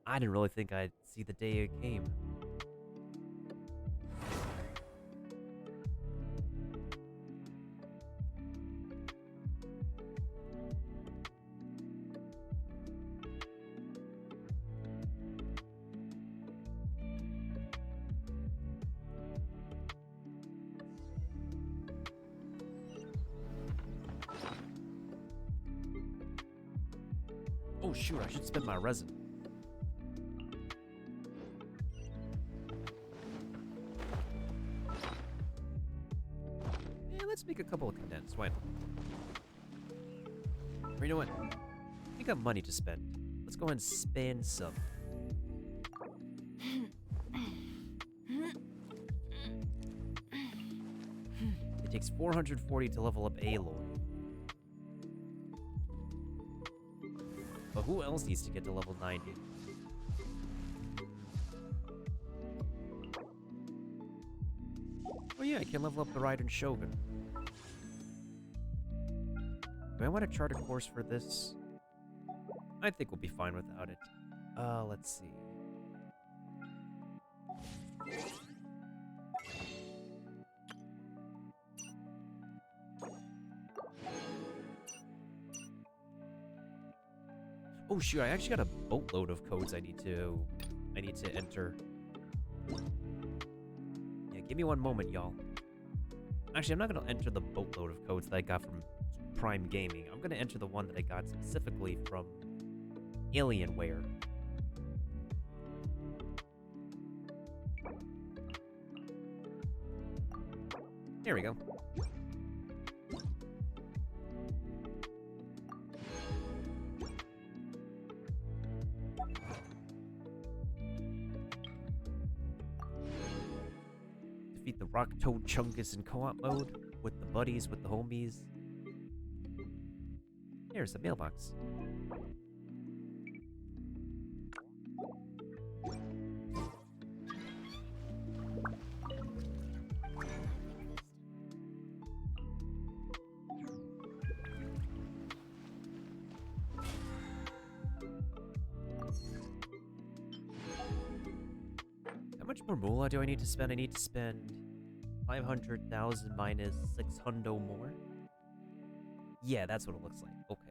I didn't really think I'd see the day it came. Oh shoot, I should spend my resin. Yeah, let's make a couple of condensed. Why not? Or you know what? We got money to spend. Let's go and spend some. It takes 440 to level up Aloy. But who else needs to get to level 90? Oh yeah, I can level up the Raiden Shogun. Do I want to chart a course for this? I think we'll be fine without it. Let's see. Oh shoot, I actually got a boatload of codes I need to enter. Yeah, give me one moment, y'all. Actually, I'm not gonna enter the boatload of codes that I got from Prime Gaming. I'm gonna enter the one that I got specifically from Alienware. There we go. Defeat the Rock Toad Chungus in co-op mode with the buddies, with the homies. Here's the mailbox. How much more moolah do I need to spend? I need to spend 500,000 minus 600 more. Yeah, that's what it looks like. Okay.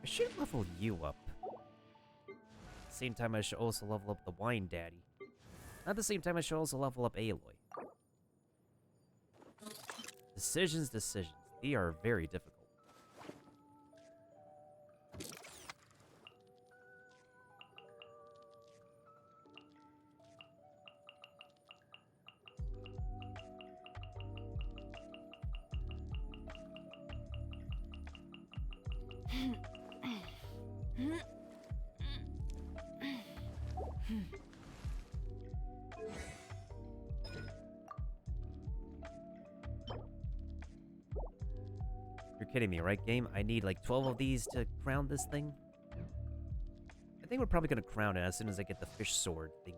I should level you up. Same time I should also level up the Wine Daddy. At the same time I should also level up Aloy. Decisions. They are very difficult. You're kidding me, right, game? I need like 12 of these to crown this thing? I think we're probably gonna crown it as soon as I get the fish sword thingy.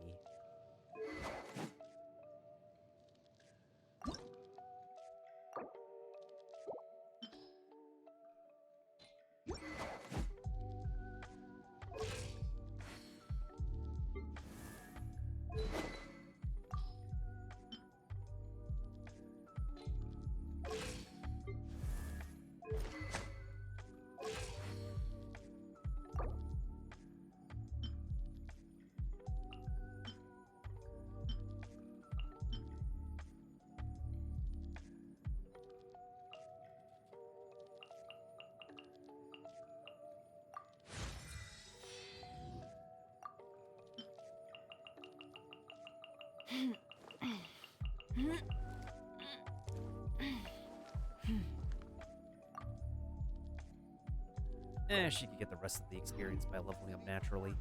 She could get the rest of the experience by leveling up naturally.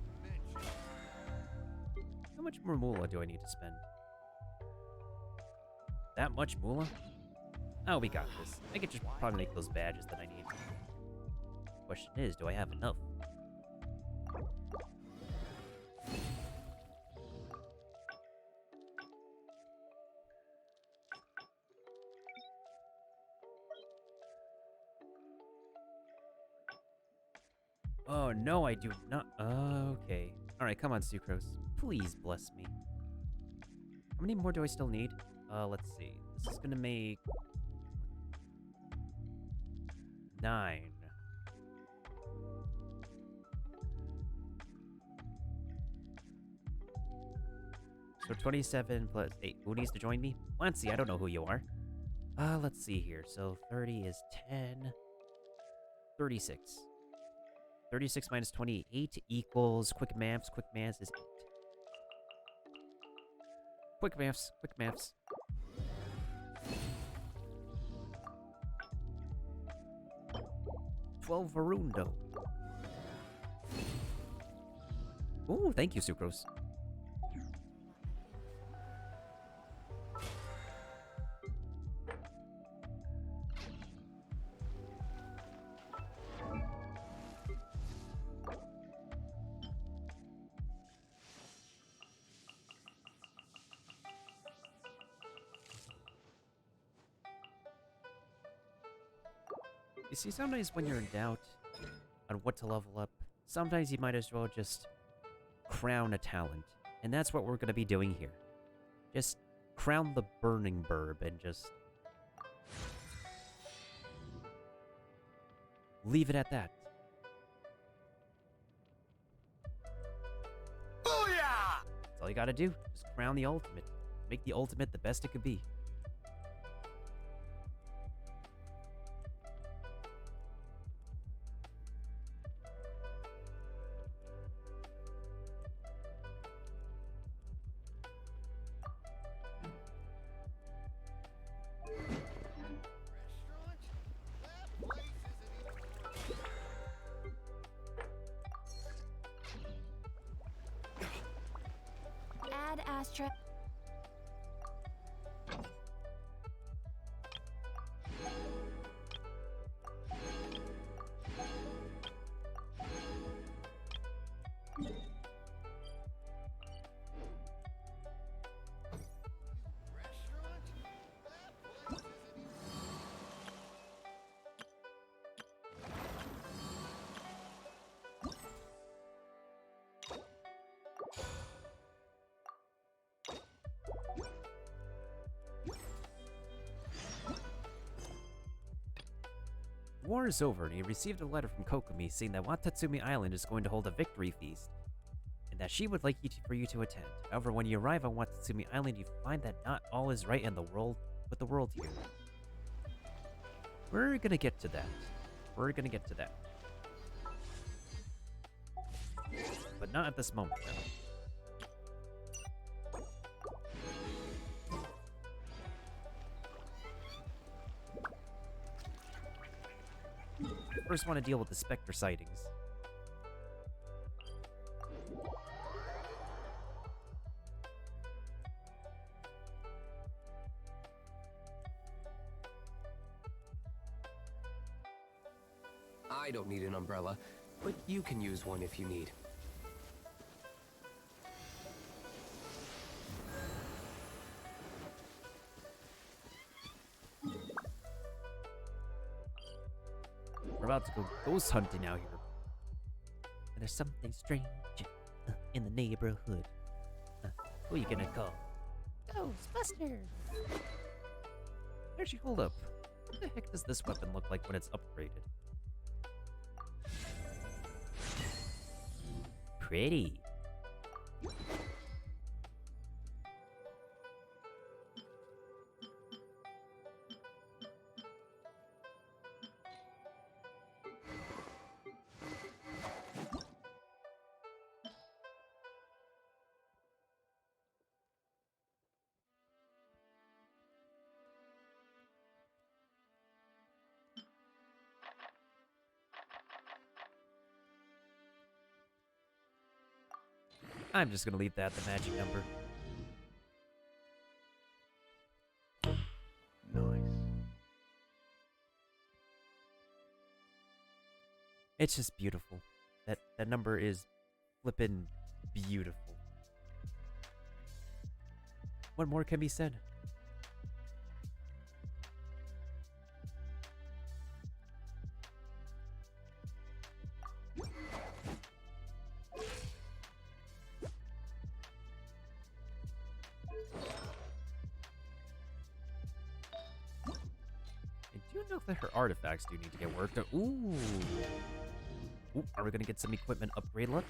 How much more moolah do I need to spend? That much moolah? Oh, we got this. I could just probably make those badges that I need. Question is, do I have enough? Oh, no, I do not. Okay. Alright, come on, Sucrose. Please bless me. How many more do I still need? Let's see. This is gonna make 9. So 27 plus 8. Who needs to join me? Lancy, I don't know who you are. Let's see here. So 30 is 10. 36. 36 minus 28 equals quick maths. Quick maths is 8. Quick maths. Quick maths. $12 Varundo. Ooh, thank you, Sucrose. You see, sometimes when you're in doubt on what to level up, sometimes you might as well just crown a talent. And that's what we're going to be doing here. Just crown the Burning Burb and just leave it at that. Booyah! That's all you gotta do. Just crown the ultimate. Make the ultimate the best it could be. Add Astra. War is over, and he received a letter from Kokomi saying that Watatsumi Island is going to hold a victory feast, and that she would like for you to attend. However, when you arrive on Watatsumi Island, you find that not all is right in the world with the world here. We're gonna get to that. We're gonna get to that. But not at this moment, no. First, want to deal with the Spectre sightings. I don't need an umbrella, but you can use one if you need. We're about to go ghost hunting out here. And there's something strange in the neighborhood. Who are you gonna call? Ghostbuster! Actually, hold up. What the heck does this weapon look like when it's upgraded? Pretty. I'm just gonna leave that the magic number. Nice. It's just beautiful. That number is flippin' beautiful. What more can be said? I do know that her artifacts do need to get worked on. Ooh. Ooh, are we gonna get some equipment upgrade luck?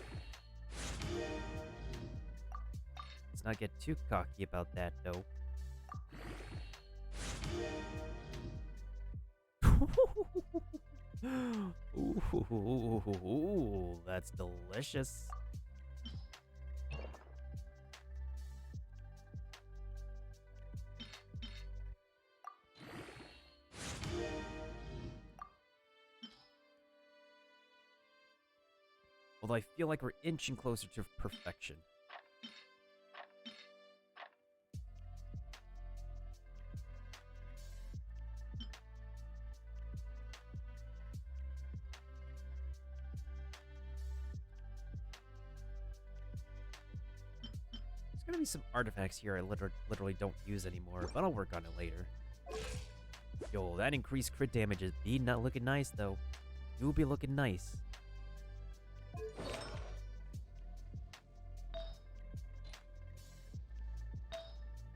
Let's not get too cocky about that, though. Ooh, that's delicious. Although I feel like we're inching closer to perfection. There's gonna be some artifacts here I literally don't use anymore, but I'll work on it later. Yo, that increased crit damage is not looking nice, though. You will be looking nice.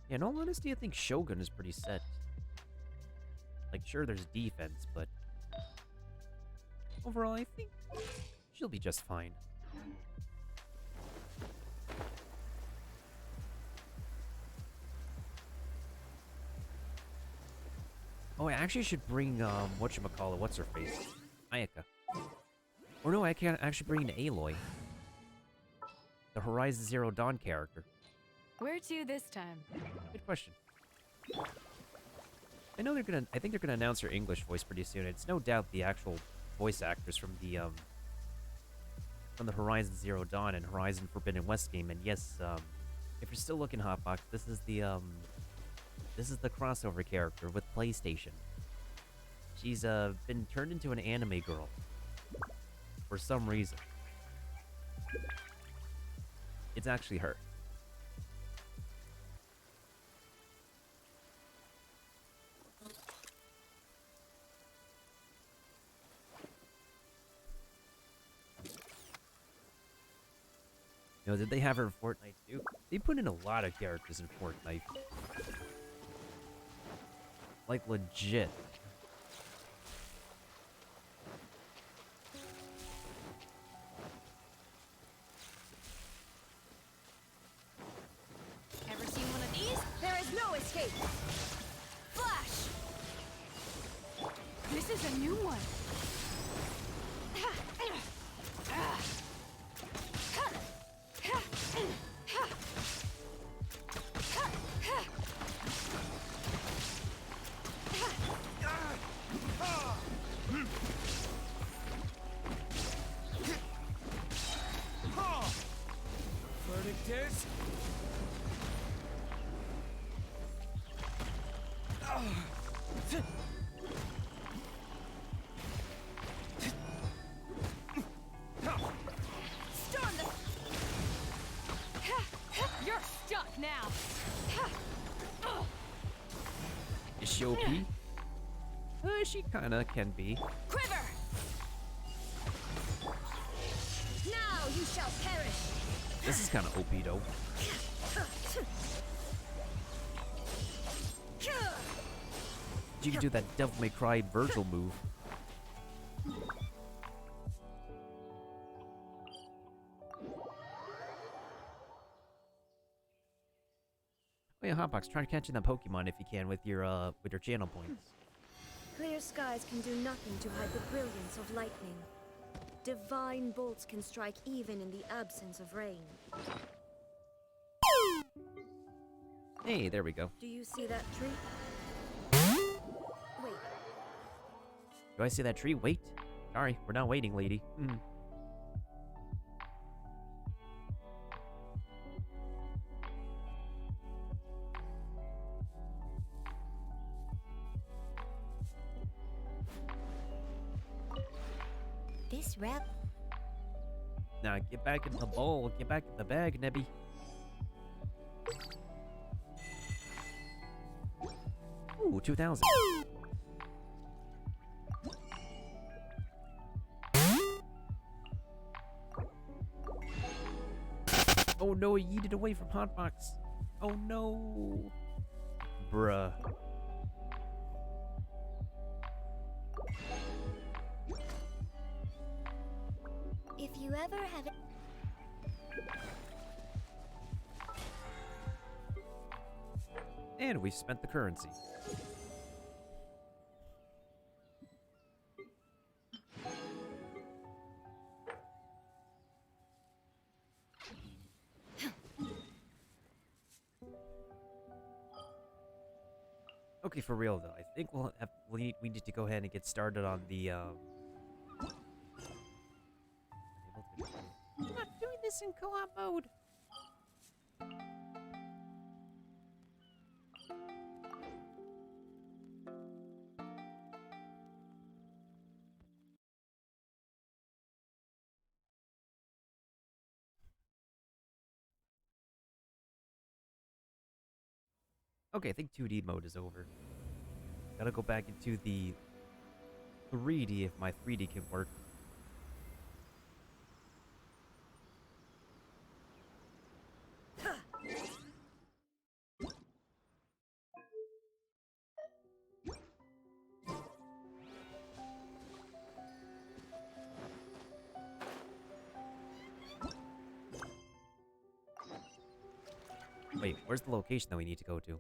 Yeah, in all honesty, I think Shogun is pretty set. Like, sure, there's defense, but overall, I think she'll be just fine. Oh, I actually should bring, whatchamacallit, what's her face? Ayaka. Or no, I can't actually bring Aloy. The Horizon Zero Dawn character. Where to this time? Good question. I think they're gonna announce her English voice pretty soon. It's no doubt the actual voice actors from the Horizon Zero Dawn and Horizon Forbidden West game. And yes, if you're still looking, Hotbox, this is the crossover character with PlayStation. She's been turned into an anime girl for some reason. It's actually her. You know, did they have her in Fortnite too? They put in a lot of characters in Fortnite. Like, legit. Ever seen one of these? There is no escape! Flash! This is a new one. Verdict is... Storm the... You're stuck now! Is she OP? She kinda can be. Quiver! Now you shall perish! This is kinda OP though. You can do that Devil May Cry Virgil move. Oh yeah, Hotbox, try catching that Pokemon if you can with your channel points. Clear skies can do nothing to hide the brilliance of lightning. Divine bolts can strike even in the absence of rain. Hey, there we go. Do you see that tree? Wait, Do I see that tree? Wait. Sorry, we're not waiting, lady. Nice rep. Now get back in the bowl. Get back in the bag, Nebby. Ooh, 2,000. Oh no, he yeeted away from Hotbox. Oh no. Bruh. If you ever have it. And we've spent the currency. Okay, for real though, I think we need to go ahead and get started on the I'm not doing this in co-op mode. Okay, I think 2D mode is over. Gotta go back into the 3D if my 3D can work. Wait, where's the location that we need to go to?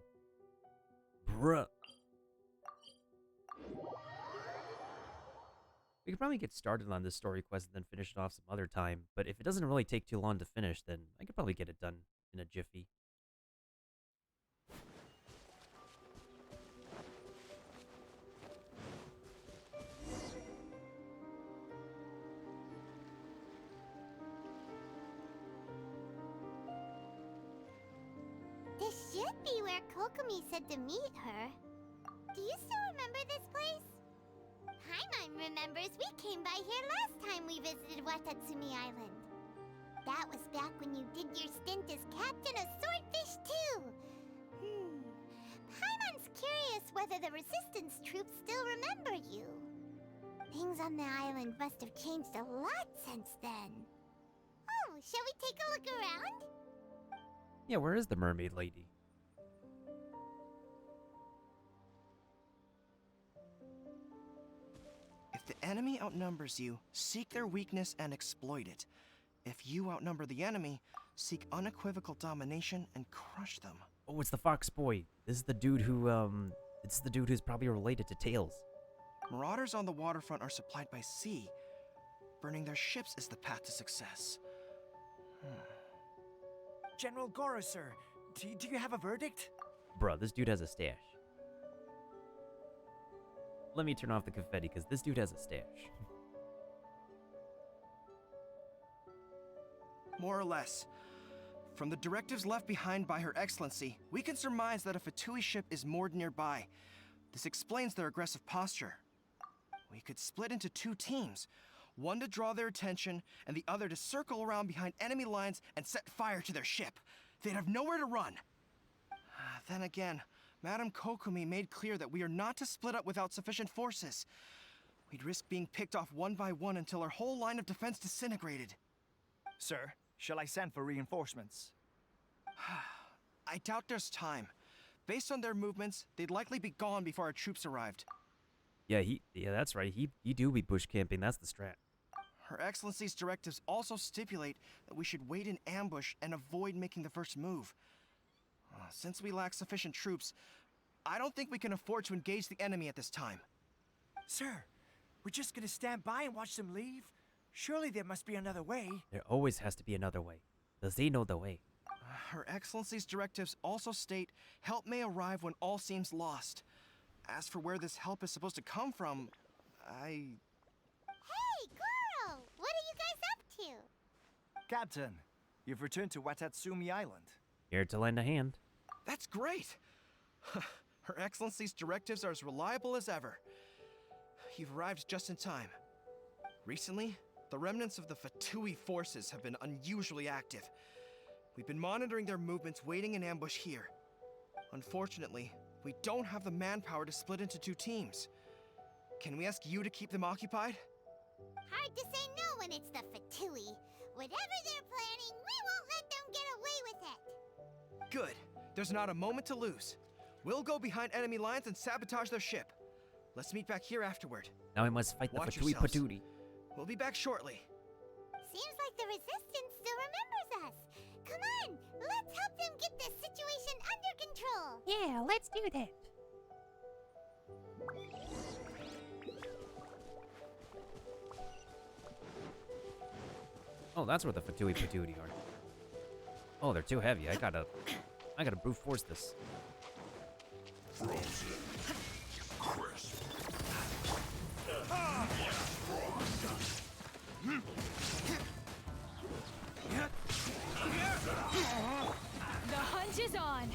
Bruh. We could probably get started on this story quest and then finish it off some other time, but if it doesn't really take too long to finish, then I could probably get it done in a jiffy. This should be where Kokomi said to meet her. Do you still remember this place? Paimon remembers we came by here last time we visited Watatsumi Island. That was back when you did your stint as captain of Swordfish too. Paimon's curious whether the resistance troops still remember you. Things on the island must have changed a lot since then. Oh, shall we take a look around? Yeah, where is the mermaid lady? If the enemy outnumbers you, seek their weakness and exploit it. If you outnumber the enemy, seek unequivocal domination and crush them. Oh, it's the Fox Boy. This is the dude who, it's the dude who's probably related to Tails. Marauders on the waterfront are supplied by sea. Burning their ships is the path to success. General Goro, sir, do you have a verdict? Bruh, this dude has a stash. Let me turn off the confetti, because this dude has a stash. More or less. From the directives left behind by Her Excellency, we can surmise that a Fatui ship is moored nearby. This explains their aggressive posture. We could split into two teams. One to draw their attention, and the other to circle around behind enemy lines and set fire to their ship. They'd have nowhere to run. Then again, Madame Kokomi made clear that we are not to split up without sufficient forces. We'd risk being picked off one by one until our whole line of defense disintegrated. Sir, shall I send for reinforcements? I doubt there's time. Based on their movements, they'd likely be gone before our troops arrived. Yeah, that's right. He do be bush camping. That's the strat. Her Excellency's directives also stipulate that we should wait in ambush and avoid making the first move. Since we lack sufficient troops, I don't think we can afford to engage the enemy at this time. Sir, we're just gonna stand by and watch them leave? Surely there must be another way. There always has to be another way. Does they know the way? Her Excellency's directives also state help may arrive when all seems lost. As for where this help is supposed to come from, Hey, Goro! What are you guys up to? Captain, you've returned to Watatsumi Island. Here to lend a hand. That's great! Her Excellency's directives are as reliable as ever. You've arrived just in time. Recently, the remnants of the Fatui forces have been unusually active. We've been monitoring their movements, waiting in ambush here. Unfortunately, we don't have the manpower to split into 2 teams. Can we ask you to keep them occupied? Hard to say no when it's the Fatui. Whatever they're planning, we won't let them get away with it. Good. There's not a moment to lose. We'll go behind enemy lines and sabotage their ship. Let's meet back here afterward. Now I must fight the Watch Fatui yourselves. Patootie. We'll be back shortly. Seems like the Resistance still remembers us. Come on, let's help them get this situation under control. Yeah, let's do that. Oh, that's where the Fatui Patootie are. Oh, they're too heavy. I gotta brute force this. The hunt is on.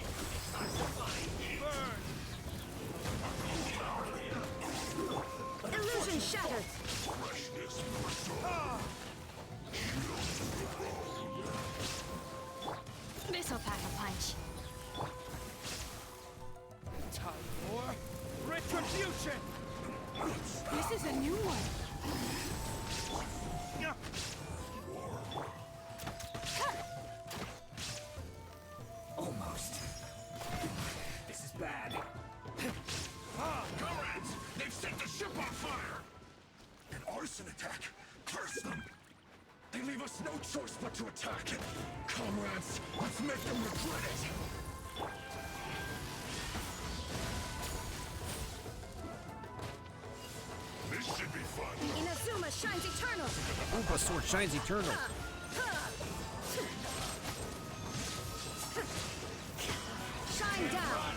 Illusion shattered. This'll pack a punch. Time for retribution! This is a new one. Almost. This is bad. Comrades! They've set the ship on fire! An arson attack! Curse them! They leave us no choice but to attack! Comrades, let's make them regret it! This should be fun! Inazuma shines eternal. Oompa sword shines eternal. Shine down.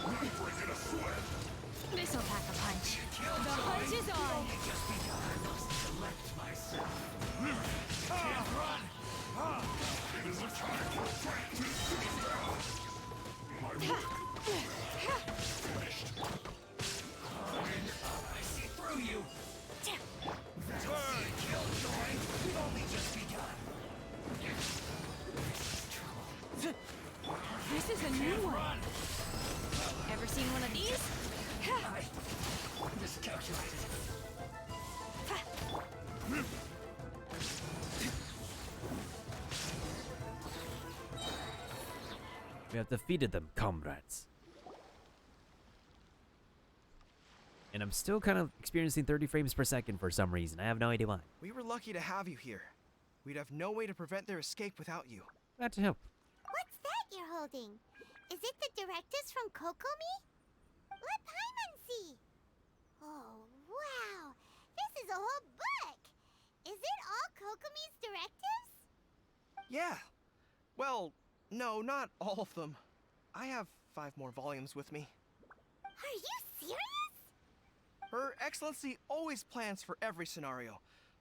Break in a sweat! This'll pack a punch. The hunt is on. It is a time for practice! My work! Finished! I see through you! Killjoy! We've only just begun! This is a new one. Ever seen one of these? I miscalculated. We have defeated them, comrades. And I'm still kind of experiencing 30 frames per second for some reason. I have no idea why. We were lucky to have you here. We'd have no way to prevent their escape without you. Glad to help. What's that you're holding? Is it the directives from Kokomi? Let Paimon see. Oh, wow. This is a whole book. Is it all Kokomi's directives? Yeah. Well, no, not all of them. I have 5 more volumes with me. Are you serious? Her Excellency always plans for every scenario.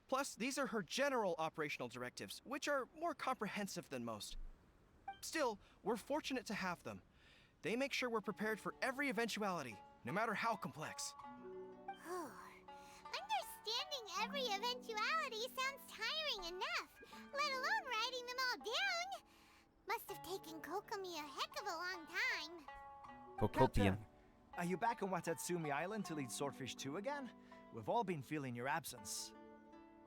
Plus, these are her general operational directives, which are more comprehensive than most. Still, we're fortunate to have them. They make sure we're prepared for every eventuality, no matter how complex. Understanding every eventuality sounds tiring enough, let alone writing them all down. Must have taken Kokomi a heck of a long time. Kokopian. Are you back on Watatsumi Island to lead Swordfish 2 again? We've all been feeling your absence.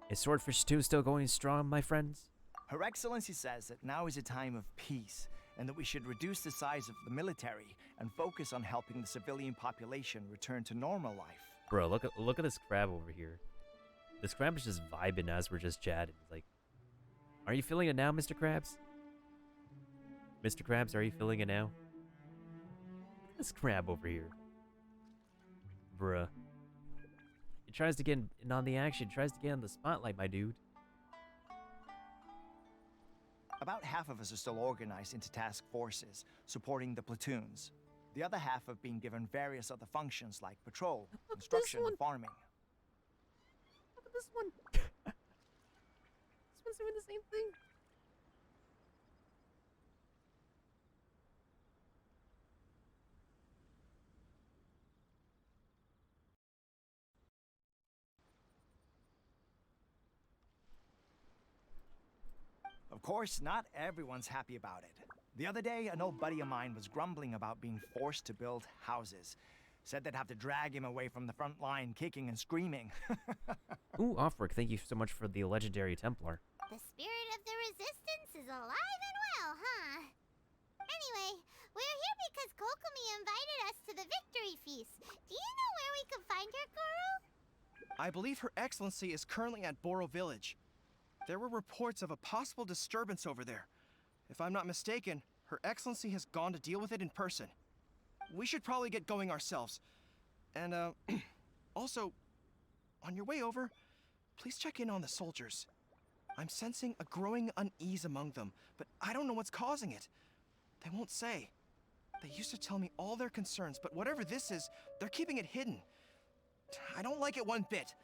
Is Swordfish 2 still going strong, my friends? Her Excellency says that now is a time of peace, and that we should reduce the size of the military and focus on helping the civilian population return to normal life. Bro, look at this crab over here. This crab is just vibing as we're just chatting. It's like, are you feeling it now, Mr. Krabs? Mr. Krabs, are you feeling it now? Look at this crab over here. Bruh. He tries to get in on the action, tries to get on the spotlight, my dude. About half of us are still organized into task forces, supporting the platoons. The other half have been given various other functions like patrol, construction, and farming. Look at this one. This one's doing the same thing. Of course, not everyone's happy about it. The other day, an old buddy of mine was grumbling about being forced to build houses. Said they'd have to drag him away from the front line, kicking and screaming. Ooh, Offric, thank you so much for the legendary Templar. The spirit of the resistance is alive and well, huh? Anyway, we're here because Kokomi invited us to the victory feast. Do you know where we can find her, Guru? I believe Her Excellency is currently at Boro Village. There were reports of a possible disturbance over there. If I'm not mistaken, Her Excellency has gone to deal with it in person. We should probably get going ourselves. And, also, on your way over, please check in on the soldiers. I'm sensing a growing unease among them, but I don't know what's causing it. They won't say. They used to tell me all their concerns, but whatever this is, they're keeping it hidden. I don't like it one bit.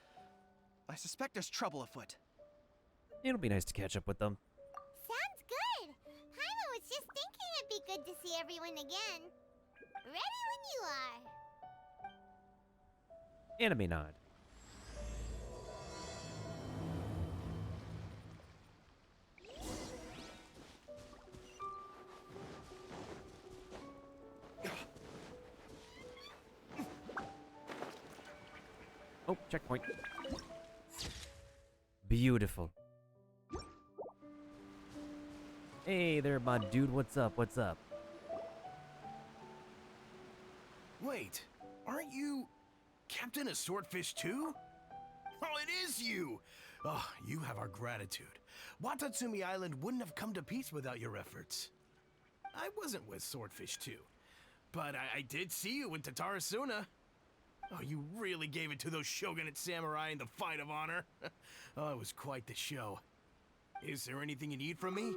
I suspect there's trouble afoot. It'll be nice to catch up with them. Sounds good. Paimon was just thinking it'd be good to see everyone again. Ready when you are. Anime nod. Oh, checkpoint. Beautiful. Hey there, my dude. What's up? What's up? Wait, aren't you Captain of Swordfish too? Oh, it is you! Oh, you have our gratitude. Watatsumi Island wouldn't have come to peace without your efforts. I wasn't with Swordfish 2, but I did see you in Tatarasuna. Oh, you really gave it to those shogunate samurai in the fight of honor. Oh, it was quite the show. Is there anything you need from me?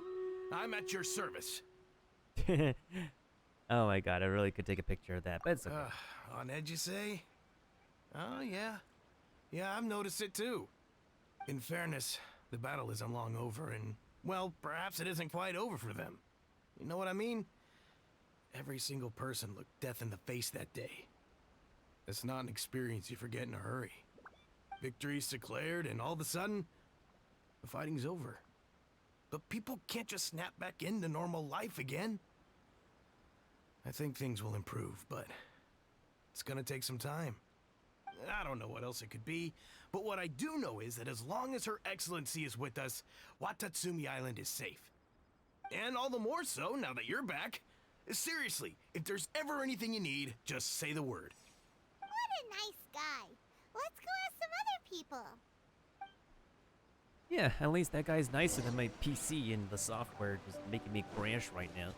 I'm at your service. Oh my god, I really could take a picture of that, but it's okay. On edge, you say? Oh, yeah. Yeah, I've noticed it too. In fairness, the battle isn't long over, and, well, perhaps it isn't quite over for them. You know what I mean? Every single person looked death in the face that day. It's not an experience you forget in a hurry. Victory's declared, and all of a sudden, the fighting's over. But people can't just snap back into normal life again. I think things will improve, but it's gonna take some time. I don't know what else it could be, but what I do know is that as long as Her Excellency is with us, Watatsumi Island is safe. And all the more so now that you're back. Seriously, if there's ever anything you need, just say the word. What a nice guy. Let's go ask some other people. Yeah, at least that guy's nicer than my PC and the software just making me crash right now.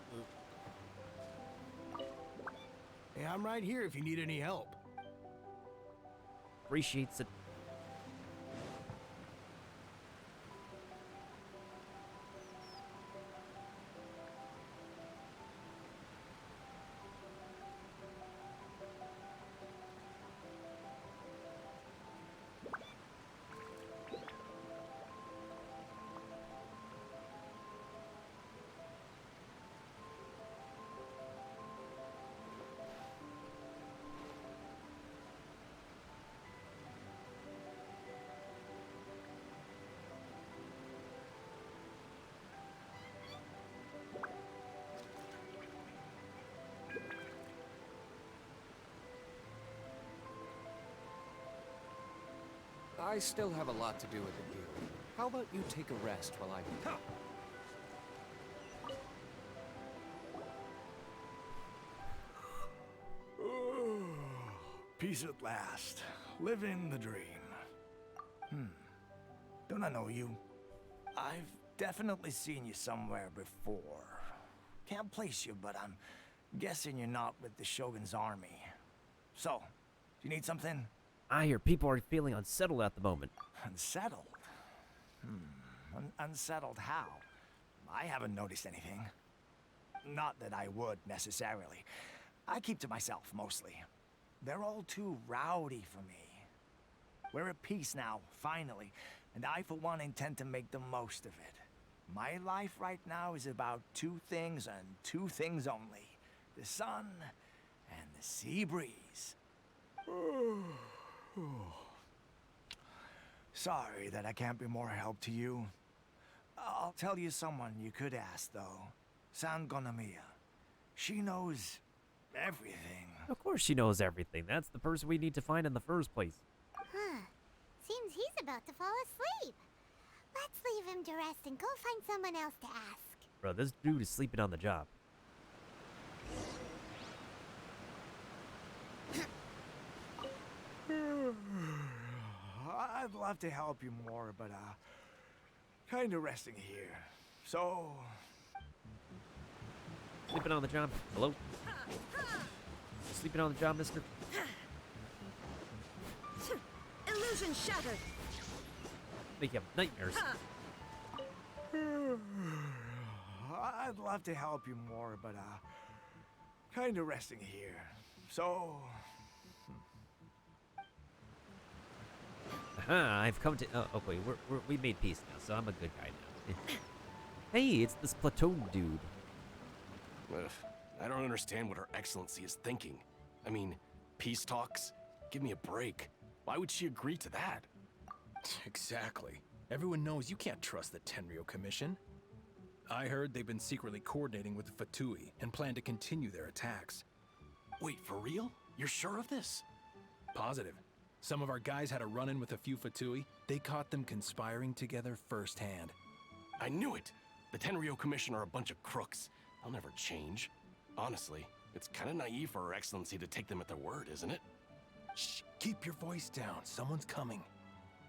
Hey, I'm right here if you need any help. Appreciates it. I still have a lot to do with the deal. How about you take a rest while I... Peace at last. Living the dream. Don't I know you? I've definitely seen you somewhere before. Can't place you, but I'm guessing you're not with the Shogun's army. So, do you need something? I hear people are feeling unsettled at the moment. Unsettled? Unsettled how? I haven't noticed anything. Not that I would, necessarily. I keep to myself, mostly. They're all too rowdy for me. We're at peace now, finally, and I, for one, intend to make the most of it. My life right now is about two things and two things only. The sun and the sea breeze. Sorry that I can't be more help to you. I'll tell you someone you could ask, though. Sangonomiya. She knows everything. Of course she knows everything. That's the person we need to find in the first place. Huh. Seems he's about to fall asleep. Let's leave him to rest and go find someone else to ask. Bro, this dude is sleeping on the job. I'd love to help you more, but, kinda resting here. So, Sleeping on the job. Hello? Sleeping on the job, mister? Illusion shattered. Make you have nightmares. I'd love to help you more, but, kinda resting here. So, I've come to... Oh, okay, we made peace now, so I'm a good guy now. Hey, it's this platoon dude. Ugh, I don't understand what Her Excellency is thinking. I mean, peace talks? Give me a break. Why would she agree to that? Exactly. Everyone knows you can't trust the Tenryo Commission. I heard they've been secretly coordinating with the Fatui and plan to continue their attacks. Wait, for real? You're sure of this? Positive. Some of our guys had a run-in with a few Fatui. They caught them conspiring together firsthand. I knew it! The Tenryo Commission are a bunch of crooks. They'll never change. Honestly, it's kind of naive for Her Excellency to take them at their word, isn't it? Shh, keep your voice down. Someone's coming.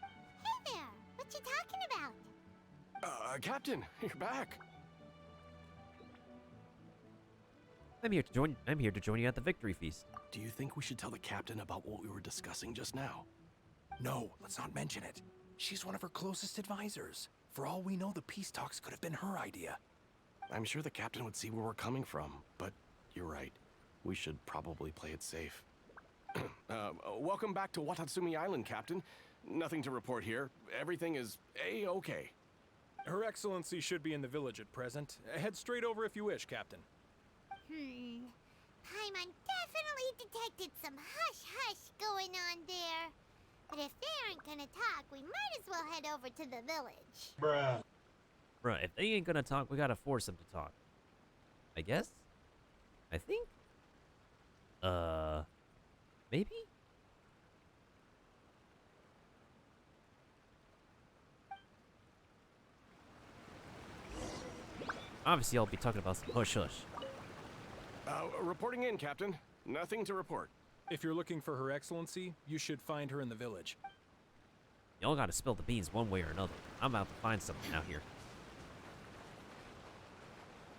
Hey there! What you talking about? Captain, you're back. I'm here to join you at the victory feast. Do you think we should tell the captain about what we were discussing just now? No, let's not mention it. She's one of her closest advisors. For all we know, the peace talks could have been her idea. I'm sure the captain would see where we're coming from, but you're right. We should probably play it safe. Welcome back to Watatsumi Island, Captain. Nothing to report here. Everything is A-okay. Her Excellency should be in the village at present. Head straight over if you wish, Captain. Paimon definitely detected some hush-hush going on there. But if they aren't gonna talk, we might as well head over to the village. Bruh, if they ain't gonna talk, we gotta force them to talk. I guess? I think? Maybe? Obviously, I'll be talking about some hush-hush. Reporting in, Captain. Nothing to report. If you're looking for Her Excellency, you should find her in the village. Y'all gotta spill the beans one way or another. I'm about to find something out here.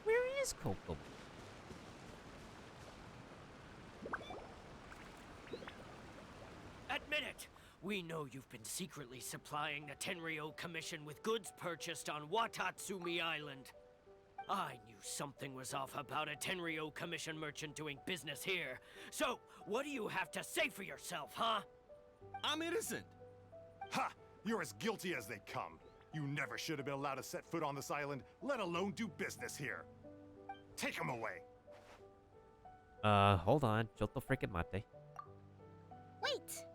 Where is Kokomi? Admit it! We know you've been secretly supplying the Tenryo Commission with goods purchased on Watatsumi Island. I knew something was off about a Tenryo Commission merchant doing business here. So, what do you have to say for yourself, huh? I'm innocent! Ha! You're as guilty as they come. You never should have been allowed to set foot on this island, let alone do business here. Take him away. Hold on. Choto frickin' mate. Wait!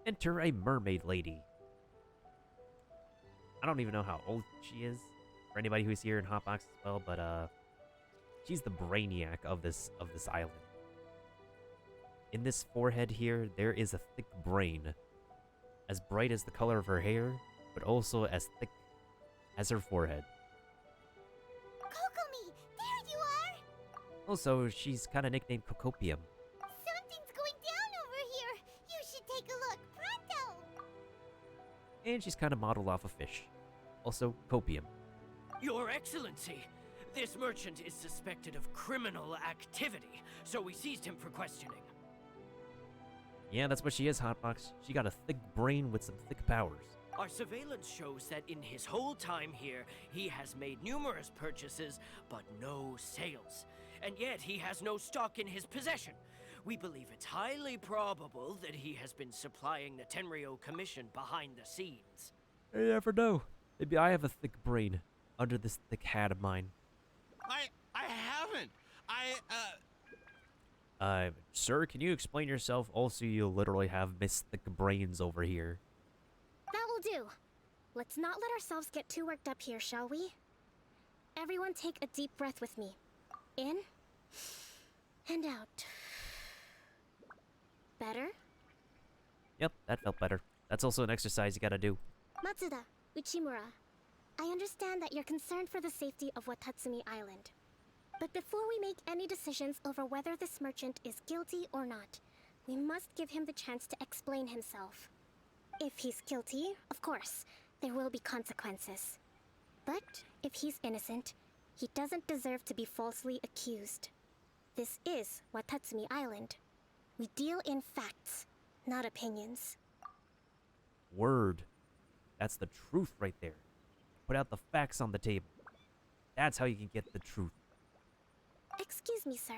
Enter a mermaid lady. I don't even know how old she is. For anybody who's here in Hotbox as well, but she's the brainiac of this island. In this forehead here, there is a thick brain, as bright as the color of her hair, but also as thick as her forehead. Kokomi, there you are! Also, she's kind of nicknamed Kokopium. Something's going down over here. You should take a look, pronto! And she's kind of modeled off a fish. Also, Copium. Your Excellency, this merchant is suspected of criminal activity, so we seized him for questioning. Yeah, that's what she is, Hotbox. She got a thick brain with some thick powers. Our surveillance shows that in his whole time here, he has made numerous purchases, but no sales. And yet, he has no stock in his possession. We believe it's highly probable that he has been supplying the Tenryo Commission behind the scenes. You never know. Maybe I have a thick brain under this thick hat of mine. I haven't. Sir, can you explain yourself? Also, you literally have Miss Thick Brains over here. That will do. let's not let ourselves get too worked up here, shall we? Everyone take a deep breath with me. In and out. Better? Yep, that felt better. That's also an exercise you gotta do. Matsuda, Uchimura, I understand that you're concerned for the safety of Watatsumi Island. But before we make any decisions over whether this merchant is guilty or not, we must give him the chance to explain himself. If he's guilty, of course, there will be consequences. But if he's innocent, he doesn't deserve to be falsely accused. This is Watatsumi Island. We deal in facts, not opinions. Word. That's the truth right there. Put out the facts on the table. That's how you can get the truth. Excuse me, sir.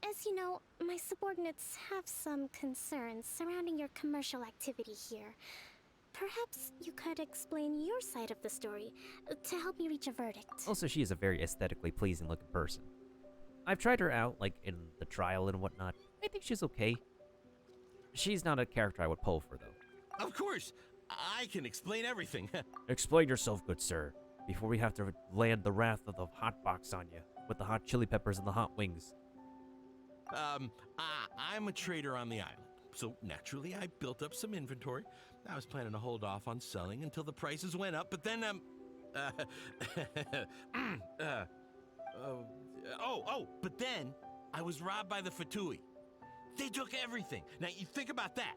As you know, my subordinates have some concerns surrounding your commercial activity here. Perhaps you could explain your side of the story to help me reach a verdict. Also, she is a very aesthetically pleasing looking person. I've tried her out, like, in the trial and whatnot. I think she's okay. She's not a character I would pull for, though. Of course, I can explain everything. Explain yourself, good sir, before we have to land the wrath of the hot box on you, with the hot chili peppers and the hot wings. I'm a trader on the island, so naturally I built up some inventory. I was planning to hold off on selling until the prices went up, but then, but then I was robbed by the Fatui. They took everything. Now, you think about that.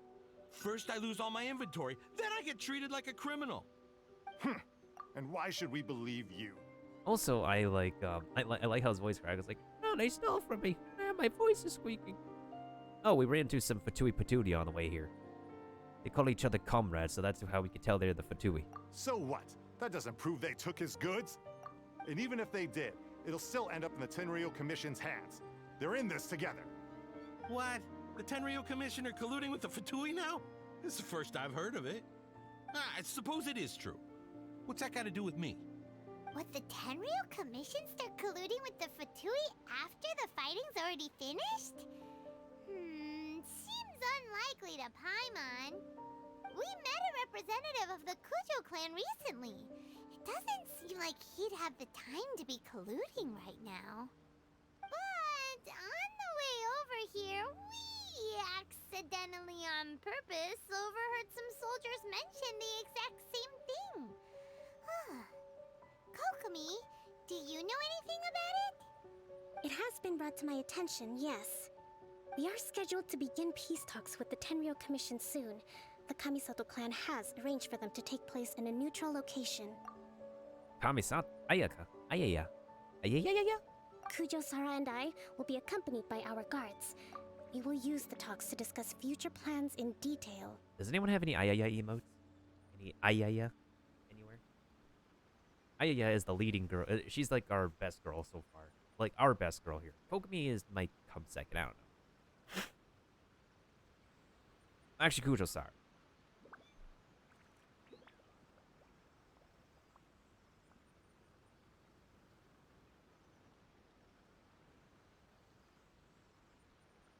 First, I lose all my inventory, then I get treated like a criminal. And why should we believe you? Also, I like how his voice cracked. It's like, oh, they stole from me. My voice is squeaking. Oh, we ran into some Fatui Patootie on the way here. They call each other comrades, so that's how we can tell they're the Fatui. So what? That doesn't prove they took his goods. And even if they did, it'll still end up in the Tenryou Commission's hands. They're in this together. What? The Tenryou Commission are colluding with the Fatui now? This is the first I've heard of it. I suppose it is true. What's that got to do with me? What, the Tenryou Commission start colluding with the Fatui after the fighting's already finished? Seems unlikely to Paimon. We met a representative of the Kujo clan recently. It doesn't seem like he'd have the time to be colluding right now. But on the way over here, we accidentally on purpose overheard some soldiers mention the exact same thing. Kokomi, do you know anything about it? It has been brought to my attention, yes. We are scheduled to begin peace talks with the Tenryou Commission soon. The Kamisato clan has arranged for them to take place in a neutral location. Kamisato? Ayaka? Ayaya? Ayayayaya? Kujo-Sara and I will be accompanied by our guards. We will use the talks to discuss future plans in detail. Does anyone have any Ayaya emotes? Any Ayaya? Anywhere? Ayaya is the leading girl. She's like our best girl so far. Like, our best girl here. Kokomi might come second, I don't know. Actually, Kujo-Sara.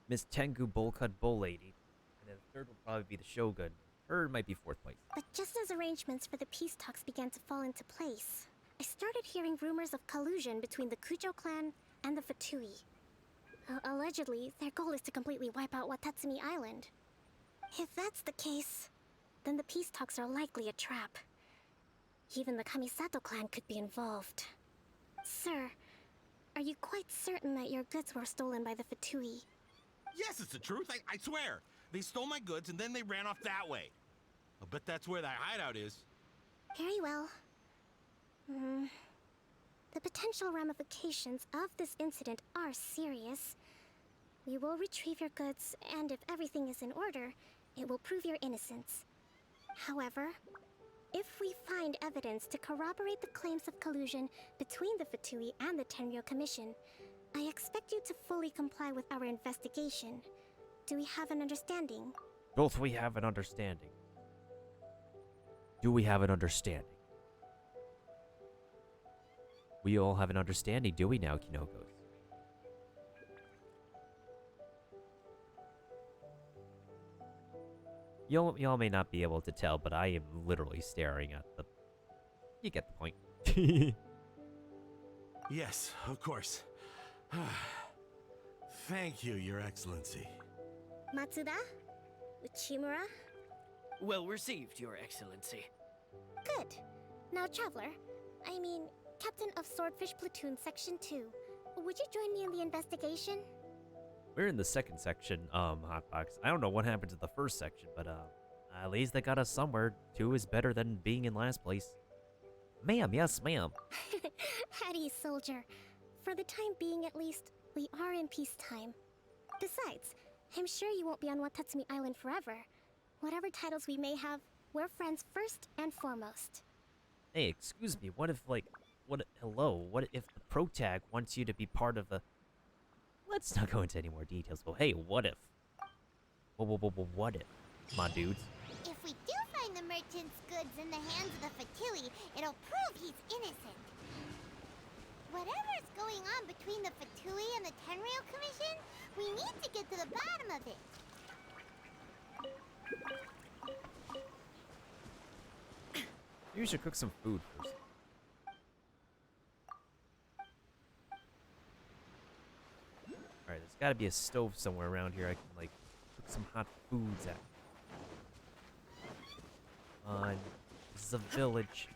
Miss Tengu Bullcut Bull Lady. And then the third will probably be the Shogun. Her might be fourth place. But just as arrangements for the peace talks began to fall into place, I started hearing rumors of collusion between the Kujo clan and the Fatui. Allegedly, their goal is to completely wipe out Watatsumi Island. If that's the case, then the peace talks are likely a trap. Even the Kamisato clan could be involved. Sir, are you quite certain that your goods were stolen by the Fatui? Yes, it's the truth. I swear. They stole my goods and then they ran off that way. I'll bet that's where that hideout is. Very well. The potential ramifications of this incident are serious. We will retrieve your goods, and if everything is in order, it will prove your innocence. However, if we find evidence to corroborate the claims of collusion between the Fatui and the Tenryou Commission, I expect you to fully comply with our investigation. Do we have an understanding? Both we have an understanding. Do we have an understanding? We all have an understanding, do we now, Kinokos? Y'all may not be able to tell, but I am literally staring at the You get the point. Yes, of course. Thank you, Your Excellency. Matsuda? Uchimura? Well received, Your Excellency. Good. Now, Traveler, I mean, Captain of Swordfish Platoon Section 2, would you join me in the investigation? We're in the second section, Hotbox. I don't know what happened to the first section, but, at least they got us somewhere. 2 is better than being in last place. Ma'am, yes, ma'am. Hattie, soldier. For the time being, at least, we are in peacetime. Besides, I'm sure you won't be on Watatsumi Island forever. Whatever titles we may have, we're friends first and foremost. Hey, excuse me, what if, like, hello, what if the protag wants you to be part of a... Let's not go into any more details, but hey, what if? What if, my dudes? If we do find the merchant's goods in the hands of the Fatui, it'll prove he's innocent. Whatever's going on between the Fatui and the Tenryou Commission, we need to get to the bottom of it. You should cook some food first. Alright, there's gotta be a stove somewhere around here I can, like, cook some hot foods at. This is a village.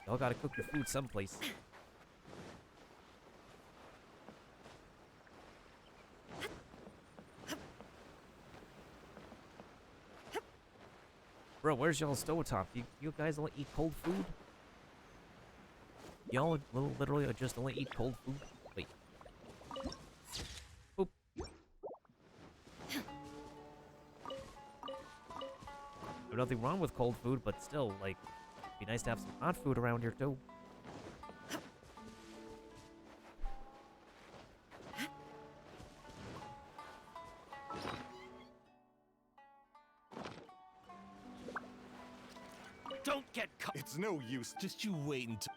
Y'all gotta cook your food someplace. Bro, where's y'all's stovetop? You guys only eat cold food? Y'all literally just only eat cold food? Wait. Boop. There's nothing wrong with cold food, but still, like, it'd be nice to have some hot food around here, too. Don't get It's no use. Just you wait until...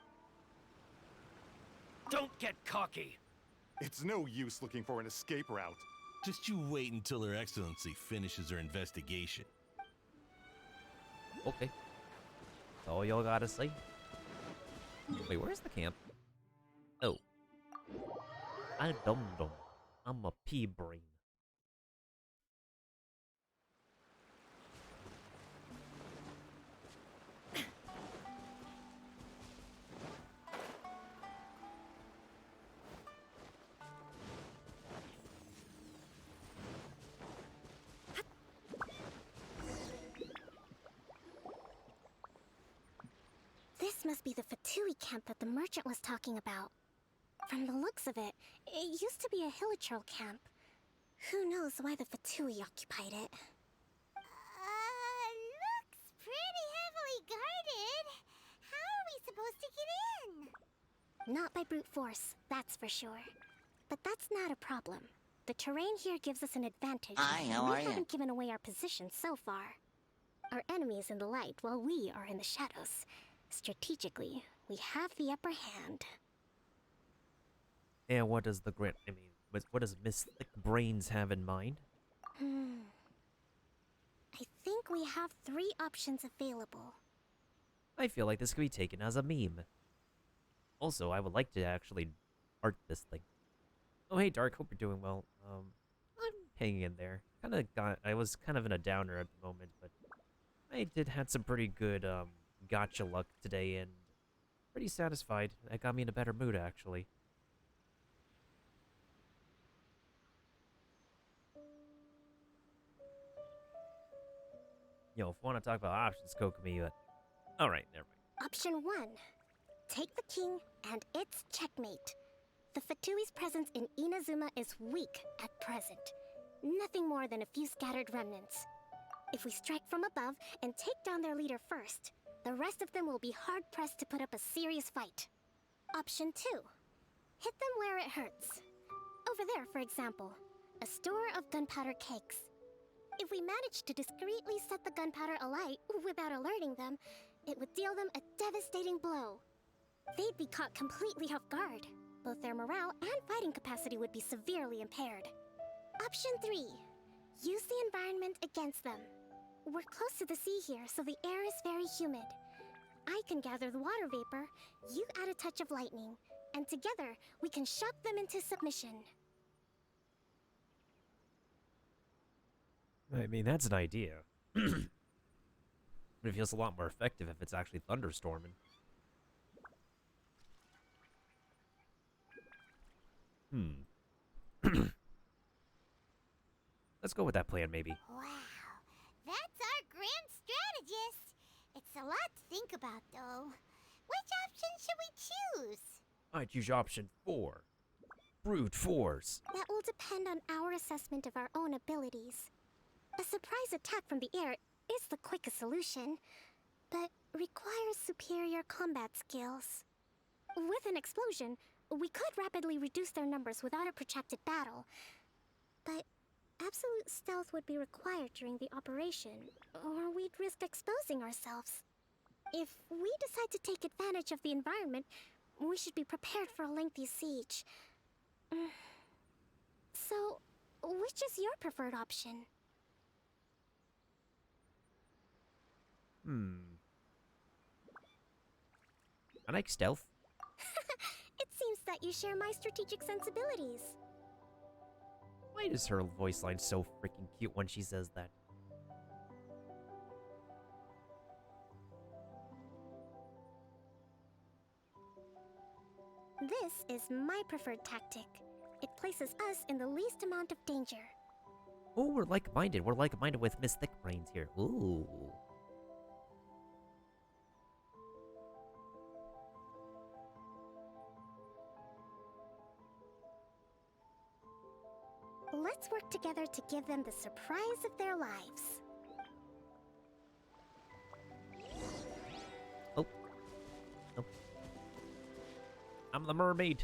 Don't get cocky. It's no use looking for an escape route. Just you wait until Her Excellency finishes her investigation. Okay. That's all y'all gotta say. Wait, where's the camp? Oh. I dum-dum. I'm a pea-brain. This must be the Fatui camp that the merchant was talking about. From the looks of it, it used to be a Hilichurl camp. Who knows why the Fatui occupied it? Looks pretty heavily guarded. How are we supposed to get in? Not by brute force, that's for sure. But that's not a problem. The terrain here gives us an advantage. Hi, how and are we ya? haven't given away our position so far. Our enemy is in the light, while we are in the shadows. Strategically, we have the upper hand. And what does what does Miss Thick Brains have in mind? I think we have 3 options available. I feel like this could be taken as a meme. Also, I would like to actually art this thing. Oh, hey, Dark. Hope you're doing well. I'm hanging in there. I was kind of in a downer at the moment, but I did had some pretty good, gotcha luck today, and pretty satisfied. That got me in a better mood, actually. Yo, if you want to talk about options, Kokomi, but... Alright, never mind. Option 1. Take the king, and it's checkmate. The Fatui's presence in Inazuma is weak at present. Nothing more than a few scattered remnants. If we strike from above and take down their leader first, the rest of them will be hard-pressed to put up a serious fight. Option 2. Hit them where it hurts. Over there, for example, a store of gunpowder cakes. If we manage to discreetly set the gunpowder alight without alerting them, it would deal them a devastating blow. They'd be caught completely off guard. Both their morale and fighting capacity would be severely impaired. Option 3. Use the environment against them. We're close to the sea here, so the air is very humid. I can gather the water vapor, you add a touch of lightning, and together we can shock them into submission. I mean, that's an idea. But it feels a lot more effective if it's actually thunderstorming. Let's go with that plan, maybe. Wow, that's our grand strategist. It's a lot to think about, though. Which option should we choose? I'd choose option 4. Brute force. That will depend on our assessment of our own abilities. A surprise attack from the air is the quickest solution, but requires superior combat skills. With an explosion, we could rapidly reduce their numbers without a protracted battle, but absolute stealth would be required during the operation, or we'd risk exposing ourselves. If we decide to take advantage of the environment, we should be prepared for a lengthy siege. So, which is your preferred option? I like stealth. It seems that you share my strategic sensibilities. Why is her voice line so freaking cute when she says that? This is my preferred tactic. It places us in the least amount of danger. Oh, we're like-minded. We're like-minded with Miss Thickbrains here. Ooh. Let's work together to give them the surprise of their lives. Oh. Oh. I'm the mermaid.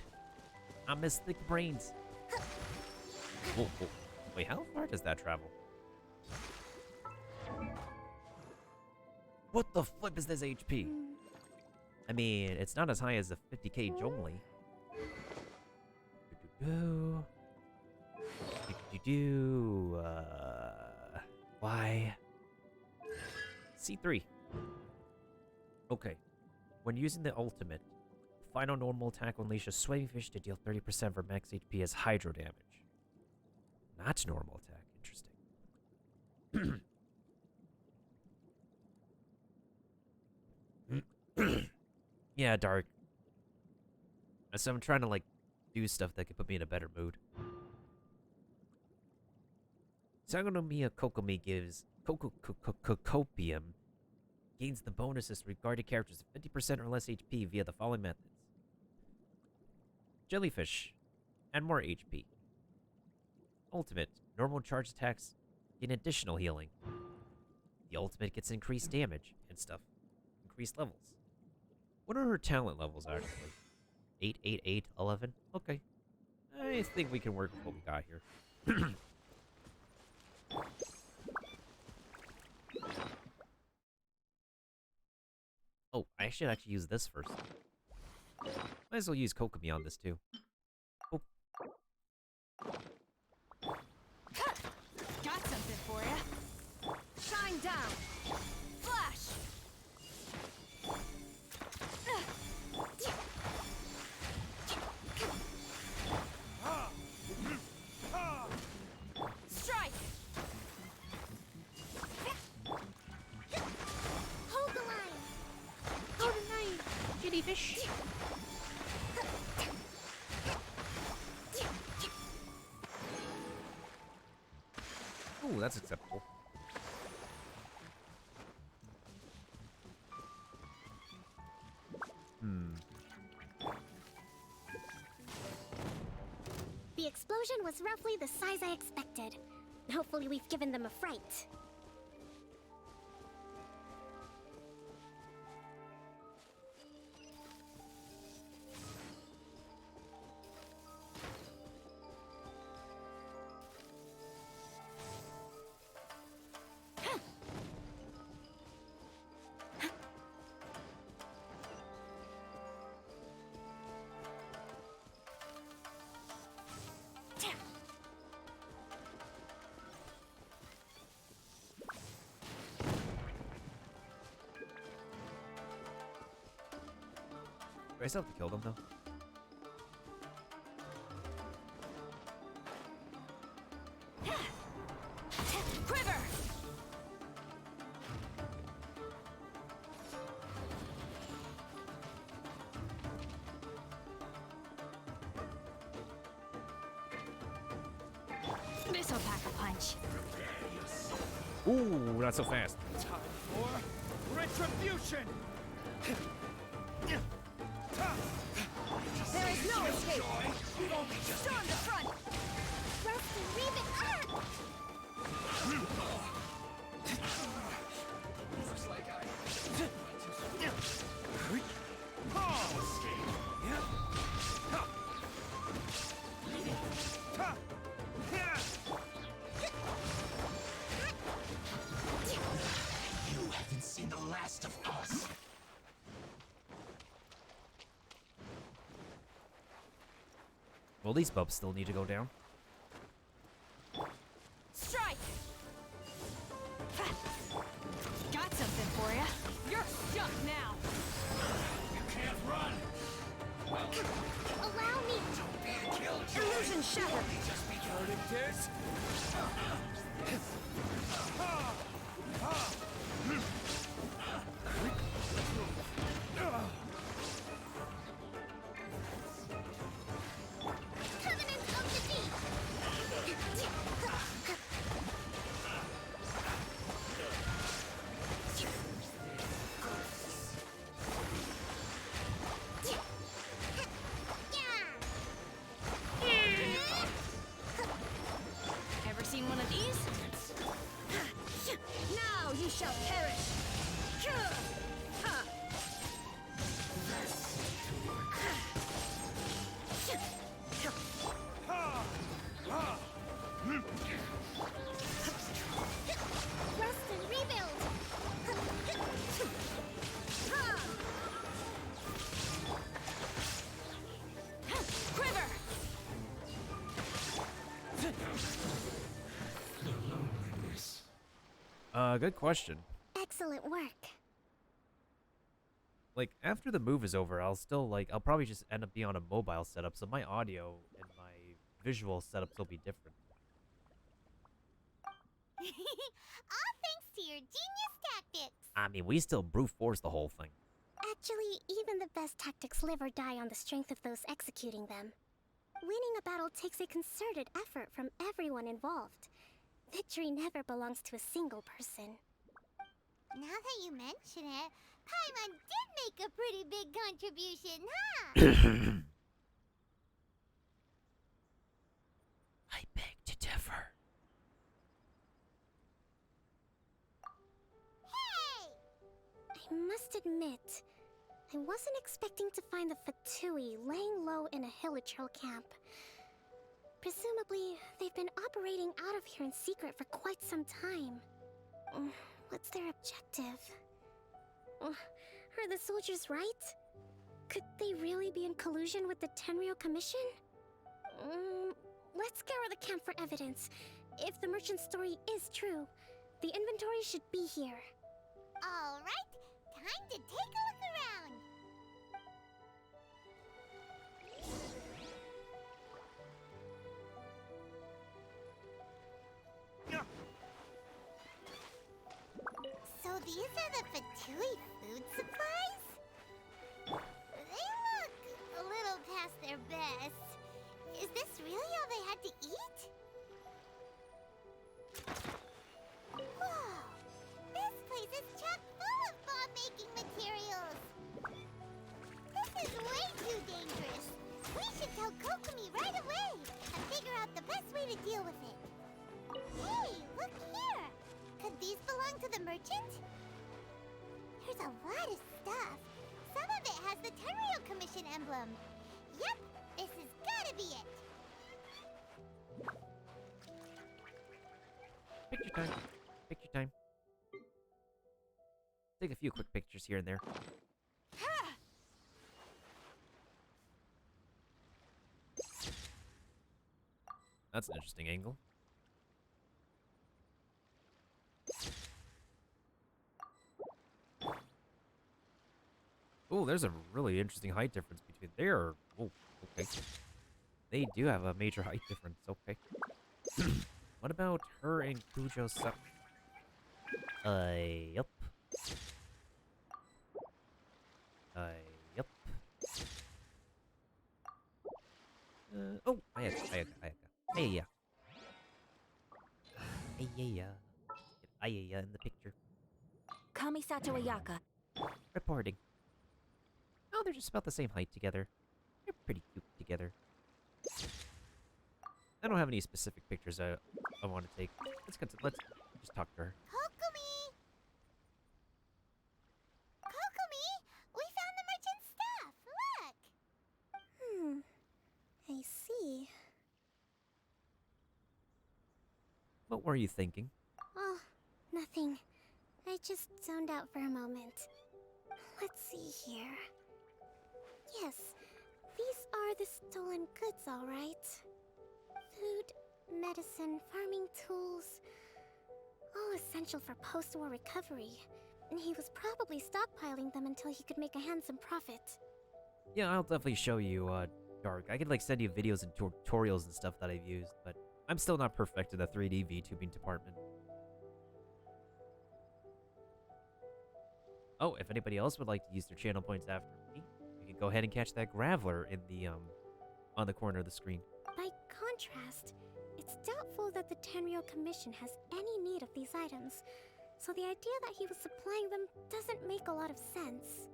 I'm Miss Thickbrains. Whoa, whoa. Wait, how far does that travel? What the flip is this HP? I mean, it's not as high as the 50k Zhongli. Why? C3. Okay. When using the ultimate, final normal attack will unleash a swimming fish to deal 30% for max HP as hydro damage. Not normal attack. Interesting. Yeah, Dark. So I'm trying to, like, do stuff that could put me in a better mood. Sangonomiya Kokomi gives Copium gains the bonuses regarding characters of 50% or less HP via the following methods. Jellyfish, and more HP. Ultimate, normal charge attacks gain additional healing. The ultimate gets increased damage and stuff. Increased levels. What are her talent levels, actually? 8, 8, 8, 11? Okay. I think we can work with what we got here. Oh, I should actually use this first. Might as well use Kokomi on this, too. Oh. Got something for ya. Shine down. Flash. Strike. Hold the line! Hold the line, jellyfish. Ooh, that's acceptable. The explosion was roughly the size I expected. Hopefully we've given them a fright. still have to kill them, though. Quiver! This'll pack a punch. Ooh, not so fast. Time for retribution! There is no escape! Storm the front! Rusty, leave it up! Looks like I... You haven't seen the last of us. Well, these bubs still need to go down. Strike! Got something for you. You're stuck now. You can't run. Allow me! Illusion shattered. This? Covenant of the Deep! Ever seen one of these? Now you shall perish. Rest and rebuild! Quiver! Good question. Excellent work. Like, after the move is over, I'll probably just end up being on a mobile setup, so my audio and my visual setups will be different. All thanks to your genius tactics! I mean, we still brute force the whole thing. Actually, even the best tactics live or die on the strength of those executing them. Winning a battle takes a concerted effort from everyone involved. Victory never belongs to a single person. Now that you mention it, Paimon did make a pretty big contribution, huh? I beg to differ. Hey! I must admit, I wasn't expecting to find the Fatui laying low in a Hilichurl camp. Presumably, they've been operating out of here in secret for quite some time. What's their objective? Are the soldiers right? Could they really be in collusion with the Tenryo Commission? Let's scour the camp for evidence. If the merchant's story is true, the inventory should be here. All right, time to take a look around. So these are the Fatui food supplies? They look a little past their best. Is this really all they had to eat? Whoa! This place is chock full of bomb-making materials! This is way too dangerous! We should tell Kokomi right away and figure out the best way to deal with it. Hey, look here! Could these belong to the merchant? There's a lot of stuff. Some of it has the Tenryo Commission emblem. Yep, this has gotta be it. Picture time. Picture time. Take a few quick pictures here and there. That's an interesting angle. Ooh, Oh, there's a really interesting height difference between there. Oh, okay. They do have a major height difference. Okay. What about her and Kujo-san? Yep. Yep. Oh, Ayaka. Hey, yeah. Hey, yeah. Get Ayaya in the picture. Kamisato Ayaka. Reporting. Oh, they're just about the same height together. They're pretty cute together. I don't have any specific pictures I want to take. Let's just talk to her. Kokomi! Kokomi! We found the merchant's stuff! Look! I see. What were you thinking? Oh, nothing. I just zoned out for a moment. Let's see here. Yes, these are the stolen goods, all right. Food, medicine, farming tools. All essential for post-war recovery. And he was probably stockpiling them until he could make a handsome profit. Yeah, I'll definitely show you, Dark. I could, like, send you videos and tutorials and stuff that I've used, but I'm still not perfect in the 3D VTubing department. Oh, if anybody else would like to use their channel points after me, you can go ahead and catch that Graveler in the, on the corner of the screen. By contrast, it's doubtful that the Tenryo Commission has any need of these items, so the idea that he was supplying them doesn't make a lot of sense.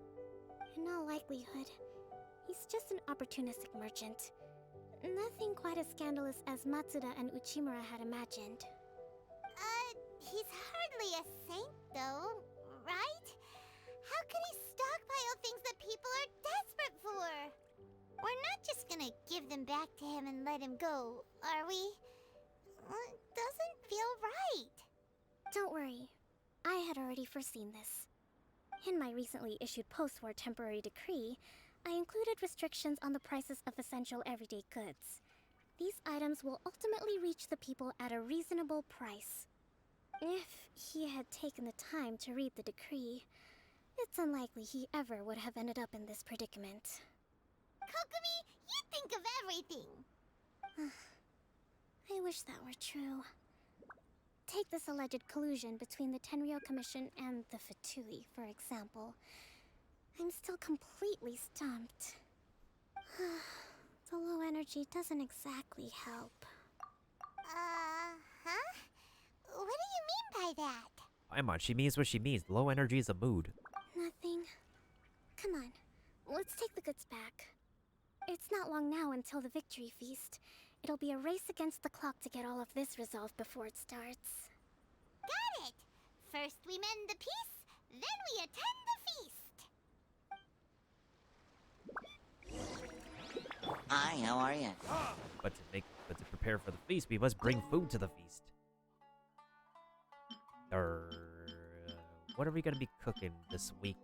In all likelihood, he's just an opportunistic merchant. Nothing quite as scandalous as Matsuda and Uchimura had imagined. He's hardly a saint, though, right? How could he stockpile things that people are desperate for? We're not just gonna give them back to him and let him go, are we? It doesn't feel right. Don't worry, I had already foreseen this. In my recently issued post-war temporary decree, I included restrictions on the prices of essential everyday goods. These items will ultimately reach the people at a reasonable price. If he had taken the time to read the decree, it's unlikely he ever would have ended up in this predicament. Kokomi, you think of everything! I wish that were true. Take this alleged collusion between the Tenryo Commission and the Fatui, for example. I'm still completely stumped. The low energy doesn't exactly help. Huh? What do you mean by that? Paimon, she means what she means. Low energy is a mood. Nothing. Come on, let's take the goods back. It's not long now until the victory feast. It'll be a race against the clock to get all of this resolved before it starts. Got it! First we mend the peace, then we attend the feast! Hi, how are you? But to prepare for the feast, we must bring food to the feast. What are we gonna be cooking this week?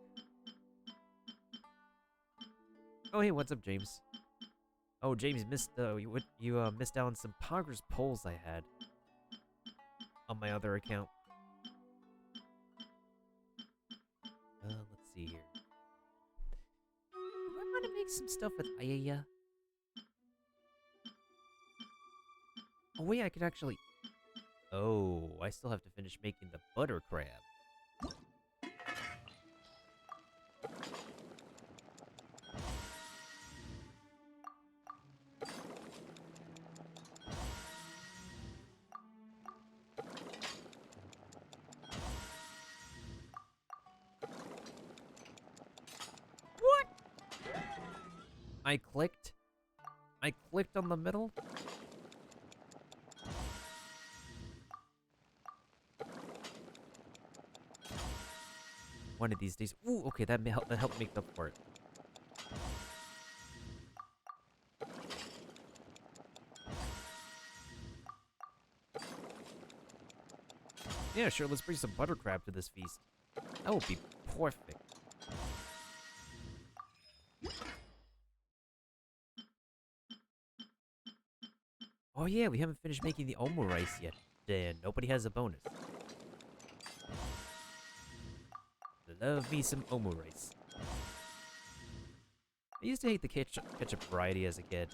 Oh, hey, what's up, James? Oh, James missed you missed out on some progress polls I had on my other account. Let's see here. Do I want to make some stuff with Ayaya? Oh wait, I could actually. Oh, I still have to finish making the butter crab. What? I clicked on the middle? One of these days. Ooh, okay, that helped make up for it. Yeah, sure, let's bring some butter crab to this feast. That would be perfect. Oh yeah, we haven't finished making the omu rice yet. Then nobody has a bonus. Love me some omu rice. I used to hate the ketchup variety as a kid.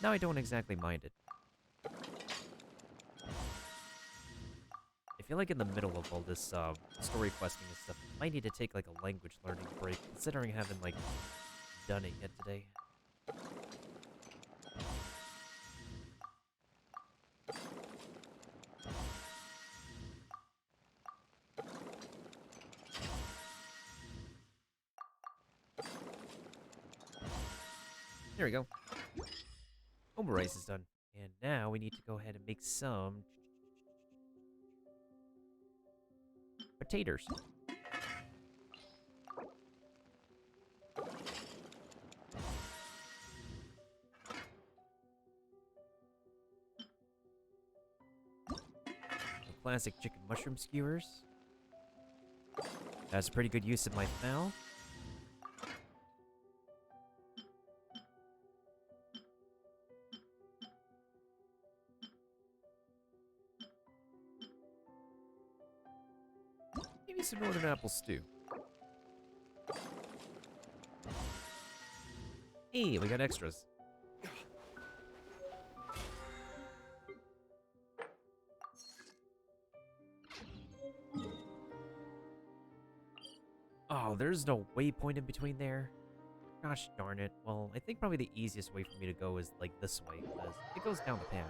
Now I don't exactly mind it. I feel like in the middle of all this story questing and stuff, I might need to take like a language learning break, considering I haven't like done it yet today. There we go. Omurice is done. And now we need to go ahead and make some potatoes. The classic chicken mushroom skewers. That's a pretty good use of my fowl. Maybe some northern apple stew. Hey, we got extras. Oh, there's no waypoint in between there. Gosh darn it. Well, I think probably the easiest way for me to go is like this way, because it goes down the path.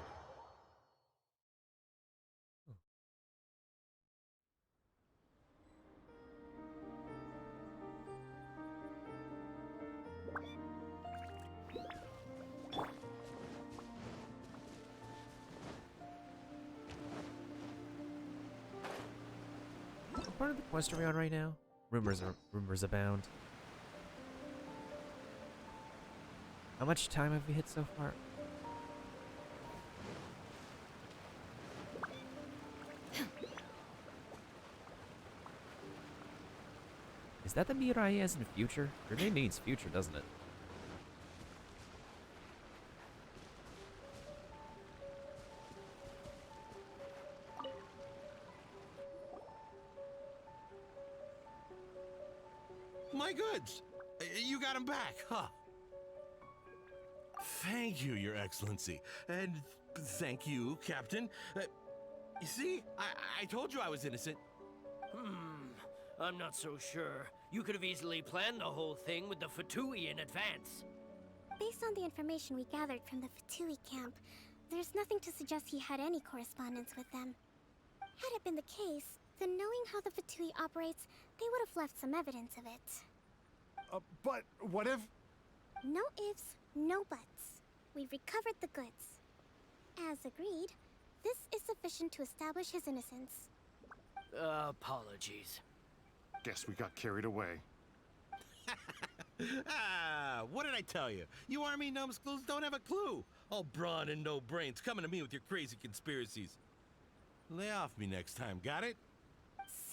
What part of the quest are we on right now? Rumors abound. How much time have we hit so far? Is that the Mirai as in future? Your name means future, doesn't it? My goods! You got them back, huh? Thank you, Your Excellency. And thank you, Captain. You see, I told you I was innocent. I'm not so sure. You could have easily planned the whole thing with the Fatui in advance. Based on the information we gathered from the Fatui camp, there's nothing to suggest he had any correspondence with them. Had it been the case, then knowing how the Fatui operates, they would have left some evidence of it. But what if... No ifs, no buts. We've recovered the goods. As agreed, this is sufficient to establish his innocence. Apologies. Guess we got carried away. What did I tell you? You army numbskulls don't have a clue. All brawn and no brains coming to me with your crazy conspiracies. Lay off me next time, got it?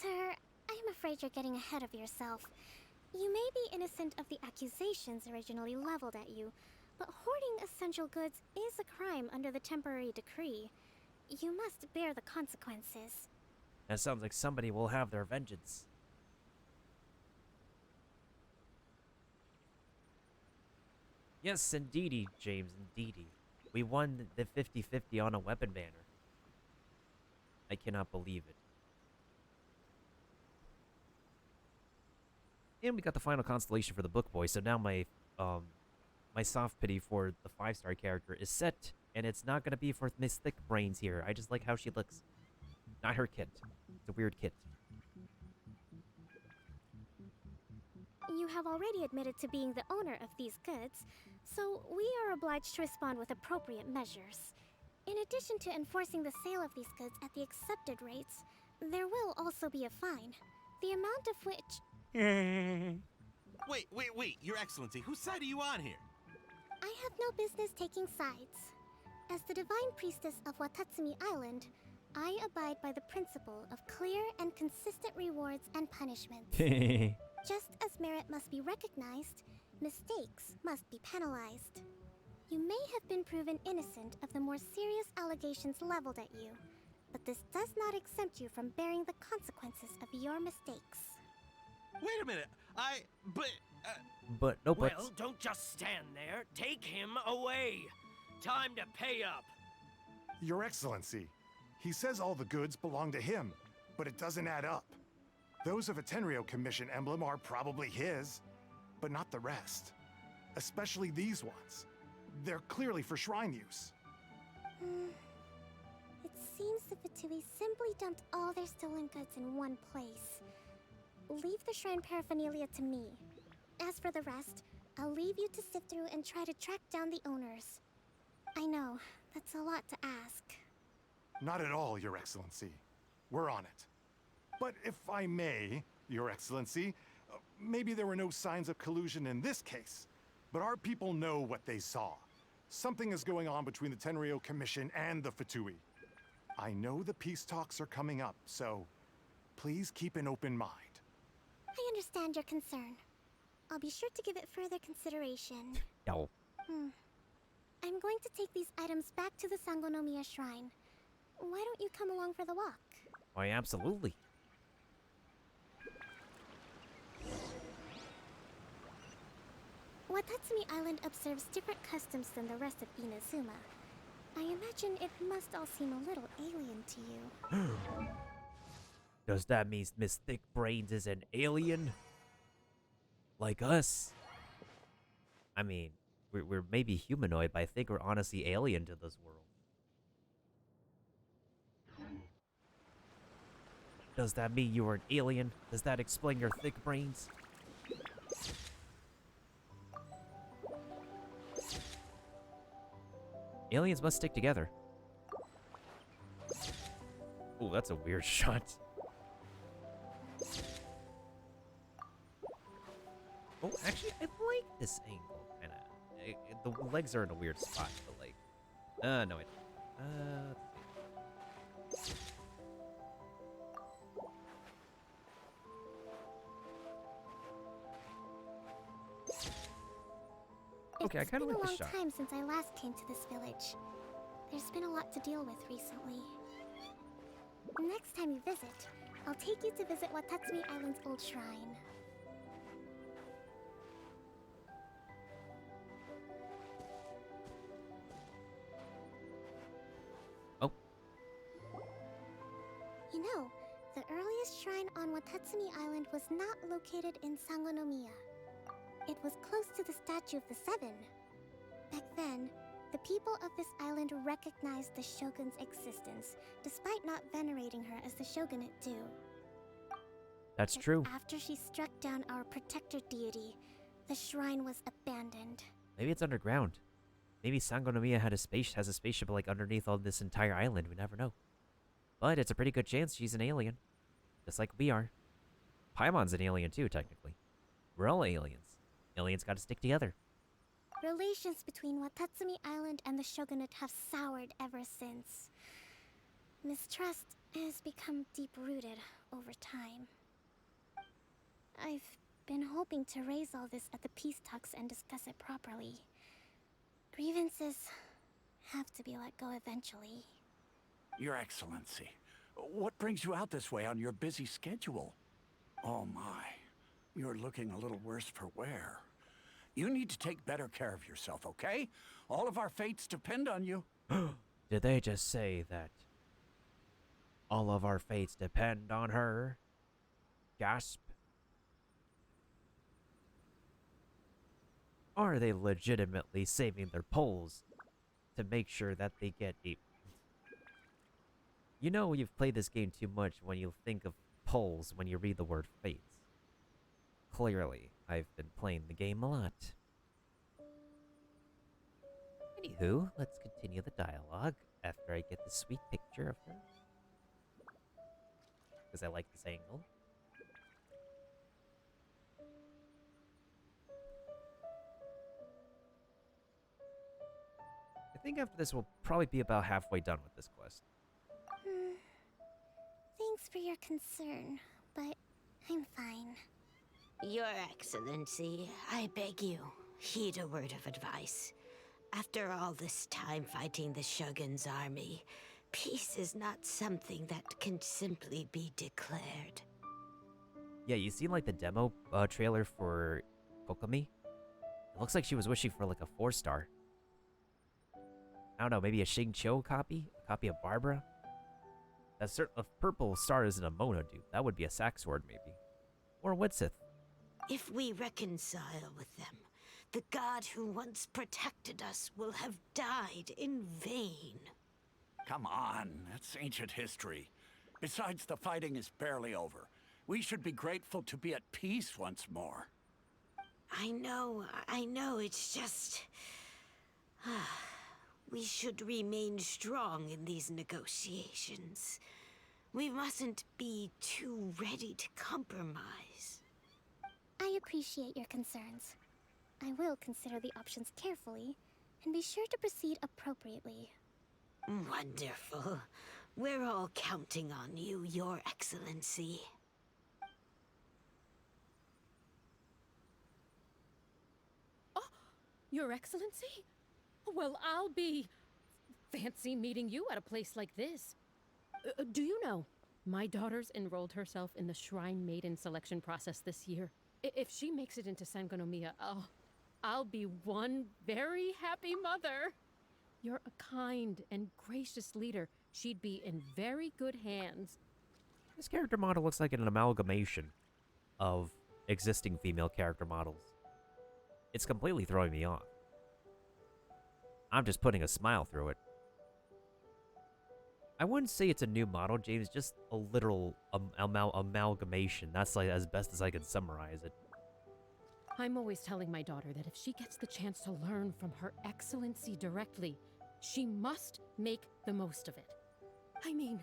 Sir, I'm afraid you're getting ahead of yourself. You may be innocent of the accusations originally leveled at you, but hoarding essential goods is a crime under the temporary decree. You must bear the consequences. That sounds like somebody will have their vengeance. Yes, indeedy, James, indeedy. We won the 50-50 on a weapon banner. I cannot believe it. And we got the final constellation for the book boy, so now my my soft pity for the 5-star character is set, and it's not gonna be for Miss Thick Brains here. I just like how she looks. Not her kit. It's a weird kit. You have already admitted to being the owner of these goods, so we are obliged to respond with appropriate measures. In addition to enforcing the sale of these goods at the accepted rates, there will also be a fine, the amount of which... Wait, Your Excellency, whose side are you on here? I have no business taking sides. As the Divine Priestess of Watatsumi Island, I abide by the principle of clear and consistent rewards and punishments. Just as merit must be recognized, mistakes must be penalized. You may have been proven innocent of the more serious allegations leveled at you, but this does not exempt you from bearing the consequences of your mistakes. Wait a minute, but But no buts. Well, don't just stand there. Take him away. Time to pay up. Your Excellency, he says all the goods belong to him, but it doesn't add up. Those of a Tenryo Commission emblem are probably his, but not the rest. Especially these ones. They're clearly for shrine use. It seems the Fatui simply dumped all their stolen goods in one place. Leave the shrine paraphernalia to me. As for the rest, I'll leave you to sift through and try to track down the owners. I know, that's a lot to ask. Not at all, Your Excellency. We're on it. But if I may, Your Excellency, maybe there were no signs of collusion in this case, but our people know what they saw. Something is going on between the Tenryo Commission and the Fatui. I know the peace talks are coming up, so please keep an open mind. I understand your concern. I'll be sure to give it further consideration. No. I'm going to take these items back to the Sangonomiya Shrine. Why don't you come along for the walk? Why, absolutely. Watatsumi Island observes different customs than the rest of Inazuma. I imagine it must all seem a little alien to you. Does that mean Miss Thick Brains is an alien? Like us? I mean, we're maybe humanoid, but I think we're honestly alien to this world. Does that mean you are an alien? Does that explain your thick brains? Aliens must stick together. Oh, that's a weird shot. Oh, actually, I like this angle, kind of. The legs are in a weird spot, but like... no, I don't. Let's see. Okay, I kind of like the shot. It's been a long time since I last came to this village. There's been a lot to deal with recently. Next time you visit, I'll take you to visit Watatsumi Island's old shrine. Oh. You know, the earliest shrine on Watatsumi Island was not located in Sangonomiya. It was close to the Statue of the Seven. Back then, the people of this island recognized the Shogun's existence, despite not venerating her as the Shogunate do. That's But true. after she struck down our protector deity, the shrine was abandoned. Maybe it's underground. Maybe Sangonomiya has a spaceship like underneath all this entire island. We never know. But it's a pretty good chance she's an alien. Just like we are. Paimon's an alien too, technically. We're all aliens. Aliens gotta stick together. Relations between Watatsumi Island and the Shogunate have soured ever since. Mistrust has become deep-rooted over time. I've been hoping to raise all this at the peace talks and discuss it properly. Grievances have to be let go eventually. Your Excellency, what brings you out this way on your busy schedule? Oh my, you're looking a little worse for wear. You need to take better care of yourself, okay? All of our fates depend on you. Did they just say that all of our fates depend on her? Gasp. Or are they legitimately saving their polls to make sure that they get a... You know you've played this game too much when you think of polls when you read the word fates. Clearly, I've been playing the game a lot. Anywho, let's continue the dialogue after I get the sweet picture of her. Because I like this angle. I think after this we'll probably be about halfway done with this quest. Thanks for your concern, but I'm fine. Your Excellency, I beg you, heed a word of advice. After all this time fighting the Shogun's army, peace is not something that can simply be declared. Yeah, you seen like the demo trailer for Kokomi. It looks like she was wishing for like a 4-star. I don't know, maybe a Xingqiu copy? A copy of Barbara? A purple star isn't a Mona dude. That would be a sack sword, maybe. Or a Widsith. If we reconcile with them, the god who once protected us will have died in vain. Come on, that's ancient history. Besides, the fighting is barely over. We should be grateful to be at peace once more. I know, it's just... we should remain strong in these negotiations. We mustn't be too ready to compromise. I appreciate your concerns. I will consider the options carefully and be sure to proceed appropriately. Wonderful. We're all counting on you, Your Excellency. Your Excellency? Well, I'll be... fancy meeting you at a place like this. Do you know, my daughter's enrolled herself in the Shrine Maiden selection process this year. If she makes it into Sangonomiya, I'll be one very happy mother. You're a kind and gracious leader. She'd be in very good hands. This character model looks like an amalgamation of existing female character models. It's completely throwing me off. I'm just putting a smile through it. I wouldn't say it's a new model, James, just a literal amalgamation. That's like as best as I can summarize it. I'm always telling my daughter that if she gets the chance to learn from Her Excellency directly, she must make the most of it. I mean,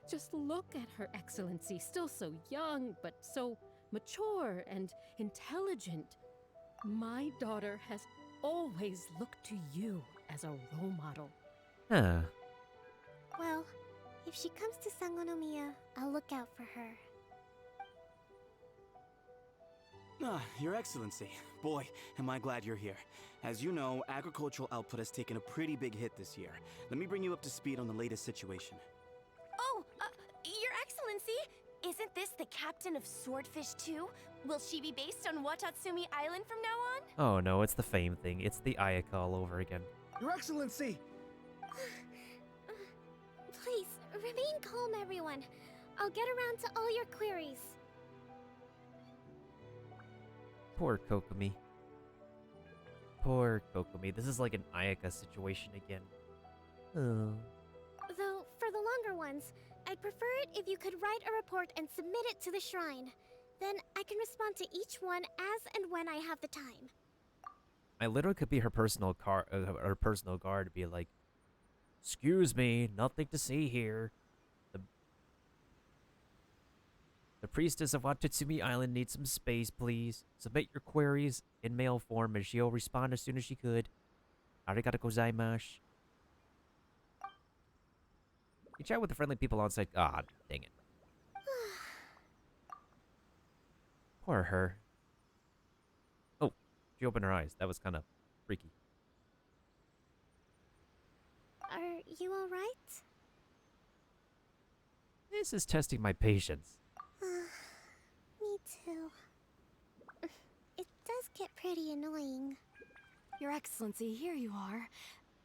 just look at Her Excellency, still so young, but so mature and intelligent. My daughter has always looked to you as a role model. Huh. Well, if she comes to Sangonomiya, I'll look out for her. Your Excellency. Boy, am I glad you're here. As you know, agricultural output has taken a pretty big hit this year. Let me bring you up to speed on the latest situation. Oh, Your Excellency, isn't this the captain of Swordfish 2? Will she be based on Watatsumi Island from now on? Oh no, it's the fame thing. It's the Ayaka all over again. Your Excellency! Please, remain calm, everyone. I'll get around to all your queries. Poor Kokomi. Poor Kokomi. This is like an Ayaka situation again. Oh. Though, for the longer ones, I'd prefer it if you could write a report and submit it to the shrine. Then I can respond to each one as and when I have the time. I literally could be her personal guard to be like, "Excuse me, nothing to see here. The priestess of Watatsumi Island needs some space, please. Submit your queries in mail form and she'll respond as soon as she could. Arigato gozaimasu." You chat with the friendly people on site. Ah, dang it. Poor her. Oh, she opened her eyes. That was kind of freaky. Are you alright? This is testing my patience. Me too. It does get pretty annoying. Your Excellency, here you are.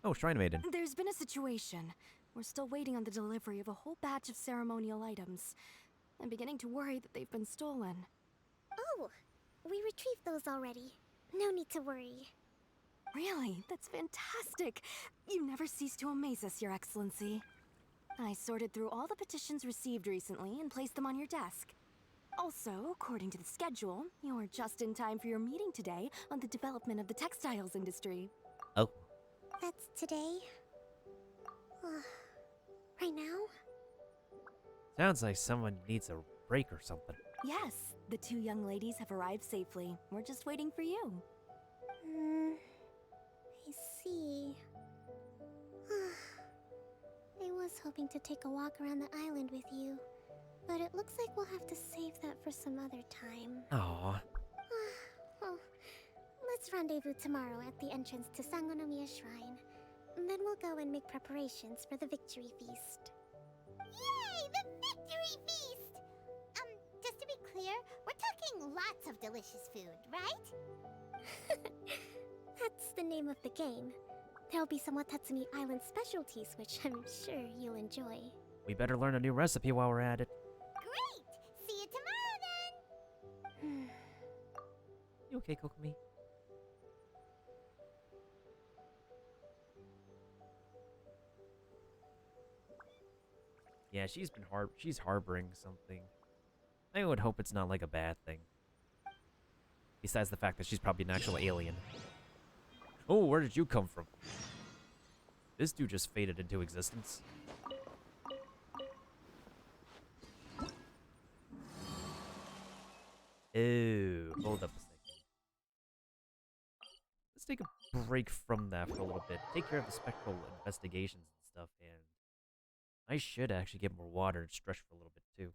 Oh, Shrine Maiden. There's been a situation. We're still waiting on the delivery of a whole batch of ceremonial items. I'm beginning to worry that they've been stolen. Oh, we retrieved those already. No need to worry. Really? That's fantastic. You never cease to amaze us, Your Excellency. I sorted through all the petitions received recently and placed them on your desk. Also, according to the schedule, you're just in time for your meeting today on the development of the textiles industry. Oh. That's today? Right now? Sounds like someone needs a break or something. Yes, the two young ladies have arrived safely. We're just waiting for you. I see. I was hoping to take a walk around the island with you, but it looks like we'll have to save that for some other time. Aww. Well, let's rendezvous tomorrow at the entrance to Sangonomiya Shrine. Then we'll go and make preparations for the victory feast. Yay! The victory feast! Just to be clear, we're talking eating lots of delicious food, right? That's the name of the game. There'll be some Watatsumi Island specialties, which I'm sure you'll enjoy. We better learn a new recipe while we're at it. Great! See you tomorrow then! You okay, Kokomi? Yeah, she's harboring something. I would hope it's not like a bad thing. Besides the fact that she's probably an actual alien. Oh, where did you come from? This dude just faded into existence. Oh, hold up a second. Let's take a break from that for a little bit. Take care of the spectral investigations and stuff, and I should actually get more water and stretch for a little bit too.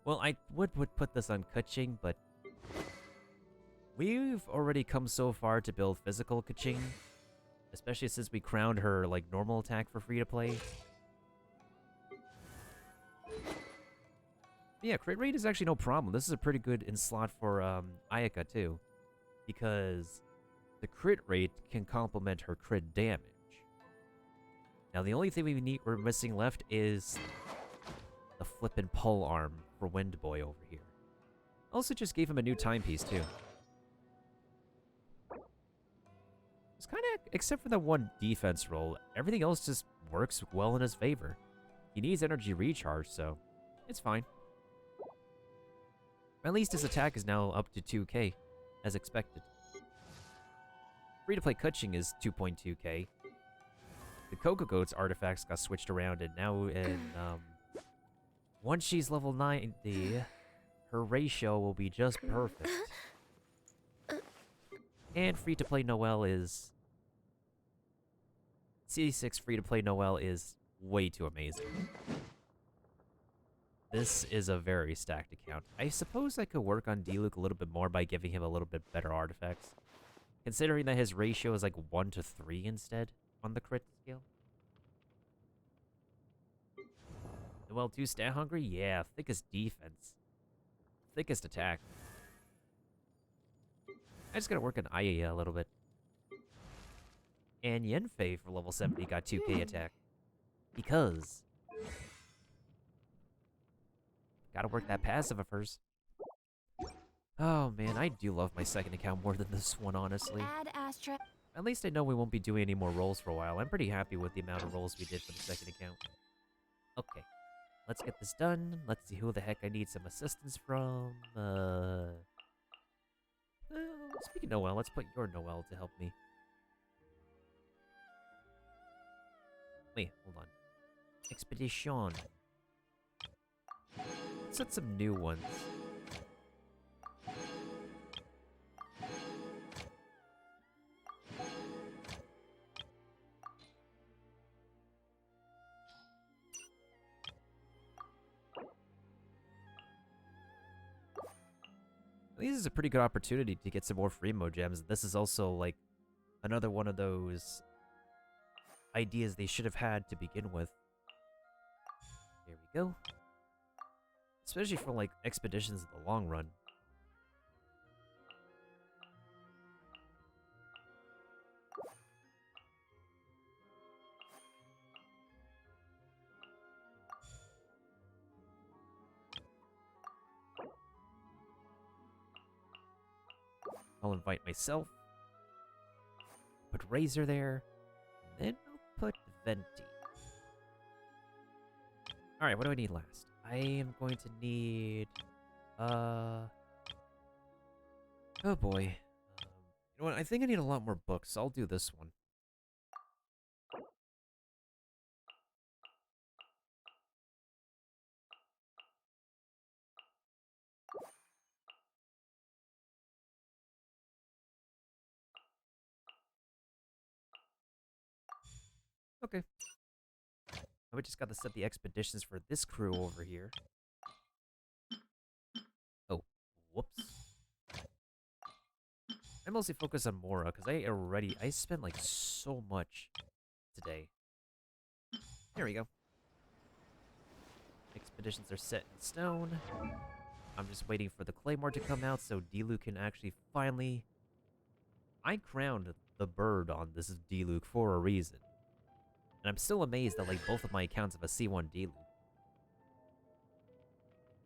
Well, I would put this on Kaching, but we've already come so far to build physical Kaching, especially since we crowned her like normal attack for free to play. Yeah, crit rate is actually no problem. This is a pretty good in slot for Ayaka too, because the crit rate can complement her crit damage. Now the only thing we're missing left is the flippin' pole arm for Wind Boy over here. Also just gave him a new timepiece too. It's kind of, except for that one defense roll, everything else just works well in his favor. He needs energy recharge, so it's fine. At least his attack is now up to 2k, as expected. Free-to-play Kaching is 2.2k. The Coco Goat's artifacts got switched around, and now once she's level 90, her ratio will be just perfect. And free-to-play Noelle is... C6 free-to-play Noelle is way too amazing. This is a very stacked account. I suppose I could work on D-Luke a little bit more by giving him a little bit better artifacts. Considering that his ratio is like 1 to 3 instead on the crit scale. Noelle 2 stat hungry? Yeah, thickest defense. Thickest attack. I just gotta work on Aya a little bit. And Yenfei for level 70 got 2k attack. Because... gotta work that passive of hers. Oh man, I do love my second account more than this one, honestly. Add Astra. At least I know we won't be doing any more rolls for a while. I'm pretty happy with the amount of rolls we did for the second account. Okay. Let's get this done. Let's see who the heck I need some assistance from. Speaking of Noelle, let's put your Noelle to help me. Wait, hold on. Expedition. Let's set some new ones. This is a pretty good opportunity to get some more free mode gems. This is also like another one of those ideas they should have had to begin with. There we go. Especially for like expeditions in the long run. I'll invite myself. Put Razor there. Then I'll put Venti. Alright, what do I need last? I am going to need... oh boy. You know what? I think I need a lot more books, so I'll do this one. Okay. We just got to set the expeditions for this crew over here. Oh, whoops. I mostly focus on Mora, because I spent like so much today. There we go. Expeditions are set in stone. I'm just waiting for the Claymore to come out so Diluc can actually finally... I crowned the bird on this Diluc for a reason. And I'm still amazed that like both of my accounts have a C1 Diluc.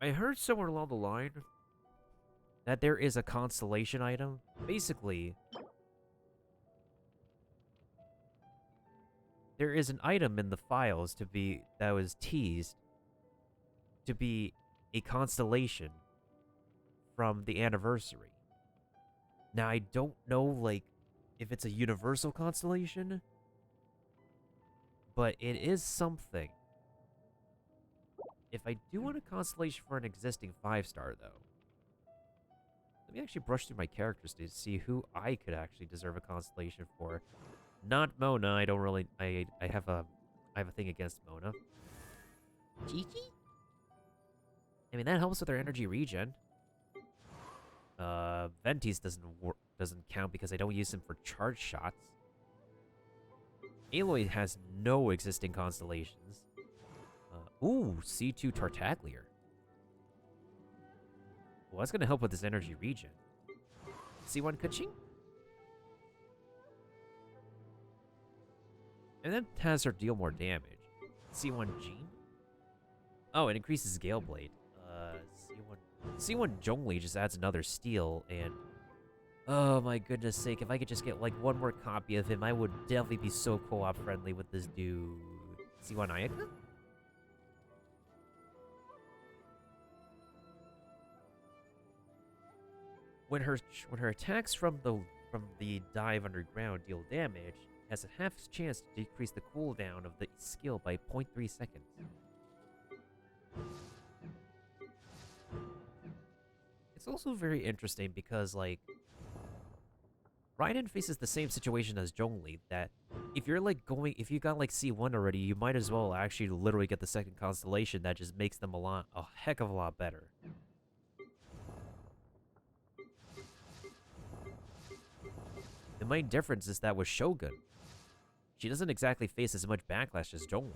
I heard somewhere along the line that there is a constellation item. Basically, there is an item in the files that was teased to be a constellation from the anniversary. Now, I don't know, like, if it's a universal constellation, but it is something. If I do want a constellation for an existing 5-star, though, let me actually brush through my characters to see who I could actually deserve a constellation for. Not Mona. I don't really. I have a thing against Mona. Chi-Chi? I mean, that helps with their energy regen. Ventis doesn't count because I don't use him for charge shots. Aloy has no existing constellations. Ooh, C2 Tartaglia. Well, that's gonna help with his energy regen. C1 Kuching? And then has her deal more damage. C1 Jean? Oh, it increases Gale Blade. C1 Zhongli just adds another steal, and... Oh my goodness sake, if I could just get like one more copy of him, I would definitely be so co-op friendly with this dude. C1 Ayaka? When her attacks from the dive underground deal damage, it has a half chance to decrease the cooldown of the skill by 0.3 seconds. It's also very interesting because, like, Raiden faces the same situation as Zhongli, that if you're like if you got like C1 already, you might as well actually literally get the second constellation that just makes them a heck of a lot better. The main difference is that with Shogun, she doesn't exactly face as much backlash as Zhongli.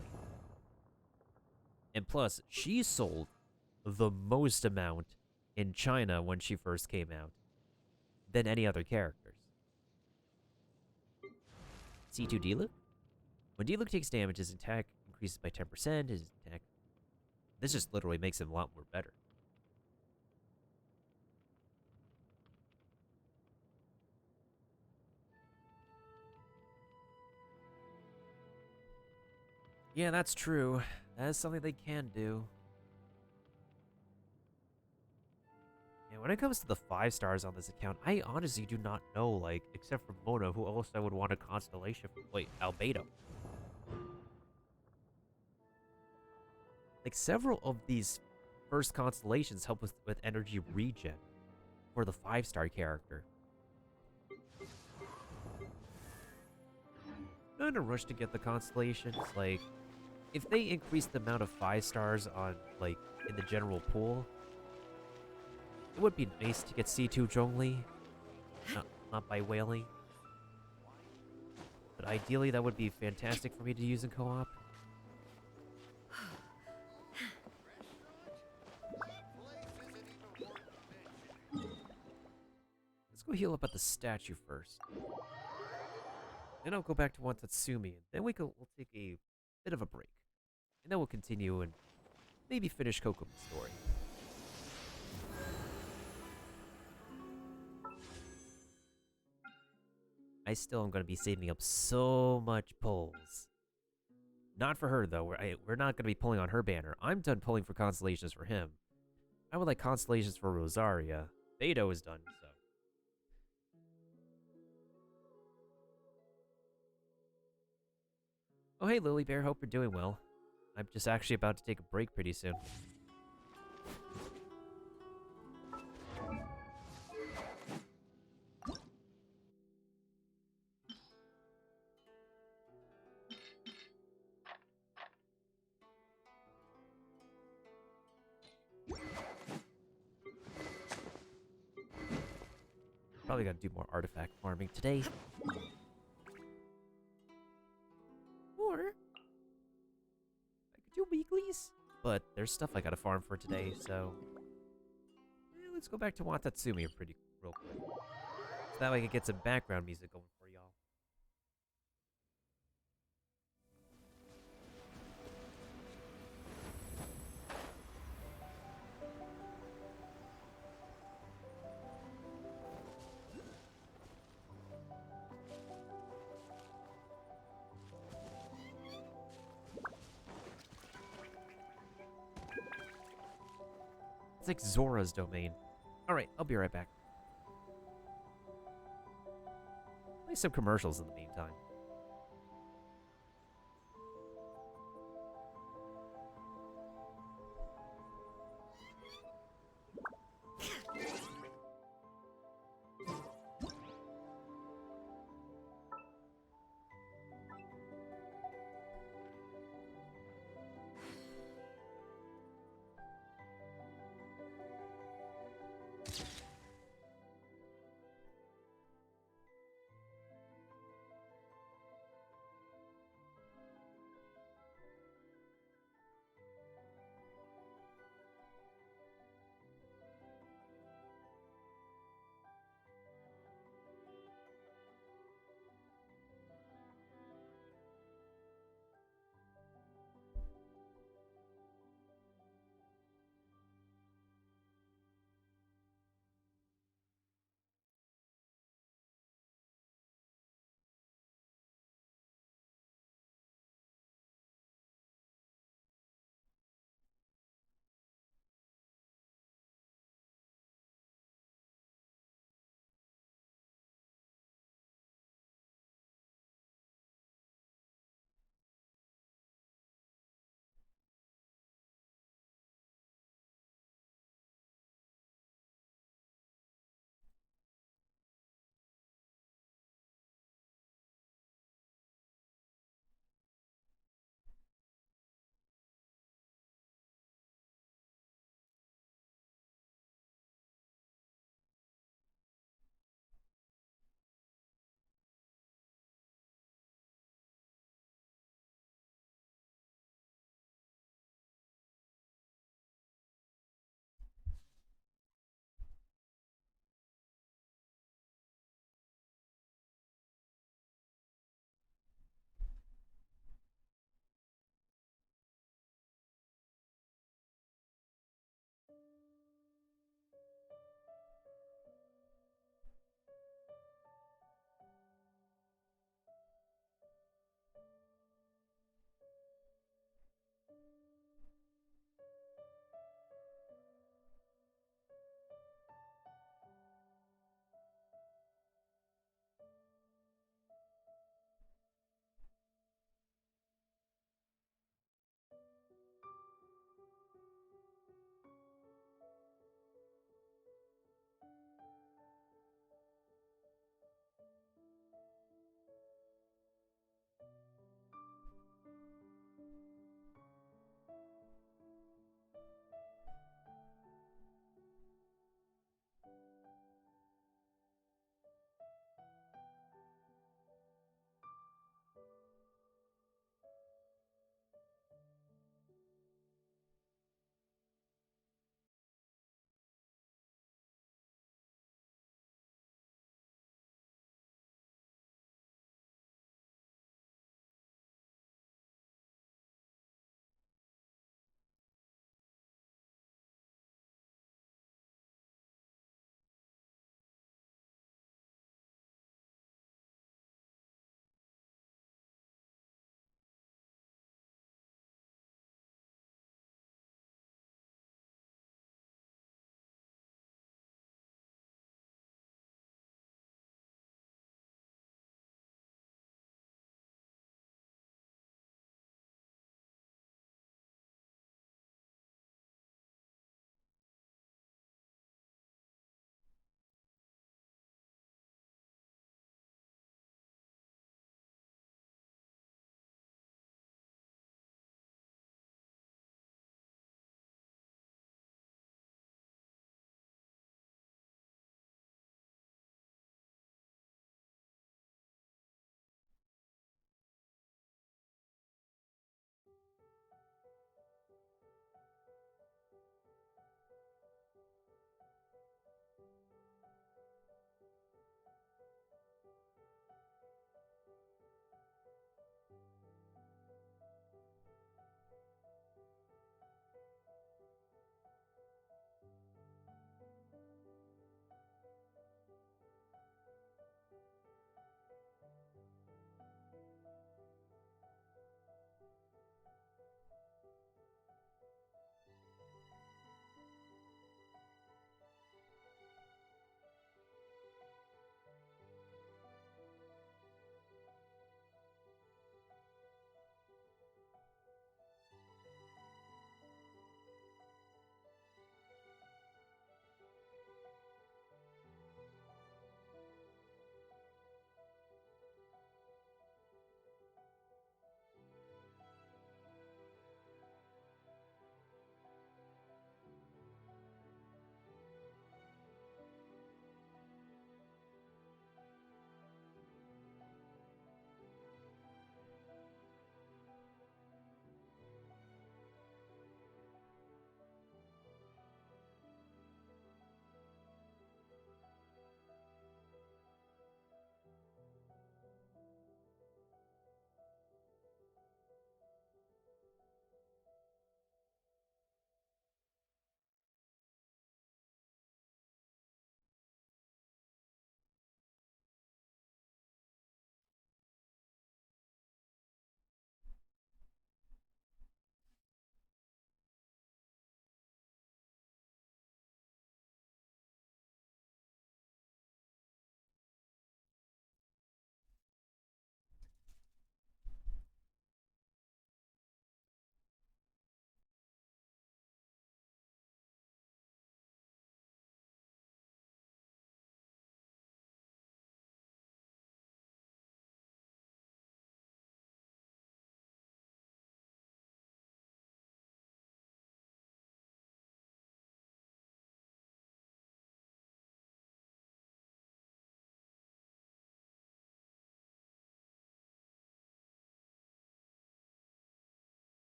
And plus, she sold the most amount in China when she first came out than any other characters. C2 Diluc? When Diluc takes damage, his attack increases by 10%. His attack... This just literally makes him a lot more better. Yeah, that's true. That is something they can do. And when it comes to the 5-stars on this account, I honestly do not know, like, except for Mona, who else I would want a constellation for. Wait, Albedo. Like, several of these first constellations help with energy regen for the 5-star character. Not in a rush to get the constellations. Like, if they increase the amount of 5-stars on, like, in the general pool, it would be nice to get C2 Zhongli, not by whaling. But ideally, that would be fantastic for me to use in co-op. Let's go heal up at the statue first. Then I'll go back to Watatsumi, and then we'll take a bit of a break. And then we'll continue and maybe finish Kokomi's story. I still am going to be saving up so much pulls. Not for her, though. We're not going to be pulling on her banner. I'm done pulling for constellations for him. I would like constellations for Rosaria. Beto is done, so. Oh, hey, Lily Bear. Hope you're doing well. I'm just actually about to take a break pretty soon. Probably gotta do more artifact farming today. Or I could do weeklies. But there's stuff I gotta farm for today, so let's go back to Watatsumi pretty real quick. So that way I can get some background music going for y'all. It's like Zora's domain. Alright, I'll be right back. Play some commercials in the meantime.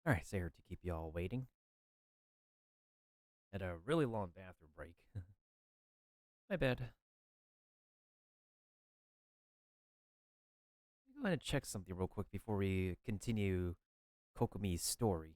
Alright, sorry to keep you all waiting. Had a really long bathroom break. My bad. I'm going to check something real quick before we continue Kokomi's story.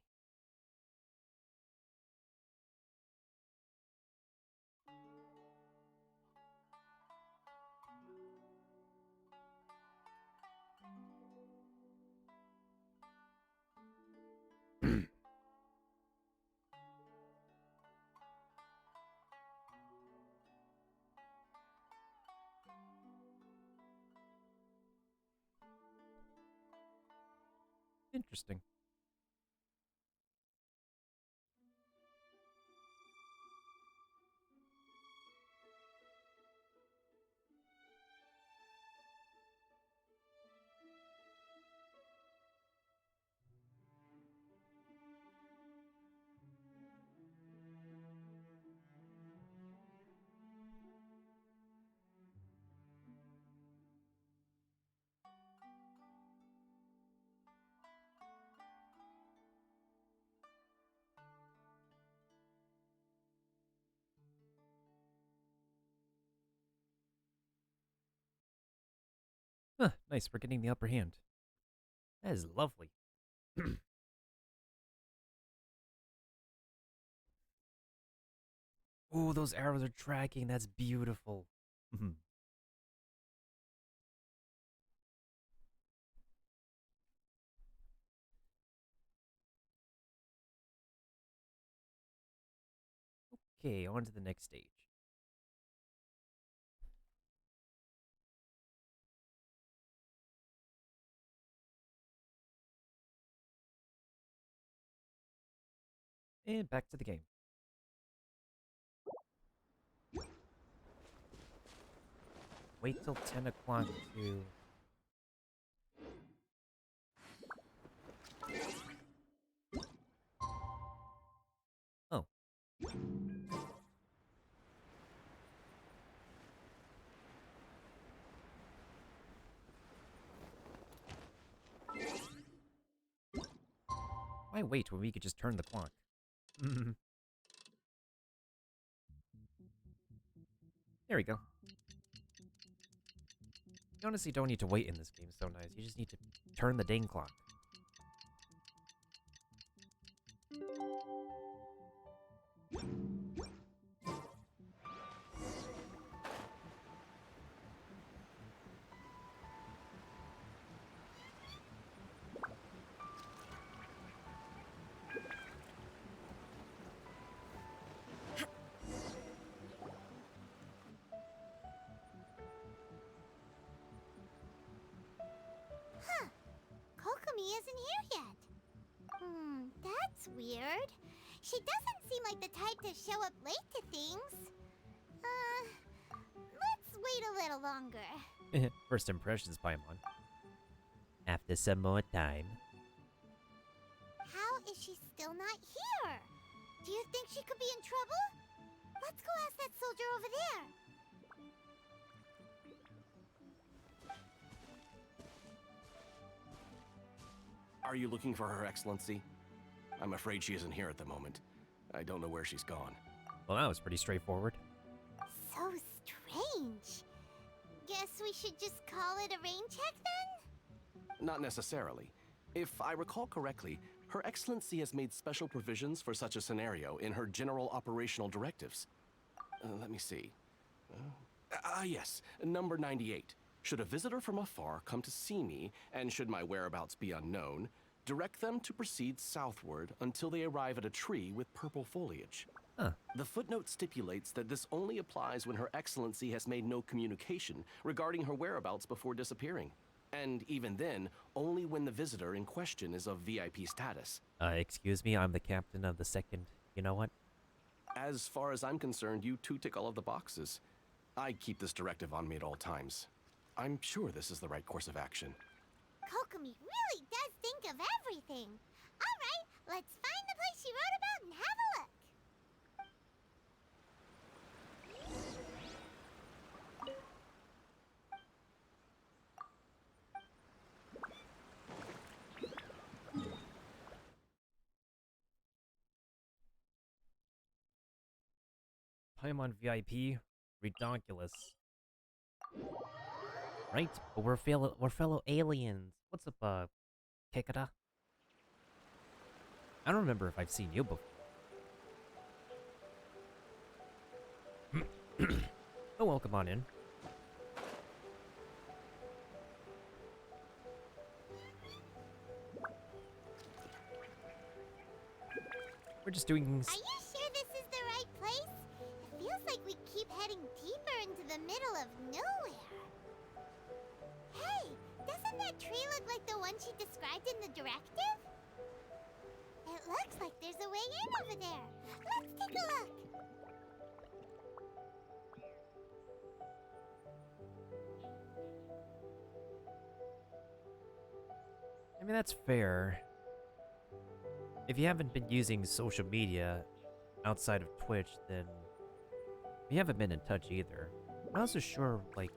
Interesting. Huh, nice, we're getting the upper hand. That is lovely. Ooh, those arrows are tracking. That's beautiful. Okay, on to the next stage. And back to the game. Wait till 10 o'clock to... Oh. Why wait when we could just turn the clock? There we go. You honestly don't need to wait in this game, so nice. You just need to turn the dang clock. Huh. Kokomi isn't here yet. That's weird. She doesn't seem like the type to show up late to things. Let's wait a little longer. First impressions, Paimon. After some more time. How is she still not here? Do you think she could be in trouble? Let's go ask that soldier over there. Are you looking for Her Excellency? I'm afraid she isn't here at the moment. I don't know where she's gone. Well, that was pretty straightforward. So strange. Guess we should just call it a rain check then? Not necessarily. If I recall correctly, Her Excellency has made special provisions for such a scenario in her general operational directives. Let me see. Yes, number 98. Should a visitor from afar come to see me, and should my whereabouts be unknown, direct them to proceed southward until they arrive at a tree with purple foliage. Huh. The footnote stipulates that this only applies when Her Excellency has made no communication regarding her whereabouts before disappearing. And even then, only when the visitor in question is of VIP status. Excuse me, I'm the captain of the second... You know what? As far as I'm concerned, you two tick all of the boxes. I keep this directive on me at all times. I'm sure this is the right course of action. Kokomi really does think of everything. All right, let's find the place she wrote about and have a look. Paimon VIP. Redonkulous. Right? But we're fellow aliens. What's up, Kekada? I don't remember if I've seen you before. Oh, well, come on in. We're just doing... Are you sure this is the right place? It feels like we keep heading deeper into the middle of nowhere. Hey, doesn't that tree look like the one she described in the directive? It looks like there's a way in over there. Let's take a look. I mean, that's fair. If you haven't been using social media outside of Twitch, then you haven't been in touch either. I'm not so sure, like,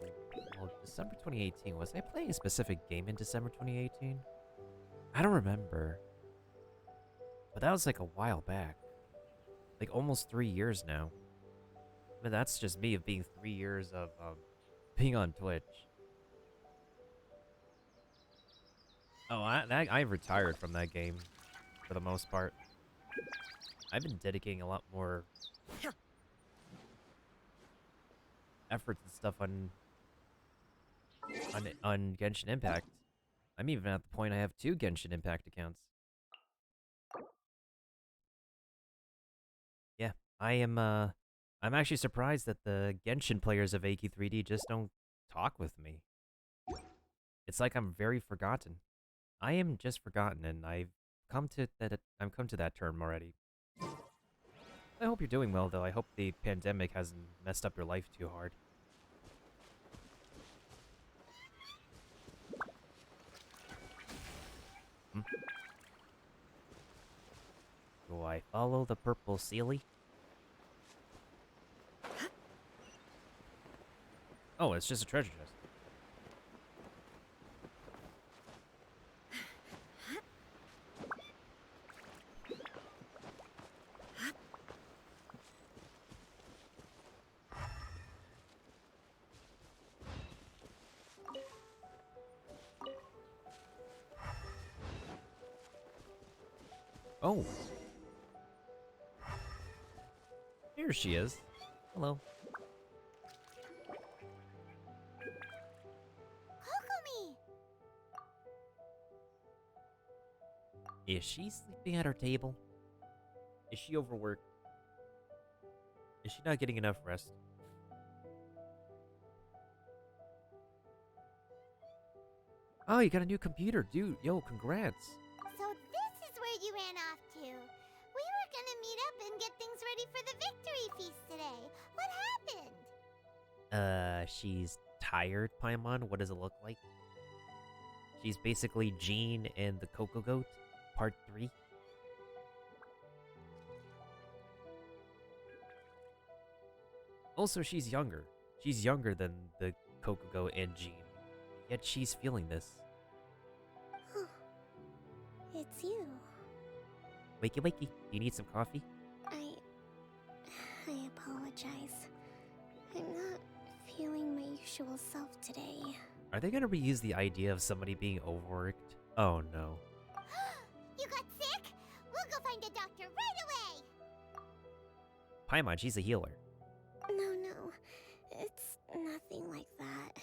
well, December 2018, was I playing a specific game in December 2018? I don't remember. But that was like a while back. Like almost 3 years now. I mean, that's just me of being 3 years of being on Twitch. Oh, I retired from that game for the most part. I've been dedicating a lot more efforts and stuff on Genshin Impact. I'm even at the point I have 2 Genshin Impact accounts. Yeah, I'm actually surprised that the Genshin players of AK3D just don't talk with me. It's like I'm very forgotten. I am just forgotten, and I've come to that term already. I hope you're doing well, though. I hope the pandemic hasn't messed up your life too hard. Hmm? Do I follow the purple Sealy? Oh, it's just a treasure chest. Oh. Here she is. Hello. Kokomi! Is she sleeping at her table? Is she overworked? Is she not getting enough rest? Oh, you got a new computer, dude. Yo, congrats. So this is where you ran off to. We were gonna meet up and get things ready for the victory feast today. What happened? She's tired, Paimon. What does it look like? She's basically Jean in the Coco Goat, Part 3. Also, she's younger. She's younger than the Coco Goat and Jean. Yet she's feeling this. It's you. Wakey wakey. Do you need some coffee? I apologize. I'm not feeling my usual self today. Are they gonna reuse the idea of somebody being overworked? Oh no. You got sick? We'll go find a doctor right away! Paimon, she's a healer. No. It's nothing like that.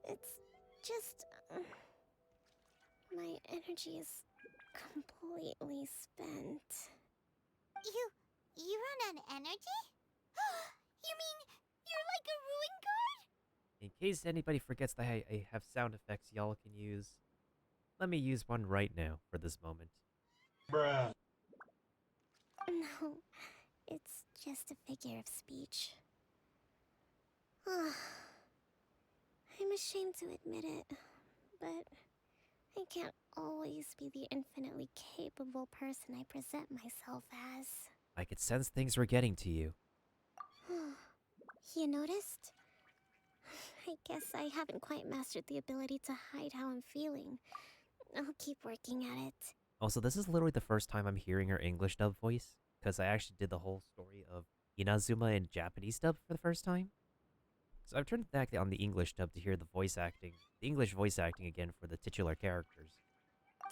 It's just... my energy is completely spent. You run on energy? You mean you're like a ruin guard? In case anybody forgets that I have sound effects y'all can use, let me use one right now for this moment. Bruh. No, it's just a figure of speech. I'm ashamed to admit it, but I can't always be the infinitely capable person I present myself as. I could sense things were getting to you. You noticed? I guess I haven't quite mastered the ability to hide how I'm feeling. I'll keep working at it. Also, this is literally the first time I'm hearing her English dub voice, because I actually did the whole story of Inazuma in Japanese dub for the first time. So I've turned back on the English dub to hear the English voice acting again for the titular characters.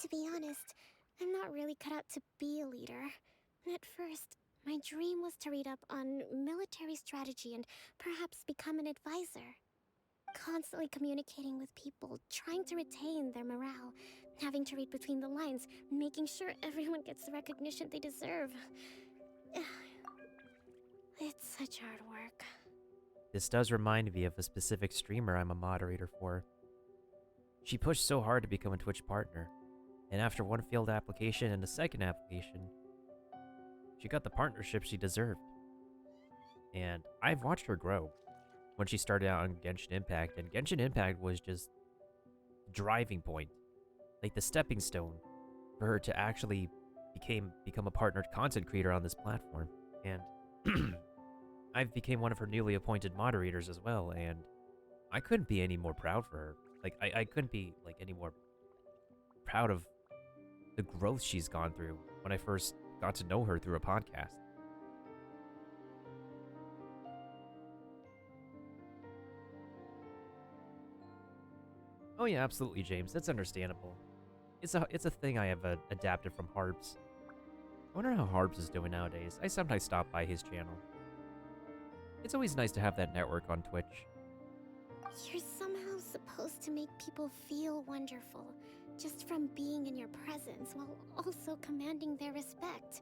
To be honest, I'm not really cut out to be a leader. At first, my dream was to read up on military strategy and perhaps become an advisor. Constantly communicating with people, trying to retain their morale, having to read between the lines, making sure everyone gets the recognition they deserve. It's such hard work. This does remind me of a specific streamer I'm a moderator for. She pushed so hard to become a Twitch partner, and after one failed application and a second application, she got the partnership she deserved. And I've watched her grow when she started out on Genshin Impact, and Genshin Impact was just the driving point, like the stepping stone for her to actually become a partnered content creator on this platform. And I've became one of her newly appointed moderators as well, and I couldn't be any more proud for her. Like, I couldn't be, like, any more proud of the growth she's gone through when I first got to know her through a podcast. Oh yeah, absolutely, James. That's understandable. It's a thing I have adapted from Harps. I wonder how Harps is doing nowadays. I sometimes stop by his channel. It's always nice to have that network on Twitch. You're somehow supposed to make people feel wonderful, just from being in your presence, while also commanding their respect.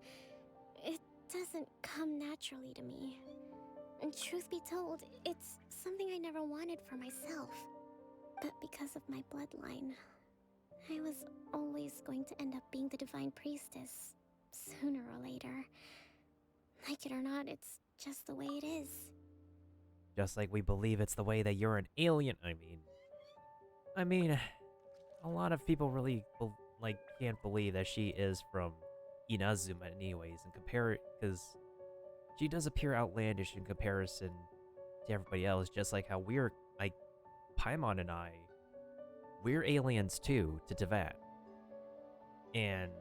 It doesn't come naturally to me. And truth be told, it's something I never wanted for myself. But because of my bloodline, I was always going to end up being the Divine Priestess, sooner or later. Like it or not, it's just the way it is. Just like we believe it's the way that you're an alien. I mean, a lot of people really can't believe that she is from Inazuma anyways, and compare it, because she does appear outlandish in comparison to everybody else, just like how we're, like, Paimon and I, we're aliens too to Teyvat. And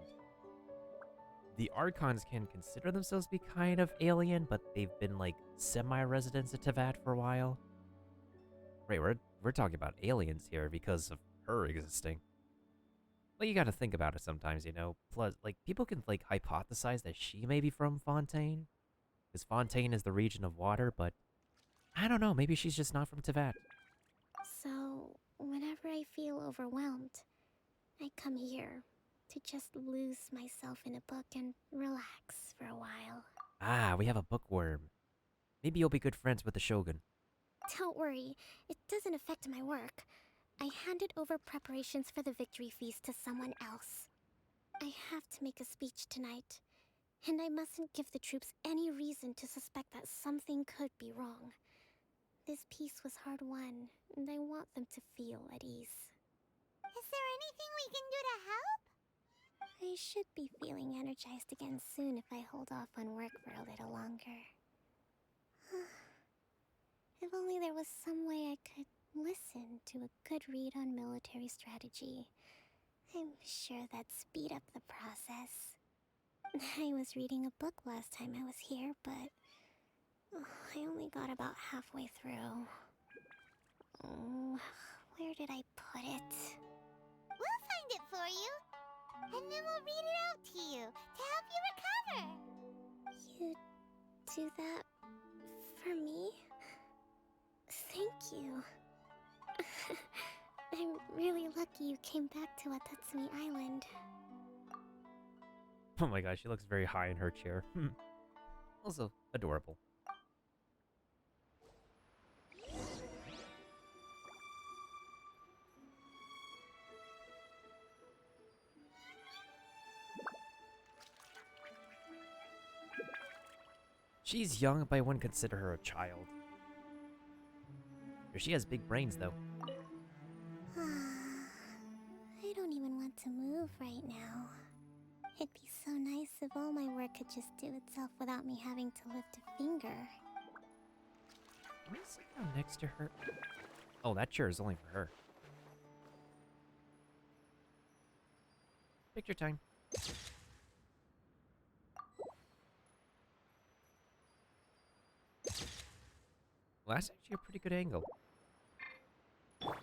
the Archons can consider themselves to be kind of alien, but they've been, like, semi-residents at Teyvat for a while. Right, we're talking about aliens here because of her existing. Well, you gotta think about it sometimes, you know? Plus, like, people can, like, hypothesize that she may be from Fontaine, because Fontaine is the region of water, but I don't know, maybe she's just not from Teyvat. So, whenever I feel overwhelmed, I come here to just lose myself in a book and relax for a while. Ah, we have a bookworm. Maybe you'll be good friends with the Shogun. Don't worry, it doesn't affect my work. I handed over preparations for the victory feast to someone else. I have to make a speech tonight, and I mustn't give the troops any reason to suspect that something could be wrong. This peace was hard won, and I want them to feel at ease. Is there anything we can do to help? I should be feeling energized again soon if I hold off on work for a little longer. If only there was some way I could listen to a good read on military strategy. I'm sure that'd speed up the process. I was reading a book last time I was here, but I only got about halfway through. Oh, where did I put it? We'll find it for you. And then we'll read it out to you to help you recover. You do that for me? Thank you. I'm really lucky you came back to Watatsumi Island. Oh my gosh, she looks very high in her chair. Also, adorable. She's young, but I wouldn't consider her a child. She has big brains, though. I don't even want to move right now. It'd be so nice if all my work could just do itself without me having to lift a finger. Let me sit down next to her. Oh, that chair is only for her. Picture time. Well, that's actually a pretty good angle.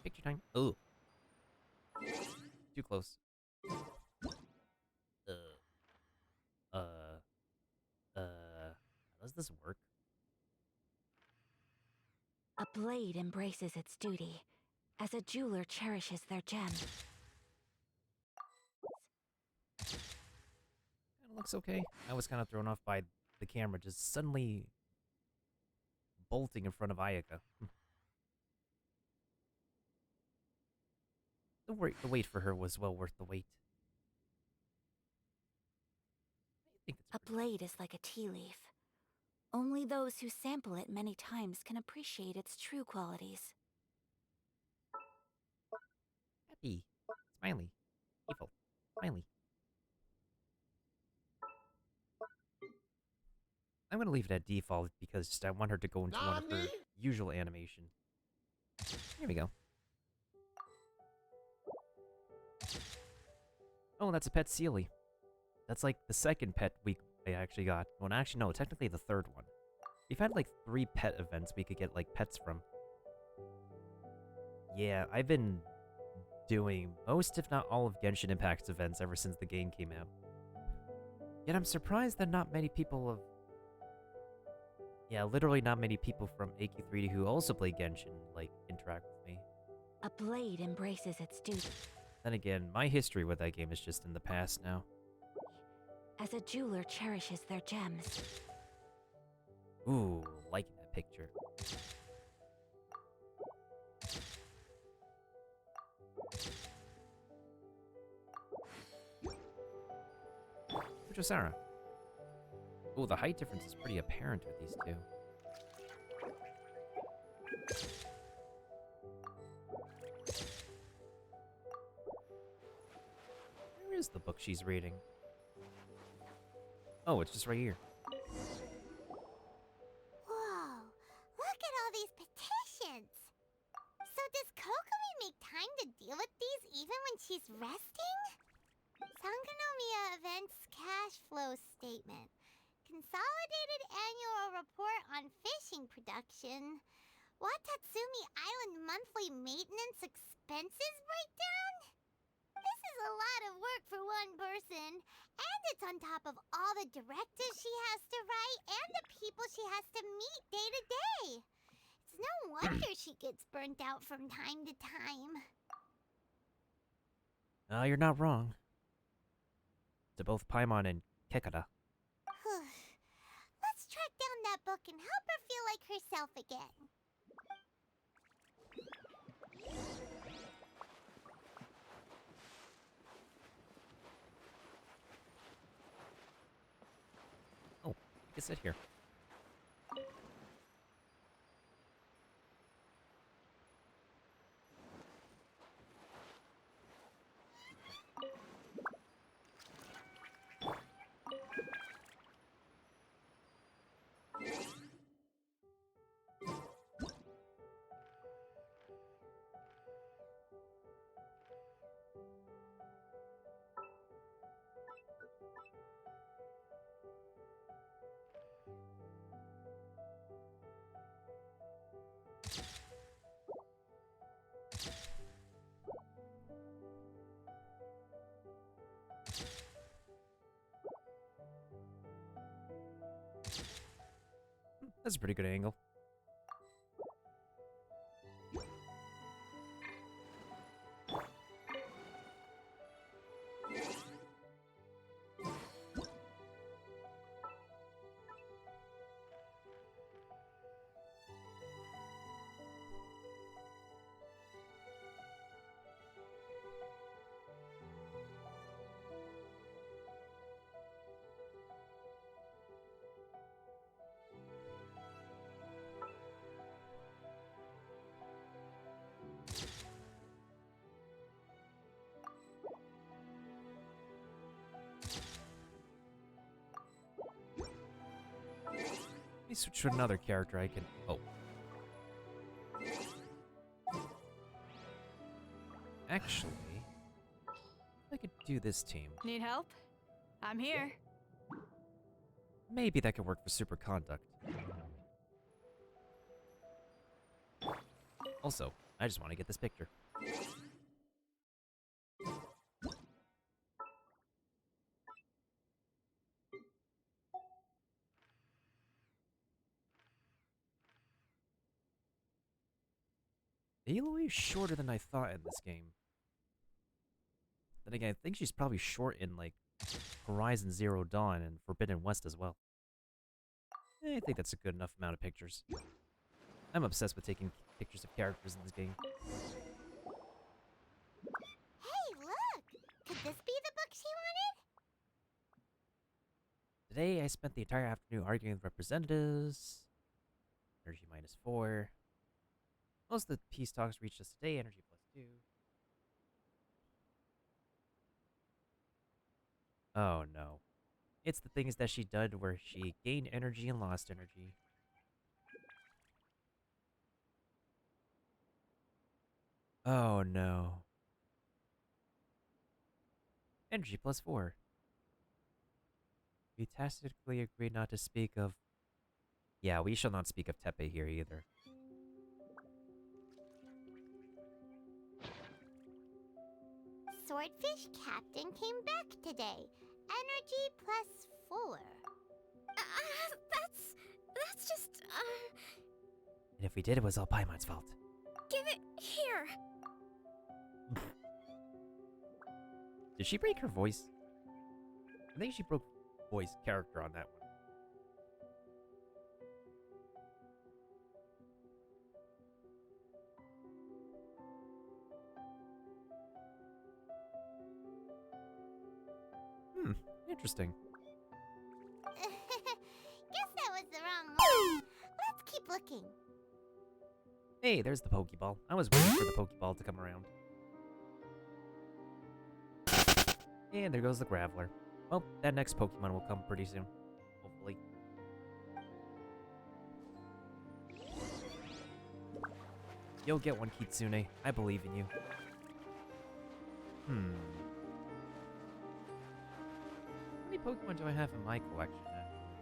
Picture time. Oh. Too close. How does this work? A blade embraces its duty, as a jeweler cherishes their gem. Kinda looks okay. I was kind of thrown off by the camera just suddenly bolting in front of Ayaka. The wait for her was well worth the wait. I think it's A blade is like a tea leaf. Only those who sample it many times can appreciate its true qualities. happy. Smiley. Evil. Smiley. I'm gonna leave it at default because just I want her to go into one of her usual animation. Here we go. Oh, that's a pet Sealy. That's like the second pet I actually got. Well, actually, no, technically the third one. We've had like 3 pet events we could get like pets from. Yeah, I've been doing most, if not all, of Genshin Impact's events ever since the game came out. Yet I'm surprised that not many people have... Yeah, literally not many people from AQ3D who also play Genshin, like, interact with me. A blade embraces its duty. Then again, my history with that game is just in the past now. As a jeweler cherishes their gems. Ooh, liking that picture. Sarah. Ooh, the height difference is pretty apparent with these two. Where is the book she's reading? Oh, it's just right here. Whoa, look at all these petitions. So does Kokomi make time to deal with these even when she's resting? Sangonomiya Events Cash Flow Statement. Consolidated Annual Report on Fishing Production. Watatsumi Island Monthly Maintenance Expenses Breakdown? This is a lot of work for one person, and it's on top of all the directives she has to write and the people she has to meet day to day. It's no wonder she gets burnt out from time to time. You're not wrong. To both Paimon and Kekara. Let's track down that book and help her feel like herself again. Oh, you can sit here. That's a pretty good angle. Let me switch to another character I can... Oh. Actually, I could do this team. Need help? I'm here. Maybe that could work for Superconduct. Also, I just want to get this picture. Aloy is shorter than I thought in this game. Then again, I think she's probably short in, like, Horizon Zero Dawn and Forbidden West as well. I think that's a good enough amount of pictures. I'm obsessed with taking pictures of characters in this game. Hey, look! Could this be the book she wanted? Today, I spent the entire afternoon arguing with representatives. Energy -4. Most of the peace talks reached us today. Energy +2. Oh no. It's the things that she did where she gained energy and lost energy. Oh no. Energy +4. We tacitly agreed not to speak of... Yeah, we shall not speak of Tepe here either. Swordfish Captain came back today. Energy +4. That's just, And if we did, it was all Paimon's fault. Give it here. Did she break her voice? I think she broke voice character on that one. Interesting. Guess that was the wrong one. Let's keep looking. Hey, there's the Pokeball. I was waiting for the Pokeball to come around. And there goes the Graveler. Well, that next Pokemon will come pretty soon. Hopefully. You'll get one, Kitsune. I believe in you. How many Pokemon do I have in my collection, actually?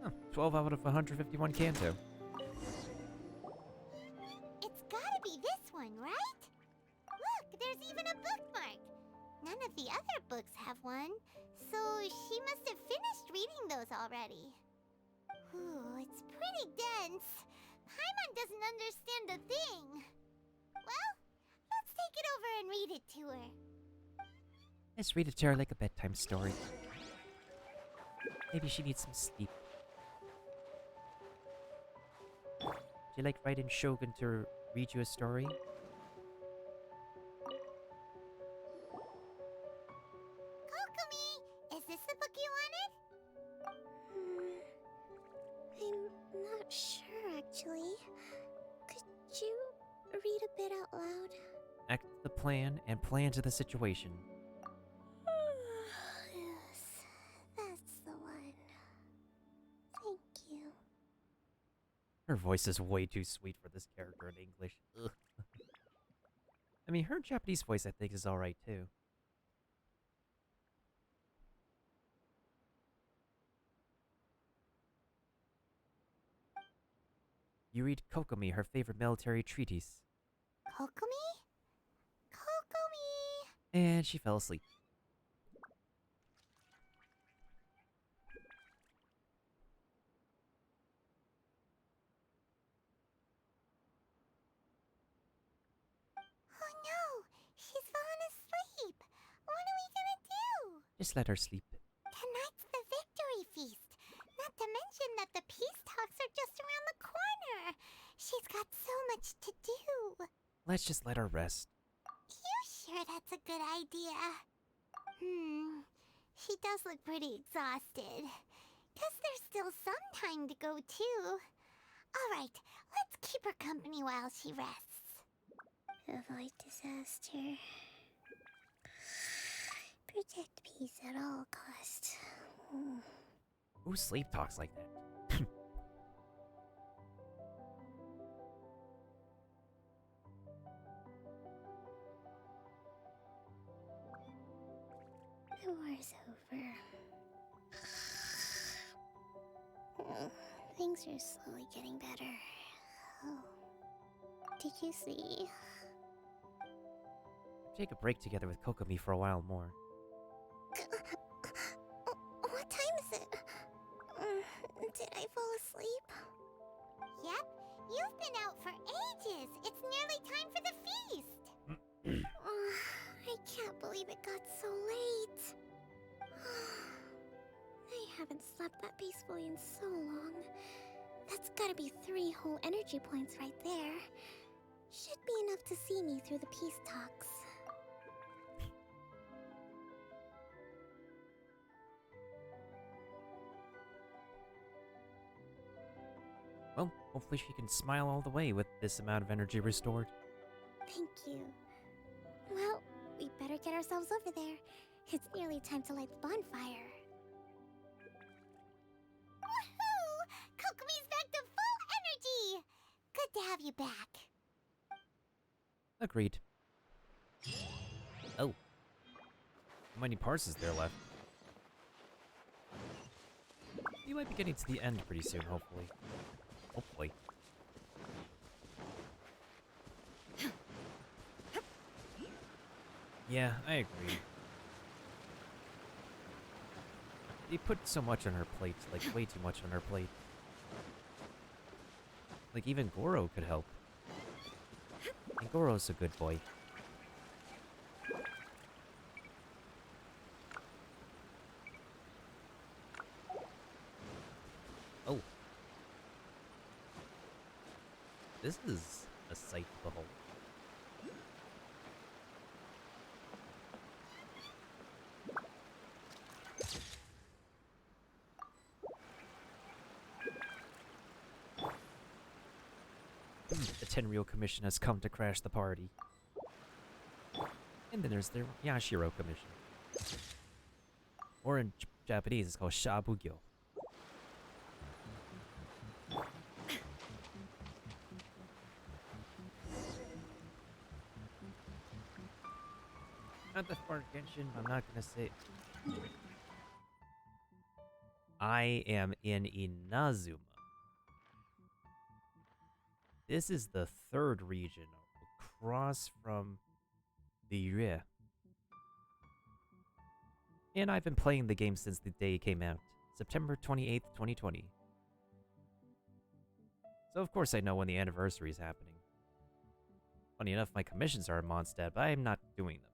Huh, 12 out of 151 Kanto. It's gotta be this one, right? Look, there's even a bookmark. None of the other books have one, so she must have finished reading those already. Ooh, it's pretty dense. Paimon doesn't understand a thing. Well, let's take it over and read it to her. Let's read it to her like a bedtime story. Maybe she needs some sleep. Would you like Raiden Shogun to read you a story? Kokomi, is this the book you wanted? I'm not sure, actually. Could you read a bit out loud? Act the plan and plan to the situation. Yes, that's the one. Thank you. Her voice is way too sweet for this character in English. Ugh. I mean, her Japanese voice, I think, is alright, too. You read Kokomi, her favorite military treatise. Kokomi? Kokomi! And she fell asleep. Oh no! She's fallen asleep! What are we gonna do? Just let her sleep. Tonight's the victory feast! Not to mention that the peace talks are just around the corner! She's got so much to do! Let's just let her rest. You sure that's a good idea? She does look pretty exhausted. Guess there's still some time to go, too. Alright, let's keep her company while she rests. Avoid disaster. Protect peace at all costs. Who sleep talks like that? The war's over. Things are slowly getting better. Oh. Did you see? Take a break together with Kokomi for a while more. What time is it? Did I fall asleep? Yep, you've been out for ages. It's nearly time for the feast. I can't believe it got so late. I haven't slept that peacefully in so long. That's gotta be 3 whole energy points right there. Should be enough to see me through the peace talks. Well, hopefully she can smile all the way with this amount of energy restored. Thank you. Well, we better get ourselves over there. It's nearly time to light the bonfire. Woohoo! Kokomi's back to full energy! Good to have you back. Agreed. Oh. How many parts is there left? You might be getting to the end pretty soon, hopefully. Hopefully. Yeah, I agree. They put so much on her plate, like way too much on her plate. Like even Goro could help. And Goro's a good boy. Oh. This is a sight to behold. The Tenryou Commission has come to crash the party. And then there's the Yashiro Commission. Or in Japanese, it's called Shabugyo. Not that far Genshin, I'm not gonna say. I am in Inazuma. This is the 3rd region across from the Yue. And I've been playing the game since the day it came out. September 28th, 2020. So of course I know when the anniversary is happening. Funny enough, my commissions are in Mondstadt, but I'm not doing them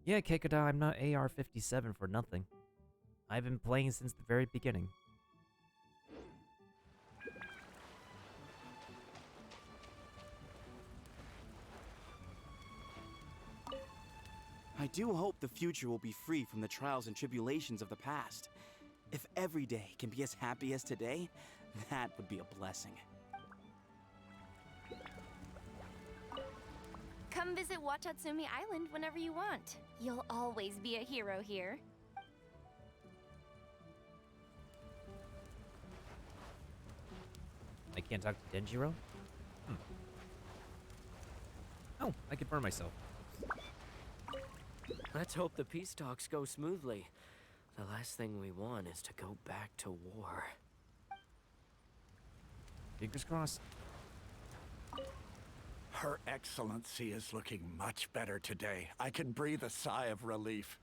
yet. Yeah, Kekada, I'm not AR-57 for nothing. I've been playing since the very beginning. I do hope the future will be free from the trials and tribulations of the past. If every day can be as happy as today, that would be a blessing. Come visit Watatsumi Island whenever you want. You'll always be a hero here. I can't talk to Denjiro? Oh, I could burn myself. Let's hope the peace talks go smoothly. The last thing we want is to go back to war. Fingers crossed. Her Excellency is looking much better today. I can breathe a sigh of relief.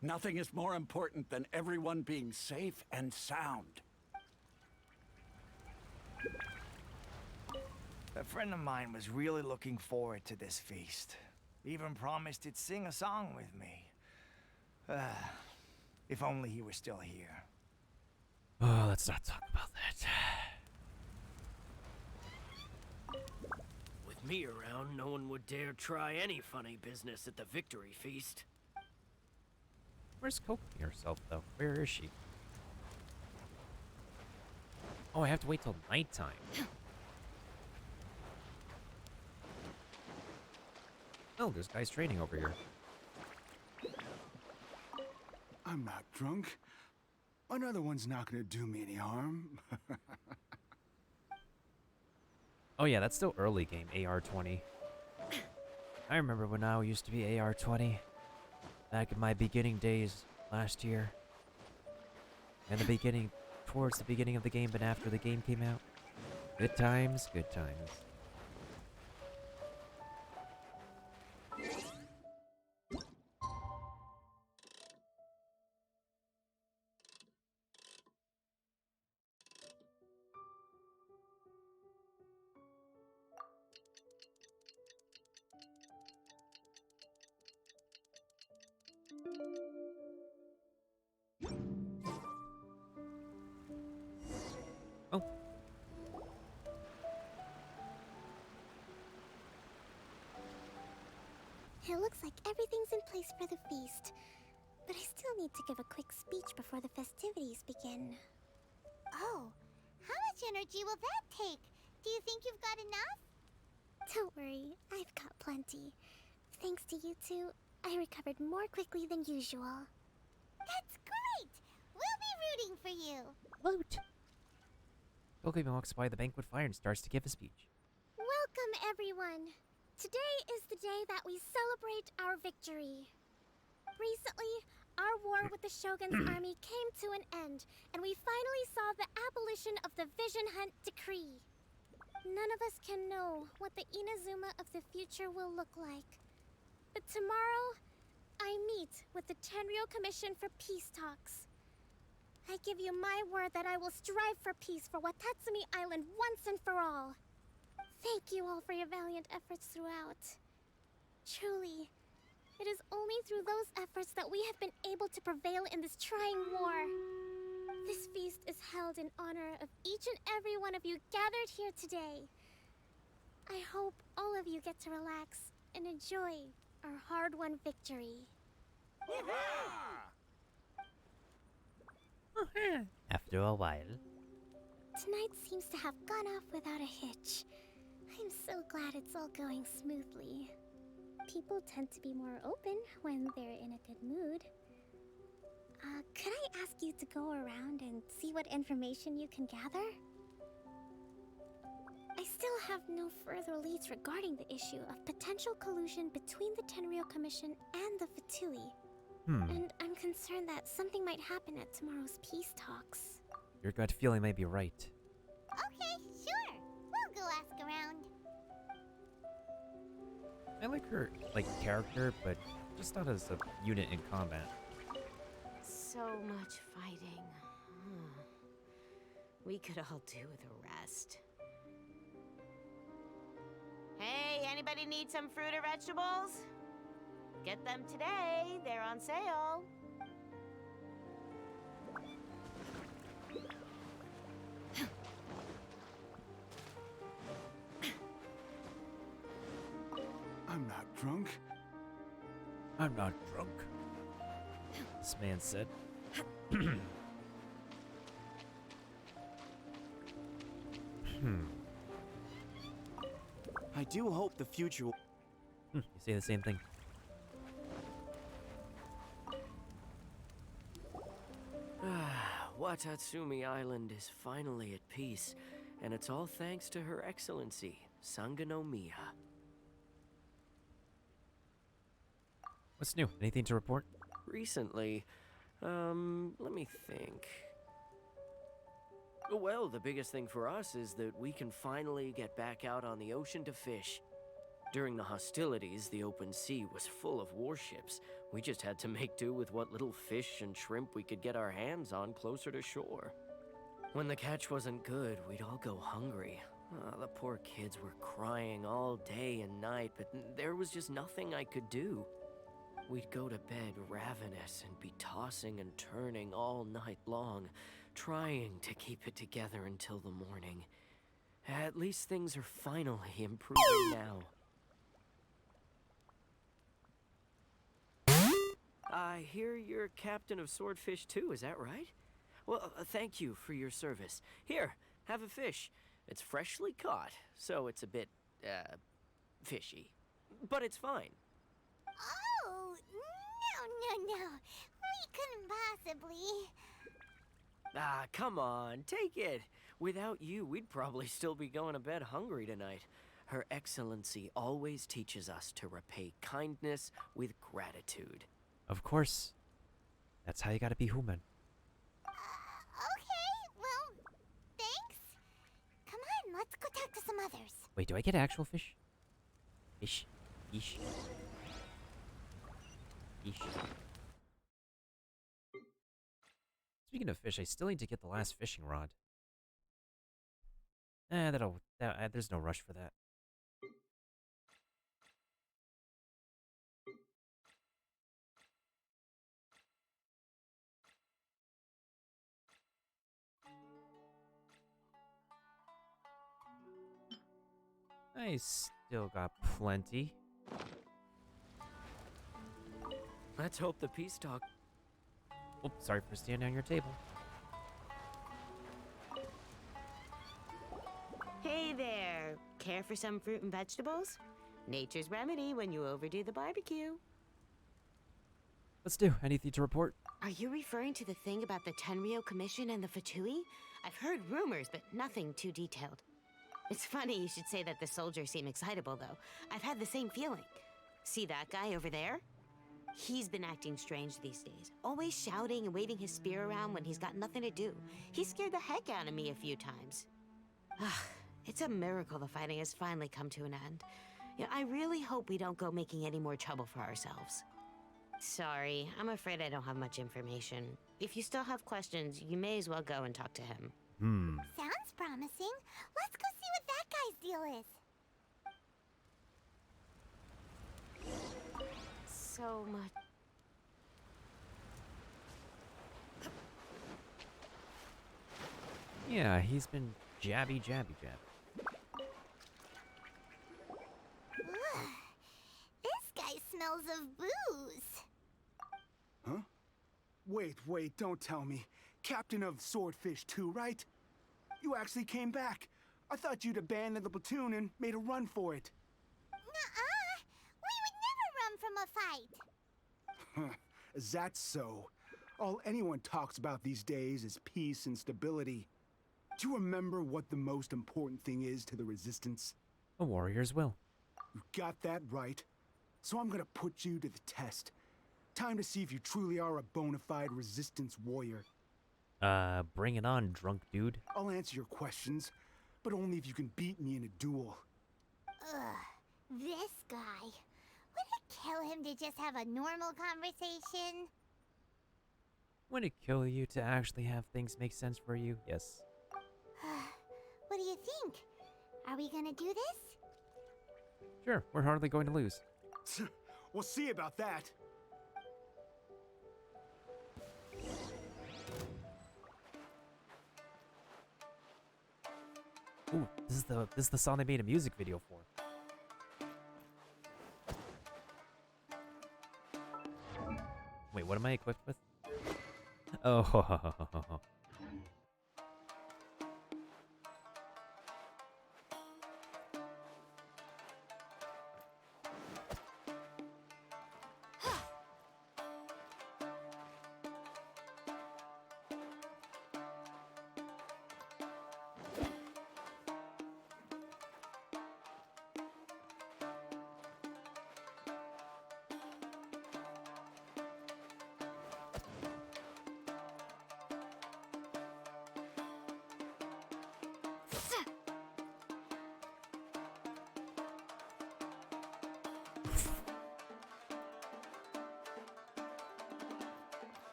Nothing is more important than everyone being safe and sound. A friend of mine was really looking forward to this feast. Even promised he'd sing a song with me. If only he were still here. Oh, let's not talk about that. With me around, no one would dare try any funny business at the victory feast. Where's Kokomi herself, though? Where is she? Oh, I have to wait till nighttime. Oh, there's guys training over here. I'm not drunk. Another one's not gonna do me any harm. Oh yeah, that's still early game, AR-20. I remember when I used to be AR-20. Back in my beginning days last year. And towards the beginning of the game, but after the game came out. Good times, good times. Oh. It looks like everything's in place for the feast. But I still need to give a quick speech before the festivities begin. Oh, how much energy will that take? Do you think you've got enough? Don't worry, I've got plenty. Thanks to you two, I recovered more quickly than usual. That's great! We'll be rooting for you. Woot! Kokomi walks by the banquet fire and starts to give a speech. Welcome, everyone. Today is the day that we celebrate our victory. Recently, our war with the Shogun's army came to an end, and we finally saw the abolition of the Vision Hunt Decree. None of us can know what the Inazuma of the future will look like. But tomorrow, I meet with the Tenryo Commission for peace talks. I give you my word that I will strive for peace for Watatsumi Island once and for all. Thank you all for your valiant efforts throughout. Truly, it is only through those efforts that we have been able to prevail in this trying war. This feast is held in honor of each and every one of you gathered here today. I hope all of you get to relax and enjoy our hard-won victory. After a while. Tonight seems to have gone off without a hitch. I'm so glad it's all going smoothly. People tend to be more open when they're in a good mood. Could I ask you to go around and see what information you can gather? I still have no further leads regarding the issue of potential collusion between the Tenryo Commission and the Fatui. And I'm concerned that something might happen at tomorrow's peace talks. Your gut feeling may be right. Okay, sure. We'll go ask around. I like her, character, but just not as a unit in combat. So much fighting. We could all do with a rest. Hey, anybody need some fruit or vegetables? Get them today. They're on sale. I'm not drunk. I'm not drunk, this man said. I do hope the future will... You say the same thing. Watatsumi Island is finally at peace, and it's all thanks to Her Excellency, Sangonomiya. What's new? Anything to report? Recently, let me think. Well, the biggest thing for us is that we can finally get back out on the ocean to fish. During the hostilities, the open sea was full of warships. We just had to make do with what little fish and shrimp we could get our hands on closer to shore. When the catch wasn't good, we'd all go hungry. The poor kids were crying all day and night, but there was just nothing I could do. We'd go to bed ravenous and be tossing and turning all night long, trying to keep it together until the morning. At least things are finally improving now. I hear you're captain of Swordfish too, is that right? Well, thank you for your service. Here, have a fish. It's freshly caught, so it's a bit, fishy. But it's fine. Oh, no. We couldn't possibly. Ah, come on, take it. Without you, we'd probably still be going to bed hungry tonight. Her Excellency always teaches us to repay kindness with gratitude. Of course. That's how you gotta be human. Okay, well, thanks. Come on, let's go talk to some others. Wait, do I get actual fish? Fish. Fish. Fish. Speaking of fish, I still need to get the last fishing rod. There's no rush for that. I still got plenty. Let's hope the peace talk. Oops, sorry for standing on your table. Hey there! Care for some fruit and vegetables? Nature's remedy when you overdo the barbecue. Let's do. Anything to report? Are you referring to the thing about the Tenryo Commission and the Fatui? I've heard rumors, but nothing too detailed. It's funny you should say that the soldiers seem excitable, though. I've had the same feeling. See that guy over there? He's been acting strange these days. Always shouting and waving his spear around when he's got nothing to do. He scared the heck out of me a few times. It's a miracle the fighting has finally come to an end. I really hope we don't go making any more trouble for ourselves. Sorry, I'm afraid I don't have much information. If you still have questions, you may as well go and talk to him. Sounds promising. Let's go see what that guy's deal is. So much. Yeah, he's been jabby. This guy smells of booze. Huh? Wait, don't tell me. Captain of Swordfish 2, right? You actually came back. I thought you'd abandoned the platoon and made a run for it. Nuh-uh. We would never run from a fight. Is that so? All anyone talks about these days is peace and stability. Do you remember what the most important thing is to the Resistance? A warrior's will. You got that right. So I'm gonna put you to the test. Time to see if you truly are a bona fide Resistance warrior. Bring it on, drunk dude. I'll answer your questions, but only if you can beat me in a duel. This guy. Would it kill him to just have a normal conversation? Would it kill you to actually have things make sense for you? Yes. What do you think? Are we gonna do this? Sure, we're hardly going to lose. We'll see about that. Ooh, this is the song they made a music video for. Wait, what am I equipped with? Oh,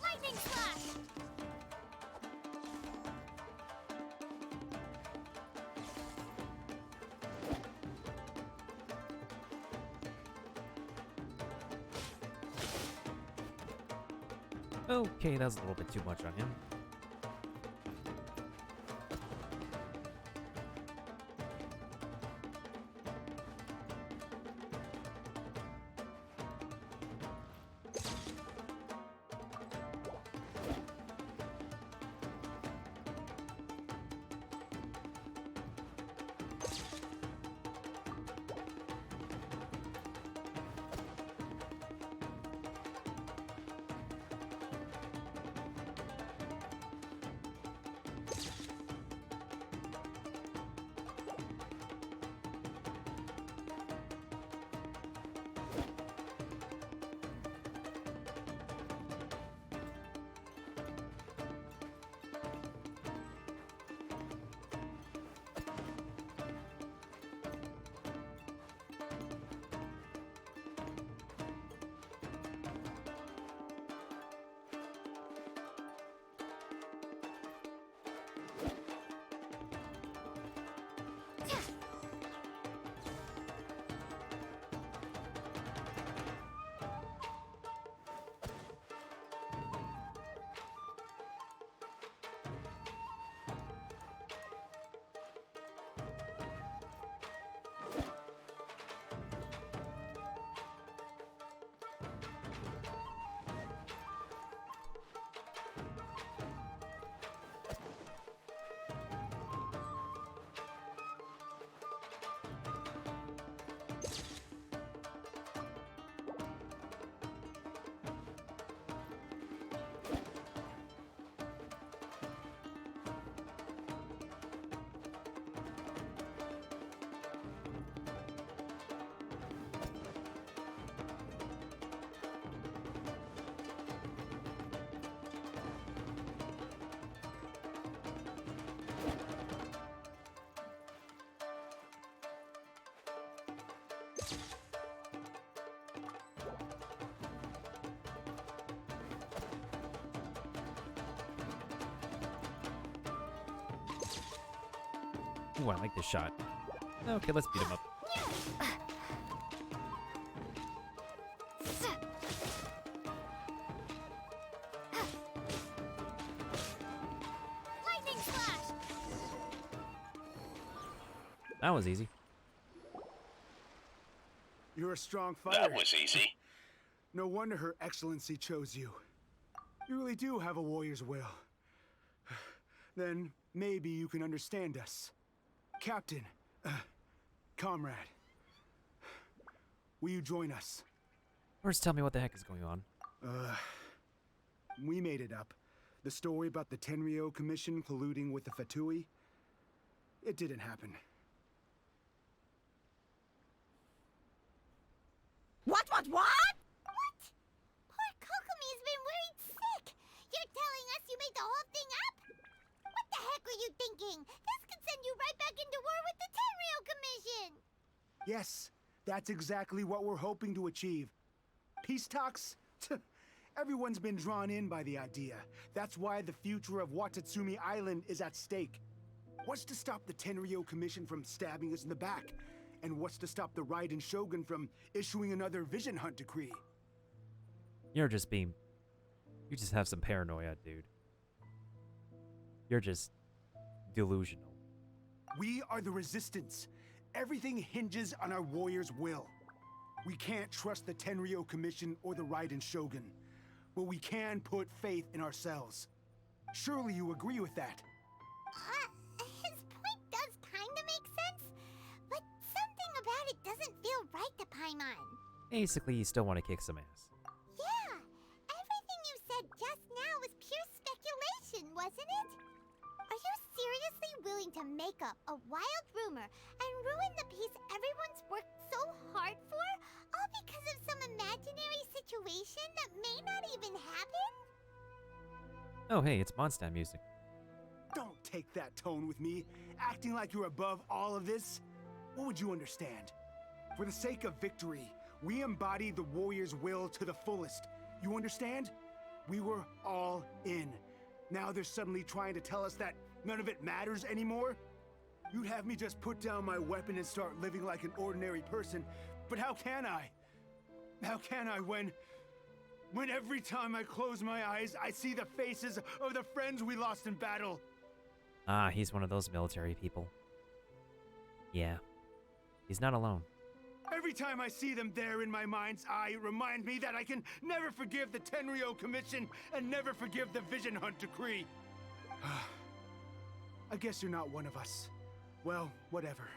Lightning slash! okay, that was a little bit too much on him. Ooh, I like this shot. Okay, let's beat him up. Lightning slash! That was easy. You're a strong fighter. That was easy. No wonder Her Excellency chose you. You really do have a warrior's will. Then maybe you can understand us. Captain, comrade, will you join us? First, tell me what the heck is going on. We made it up. The story about the Tenryo Commission colluding with the Fatui, it didn't happen. What? Poor Kokomi's been worried sick! You're telling us you made the whole thing up? What the heck were you thinking? This could send you right back into war with the Tenryo Commission! Yes, that's exactly what we're hoping to achieve. Peace talks? Everyone's been drawn in by the idea. That's why the future of Watatsumi Island is at stake. What's to stop the Tenryo Commission from stabbing us in the back? And what's to stop the Raiden Shogun from issuing another Vision Hunt decree? You're just being... You just have some paranoia, dude. You're just... delusional. We are the Resistance. Everything hinges on our warrior's will. We can't trust the Tenryo Commission or the Raiden Shogun, but we can put faith in ourselves. Surely you agree with that? His point does kinda make sense, but something about it doesn't feel right to Paimon. Basically, you still want to kick some ass. Yeah, everything you said just now was pure speculation, wasn't it? Are you seriously willing to make up a wild rumor and ruin the peace everyone's worked so hard for, all because of some imaginary situation that may not even happen? Oh, hey, it's Mondstadt music. Don't take that tone with me, acting like you're above all of this. What would you understand? For the sake of victory, we embodied the warrior's will to the fullest. You understand? We were all in. Now they're suddenly trying to tell us that none of it matters anymore? You'd have me just put down my weapon and start living like an ordinary person, but how can I? How can I when every time I close my eyes, I see the faces of the friends we lost in battle? Ah, he's one of those military people. Yeah. He's not alone. Every time I see them there in my mind's eye, it reminds me that I can never forgive the Tenryo Commission and never forgive the Vision Hunt decree. I guess you're not one of us. Well, whatever.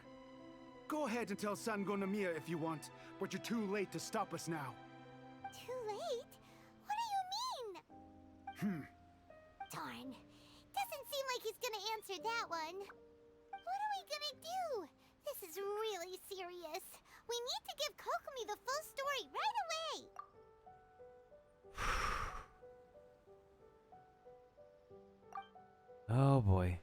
Go ahead and tell Sango Nomiya if you want, but you're too late to stop us now. Too late? What do you mean? Darn. Doesn't seem like he's gonna answer that one. What are we gonna do? This is really serious. We need to give Kokomi the full story right away. Oh boy.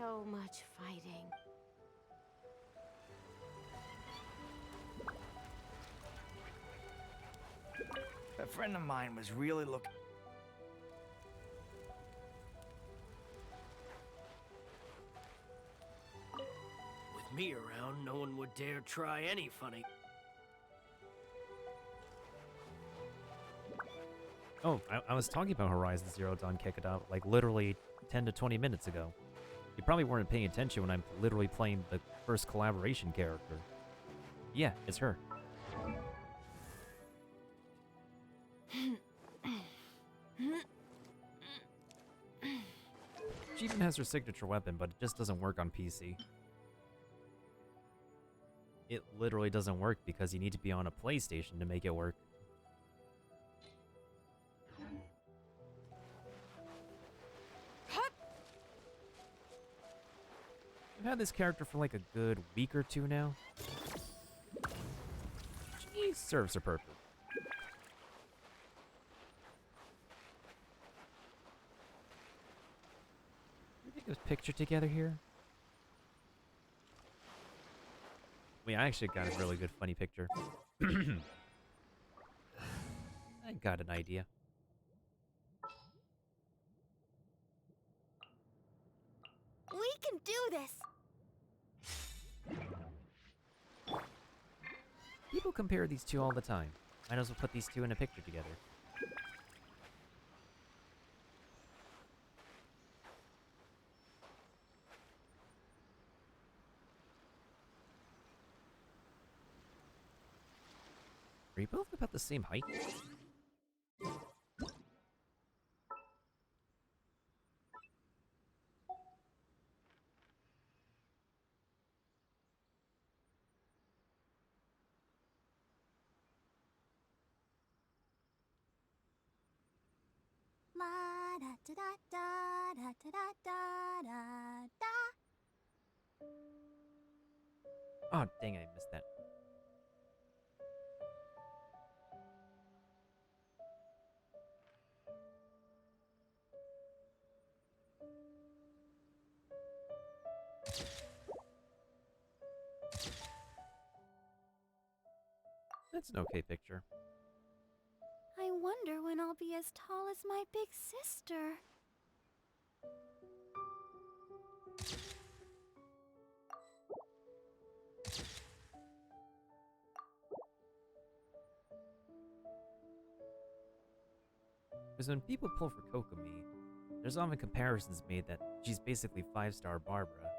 So much fighting. A friend of mine was really looking. With me around, no one would dare try any funny. Oh, I was talking about Horizon Zero Dawn Kikada like literally 10 to 20 minutes ago. You probably weren't paying attention when I'm literally playing the first collaboration character. Yeah, it's her. She even has her signature weapon, but it just doesn't work on PC. It literally doesn't work because you need to be on a PlayStation to make it work. I've had this character for like a good week or two now. She serves her purpose. Get a picture together here. I mean, I actually got a really good funny picture. I got an idea. We can do this! People compare these two all the time. Might as well put these two in a picture together. Are you both about the same height? La da da da da da da da da da. Oh, dang, I missed that. That's an okay picture. I wonder when I'll be as tall as my big sister. Because when people pull for Kokomi, there's often comparisons made that she's basically 5-star Barbara.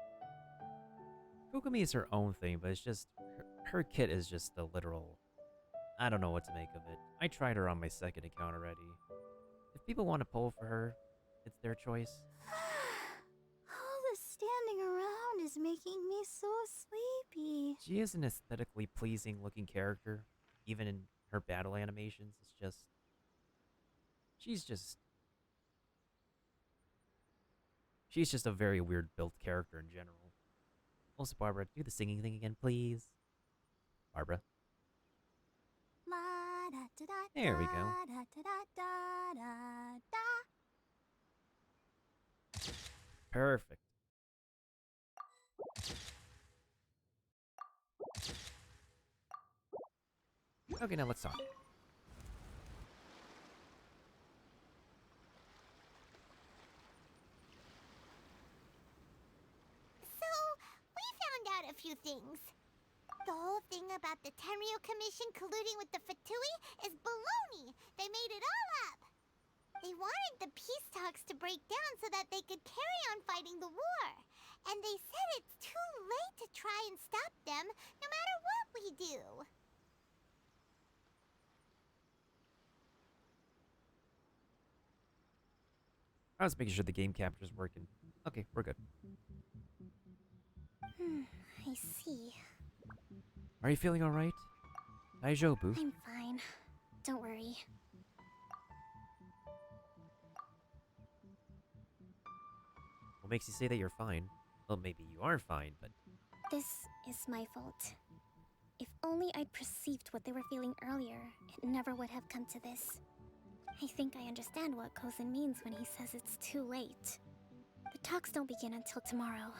Kokomi is her own thing, but it's just... Her kit is just a literal... I don't know what to make of it. I tried her on my second account already. If people want to pull for her, it's their choice. All the standing around is making me so sleepy. She is an aesthetically pleasing looking character, even in her battle animations. It's just... She's just a very weird built character in general. Also, Barbara, do the singing thing again, please. Barbara. La da da da. There we go. Da da da da da. Perfect. Okay, now let's talk. So, we found out a few things. The whole thing about the Tenryu Commission colluding with the Fatui is baloney. They made it all up. They wanted the peace talks to break down so that they could carry on fighting the war. And they said it's too late to try and stop them, no matter what we do. I was making sure the game capture's working. Okay, we're good. I see. Are you feeling alright? Daijobu? I'm fine. Don't worry. What makes you say that you're fine? Well, maybe you are fine, but... This is my fault. If only I'd perceived what they were feeling earlier, it never would have come to this. I think I understand what Kozan means when he says it's too late. The talks don't begin until tomorrow,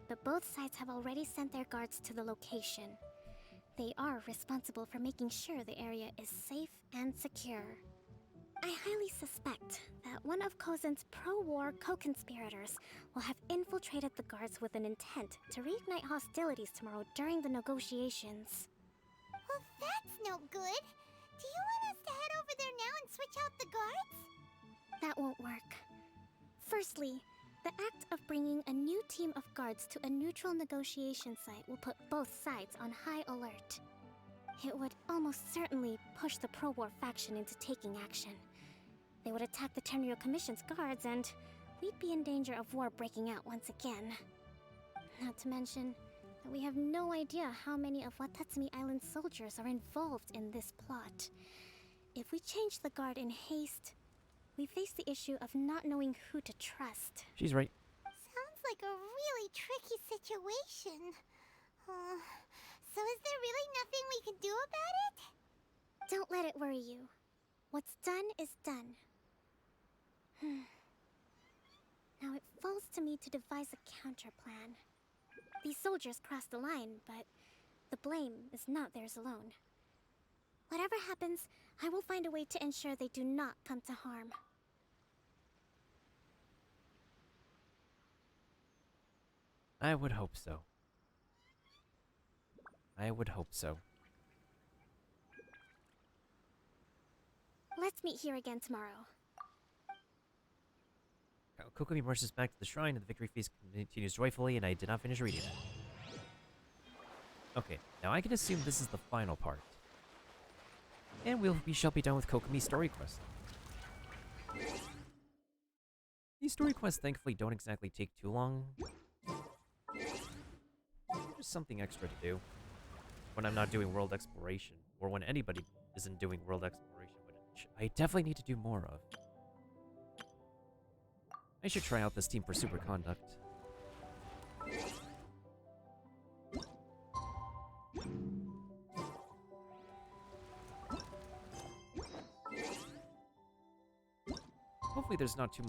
but both sides have already sent their guards to the location. They are responsible for making sure the area is safe and secure. I highly suspect that one of Kozan's pro-war co-conspirators will have infiltrated the guards with an intent to reignite hostilities tomorrow during the negotiations. Well, that's no good. Do you want us to head over there now and switch out the guards? That won't work. Firstly, the act of bringing a new team of guards to a neutral negotiation site will put both sides on high alert. It would almost certainly push the pro-war faction into taking action. They would attack the Tenryu Commission's guards, and we'd be in danger of war breaking out once again. Not to mention that we have no idea how many of Watatsumi Island's soldiers are involved in this plot. If we change the guard in haste, we face the issue of not knowing who to trust. She's right. Sounds like a really tricky situation. So is there really nothing we can do about it? Don't let it worry you. What's done is done. Now it falls to me to devise a counter plan. These soldiers crossed the line, but the blame is not theirs alone. Whatever happens, I will find a way to ensure they do not come to harm. I would hope so. I would hope so. Let's meet here again tomorrow. Kokomi marches back to the shrine, and the victory feast continues joyfully, and I did not finish reading it. Okay, now I can assume this is the final part. And we shall be done with Kokomi's story quest. These story quests thankfully don't exactly take too long. Just something extra to do when I'm not doing world exploration, or when anybody isn't doing world exploration, which I definitely need to do more of. I should try out this team for superconduct. Hopefully there's not too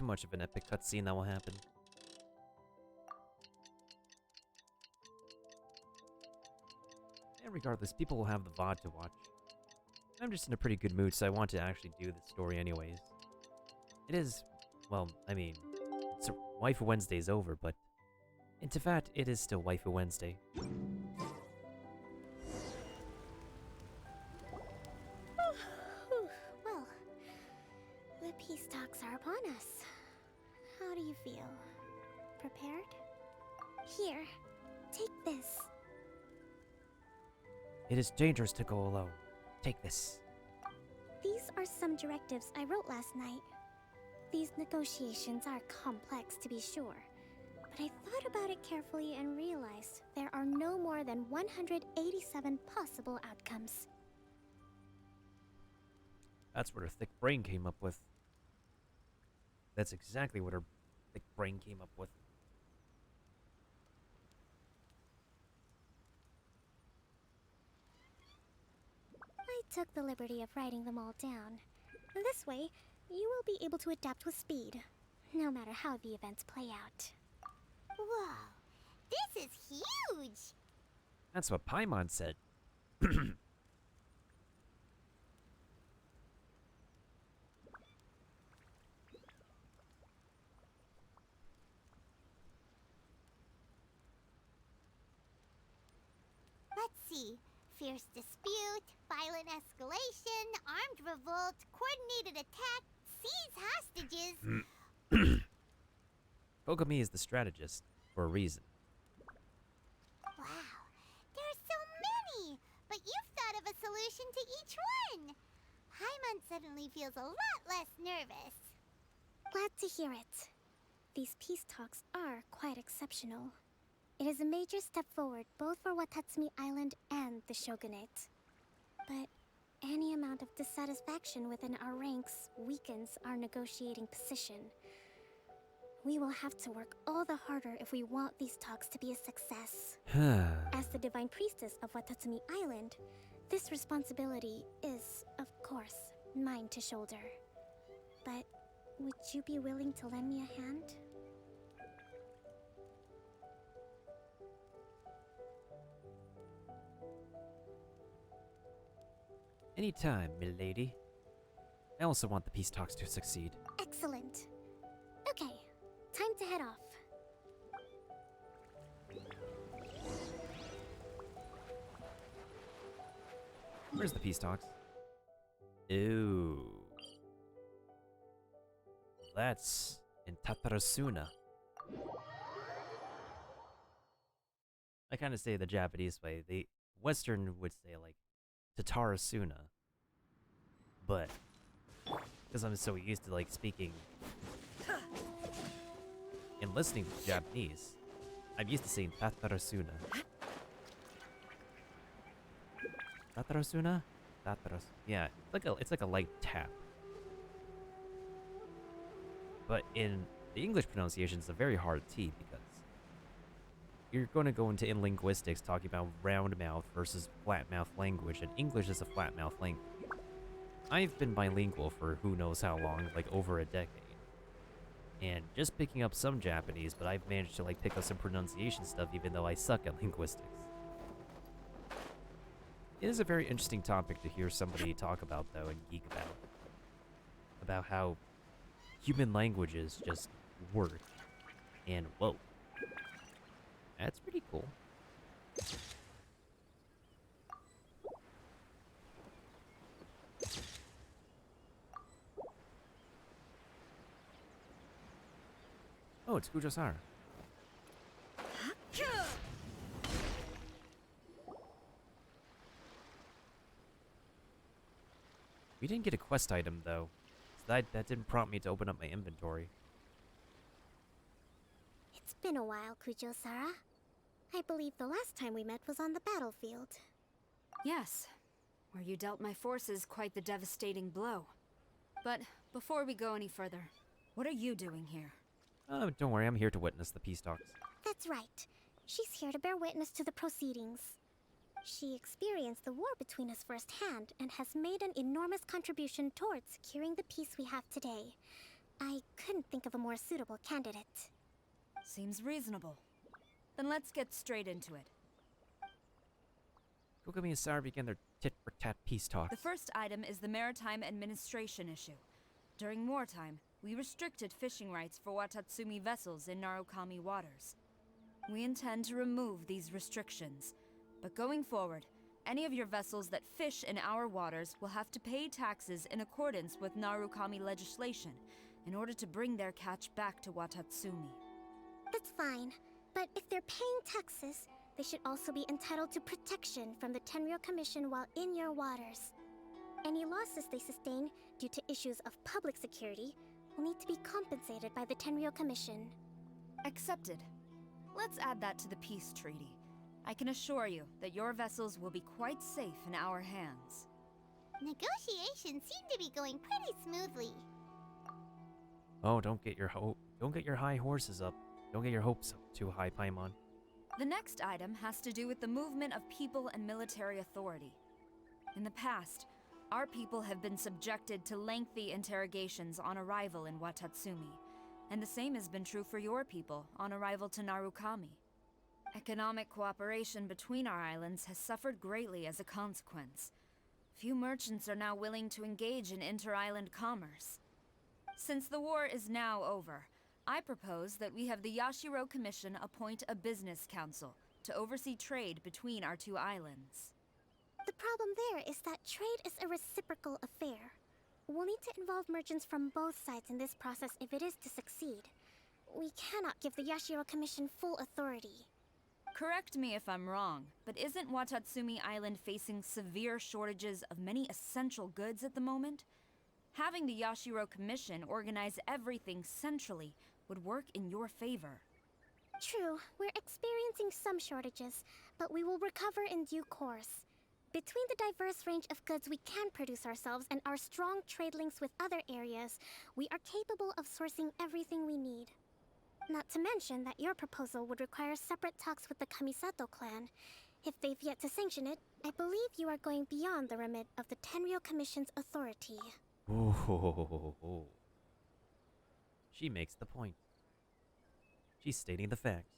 much of an epic cutscene that will happen. And regardless, people will have the VOD to watch. I'm just in a pretty good mood, so I want to actually do the story anyways. It is, well, I mean, Waifu Wednesday's over, but in Tefat, it is still Waifu Wednesday. Well, the peace talks are upon us. How do you feel? Prepared? Here, take this. It is dangerous to go alone. Take this. These are some directives I wrote last night. These negotiations are complex, to be sure, but I thought about it carefully and realized there are no more than 187 possible outcomes. That's what her thick brain came up with. That's exactly what her thick brain came up with. I took the liberty of writing them all down. This way, you will be able to adapt with speed, no matter how the events play out. Whoa, this is huge! That's what Paimon said. Let's see. Fierce dispute, violent escalation, armed revolt, coordinated attack, seize hostages. Kokomi is the strategist for a reason. Wow, there are so many! But you've thought of a solution to each one! Paimon suddenly feels a lot less nervous. Glad to hear it. These peace talks are quite exceptional. It is a major step forward both for Watatsumi Island and the Shogunate. But any amount of dissatisfaction within our ranks weakens our negotiating position. We will have to work all the harder if we want these talks to be a success. As the Divine Priestess of Watatsumi Island, this responsibility is, of course, mine to shoulder. But would you be willing to lend me a hand? Anytime, milady. I also want the peace talks to succeed. Excellent. Okay, time to head off. Where's the peace talks? Ooh. That's in Tatarasuna. I kind of say the Japanese way. The Western would say like Tatarasuna. But because I'm so used to like speaking and listening to Japanese, I'm used to saying Tatarasuna. Tatarasuna? Yeah, it's like a light tap. But in the English pronunciation, it's a very hard T because you're going to go into in linguistics talking about round mouth versus flat mouth language, and English is a flat mouth language. I've been bilingual for who knows how long, like over a decade. and just picking up some Japanese, but I've managed to like pick up some pronunciation stuff even though I suck at linguistics. It is a very interesting topic to hear somebody talk about though and geek about how human languages just work. And whoa. That's pretty cool. Oh, it's Kujo-Sara. We didn't get a quest item, though. So that didn't prompt me to open up my inventory. It's been a while, Kujo-Sara. I believe the last time we met was on the battlefield. Yes, where you dealt my forces quite the devastating blow. But before we go any further, what are you doing here? Oh, don't worry, I'm here to witness the peace talks. That's right. She's here to bear witness to the proceedings. She experienced the war between us firsthand and has made an enormous contribution towards securing the peace we have today. I couldn't think of a more suitable candidate. Seems reasonable. Then let's get straight into it. Kokomi and Sara began their tit-for-tat peace talks. The first item is the maritime administration issue. During wartime, we restricted fishing rights for Watatsumi vessels in Narukami waters. We intend to remove these restrictions, but going forward, any of your vessels that fish in our waters will have to pay taxes in accordance with Narukami legislation in order to bring their catch back to Watatsumi. That's fine, but if they're paying taxes, they should also be entitled to protection from the Tenryou Commission while in your waters. Any losses they sustain due to issues of public security will need to be compensated by the Tenryou Commission. Accepted. Let's add that to the peace treaty. I can assure you that your vessels will be quite safe in our hands. Negotiations seem to be going pretty smoothly. Oh, don't get your high horses up. Don't get your hopes up too high, Paimon. The next item has to do with the movement of people and military authority. In the past, our people have been subjected to lengthy interrogations on arrival in Watatsumi, and the same has been true for your people on arrival to Narukami. Economic cooperation between our islands has suffered greatly as a consequence. Few merchants are now willing to engage in inter-island commerce. Since the war is now over, I propose that we have the Yashiro Commission appoint a business council to oversee trade between our two islands. The problem there is that trade is a reciprocal affair. We'll need to involve merchants from both sides in this process if it is to succeed. We cannot give the Yashiro Commission full authority. Correct me if I'm wrong, but isn't Watatsumi Island facing severe shortages of many essential goods at the moment? Having the Yashiro Commission organize everything centrally would work in your favor. True, we're experiencing some shortages, but we will recover in due course. Between the diverse range of goods we can produce ourselves and our strong trade links with other areas, we are capable of sourcing everything we need. Not to mention that your proposal would require separate talks with the Kamisato clan. If they've yet to sanction it, I believe you are going beyond the remit of the Tenryou Commission's authority. Ooh. She makes the point. She's stating the facts.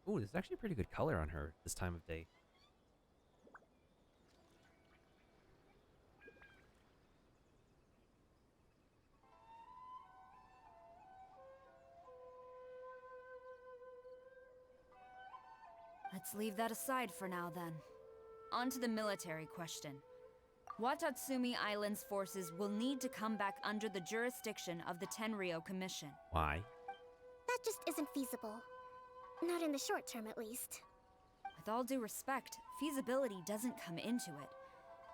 Ooh, there's actually a pretty good color on her this time of day. Let's leave that aside for now, then. On to the military question. Watatsumi Island's forces will need to come back under the jurisdiction of the Tenryou Commission. Why? That just isn't feasible. Not in the short term, at least. With all due respect, feasibility doesn't come into it.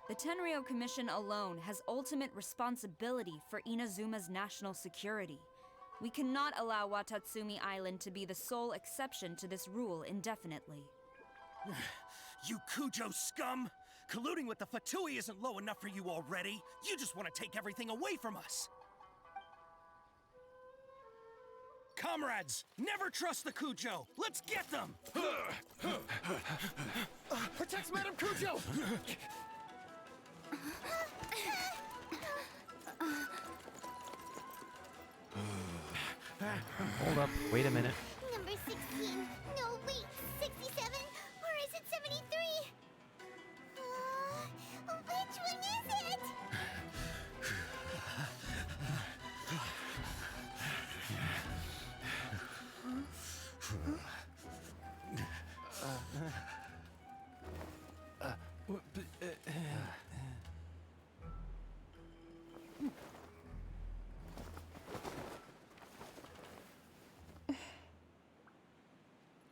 The Tenryou Commission alone has ultimate responsibility for Inazuma's national security. We cannot allow Watatsumi Island to be the sole exception to this rule indefinitely. You Kujo scum! Colluding with the Fatui isn't low enough for you already. You just want to take everything away from us. Comrades, never trust the Kujo. Let's get them! Protect Madame Kujo! Hold up. Wait a minute. Number 16. No, wait. 67? Or is it 73? Which one is it?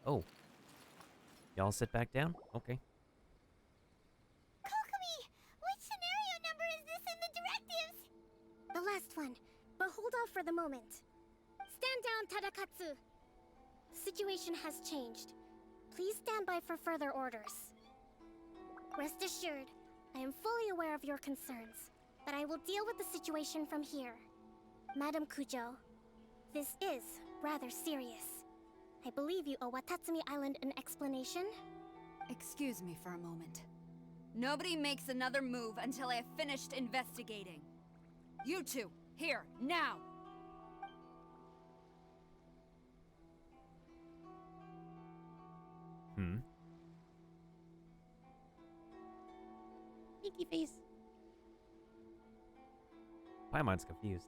Oh. Y'all sit back down? Okay. Kokomi! Which scenario number is this in the directives? The last one. But hold off for the moment. Stand down, Tadakatsu. The situation has changed. Please stand by for further orders. Rest assured, I am fully aware of your concerns, but I will deal with the situation from here. Madam Kujo, this is rather serious. I believe you owe Watatsumi Island an explanation. Excuse me for a moment. Nobody makes another move until I have finished investigating. You two, here, now! Pinky face. Paimon's confused.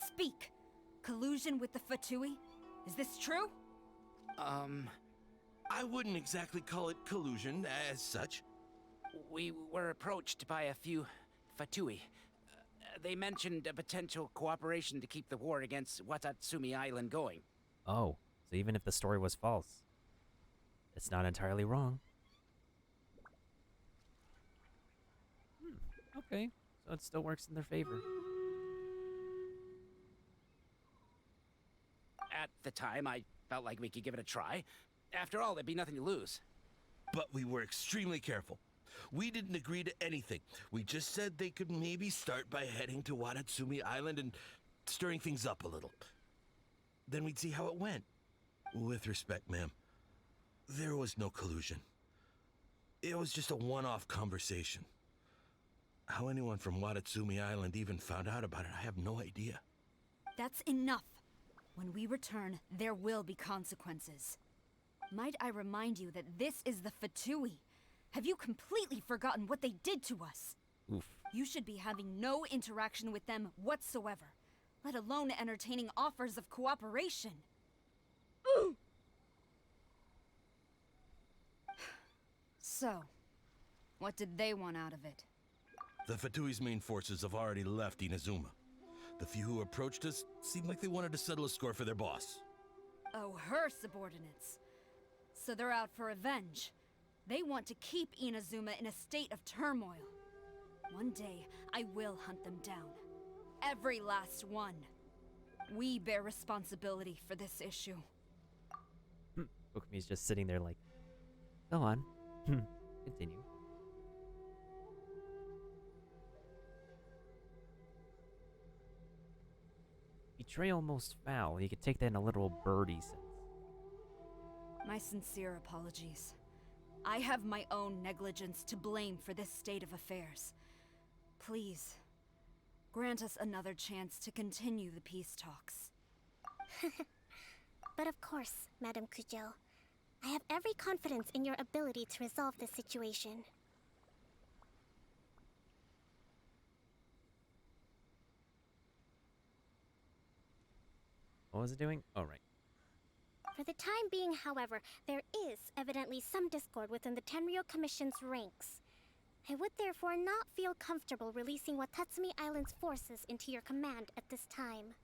Speak! Collusion with the Fatui? Is this true? I wouldn't exactly call it collusion as such. We were approached by a few Fatui. They mentioned a potential cooperation to keep the war against Watatsumi Island going. Oh, so even if the story was false, it's not entirely wrong. Okay, so it still works in their favor. At the time, I felt like we could give it a try. After all, there'd be nothing to lose. But we were extremely careful. We didn't agree to anything. We just said they could maybe start by heading to Watatsumi Island and stirring things up a little. Then we'd see how it went. With respect, ma'am, there was no collusion. It was just a one-off conversation. How anyone from Watatsumi Island even found out about it, I have no idea. That's enough. When we return, there will be consequences. Might I remind you that this is the Fatui? Have you completely forgotten what they did to us? Oof. You should be having no interaction with them whatsoever, let alone entertaining offers of cooperation. So, what did they want out of it? The Fatui's main forces have already left Inazuma. The few who approached us seemed like they wanted to settle a score for their boss. Oh, her subordinates. So they're out for revenge. They want to keep Inazuma in a state of turmoil. One day, I will hunt them down. Every last one. We bear responsibility for this issue. Kokomi's just sitting there like, go on. Continue. Betrayal most foul. You could take that in a little birdie sense. My sincere apologies. I have my own negligence to blame for this state of affairs. Please, grant us another chance to continue the peace talks. But of course, Madam Kujo. I have every confidence in your ability to resolve this situation. What was it doing? Oh, right. For the time being, however, there is evidently some discord within the Tenryou Commission's ranks. I would therefore not feel comfortable releasing Watatsumi Island's forces into your command at this time.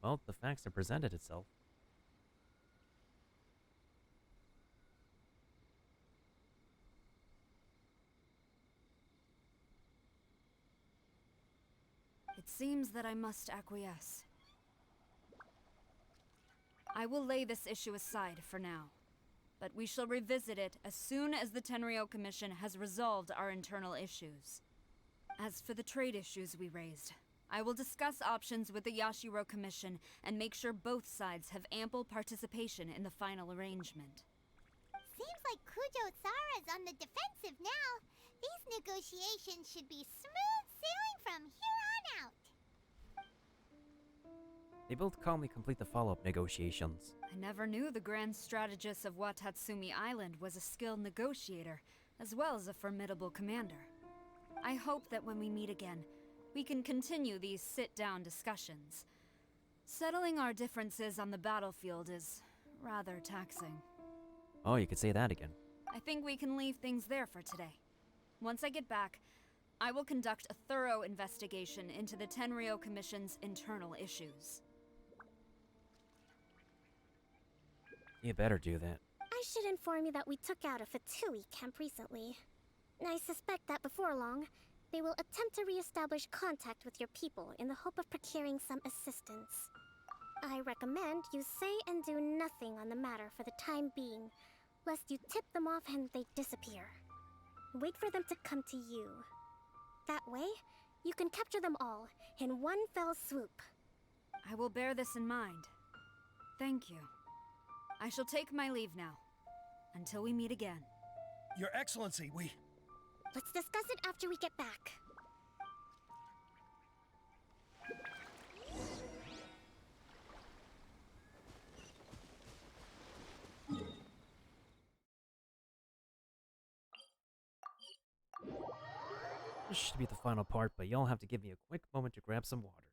Well, the facts have presented itself. It seems that I must acquiesce. I will lay this issue aside for now, but we shall revisit it as soon as the Tenryou Commission has resolved our internal issues. As for the trade issues we raised, I will discuss options with the Yashiro Commission and make sure both sides have ample participation in the final arrangement. Seems like Kujo-sara's on the defensive now. These negotiations should be smooth sailing from here on out. They both calmly complete the follow-up negotiations. I never knew the grand strategist of Watatsumi Island was a skilled negotiator, as well as a formidable commander. I hope that when we meet again, we can continue these sit-down discussions. Settling our differences on the battlefield is rather taxing. Oh, you could say that again. I think we can leave things there for today. Once I get back, I will conduct a thorough investigation into the Tenryou Commission's internal issues. You better do that. I should inform you that we took out a Fatui camp recently. I suspect that before long, they will attempt to re-establish contact with your people in the hope of procuring some assistance. I recommend you say and do nothing on the matter for the time being, lest you tip them off and they disappear. Wait for them to come to you. That way, you can capture them all in one fell swoop. I will bear this in mind. Thank you. I shall take my leave now. Until we meet again. Your Excellency, we... Let's discuss it after we get back. This should be the final part, but y'all have to give me a quick moment to grab some water.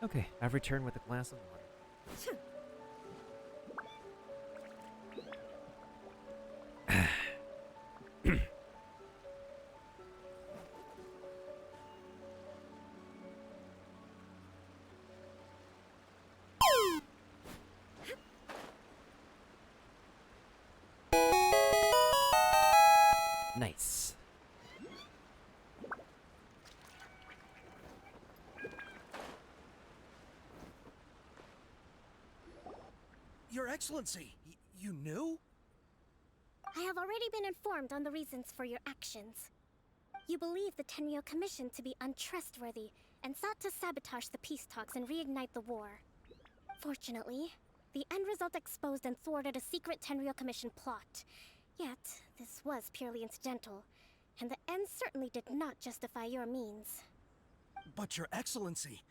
Okay, I've returned with a glass of water. Nice. Your Excellency, you knew? I have already been informed on the reasons for your actions. You believe the Tenryou Commission to be untrustworthy and sought to sabotage the peace talks and reignite the war. Fortunately, the end result exposed and thwarted a secret Tenryou Commission plot. Yet, this was purely incidental, and the end certainly did not justify your means. But Your Excellency,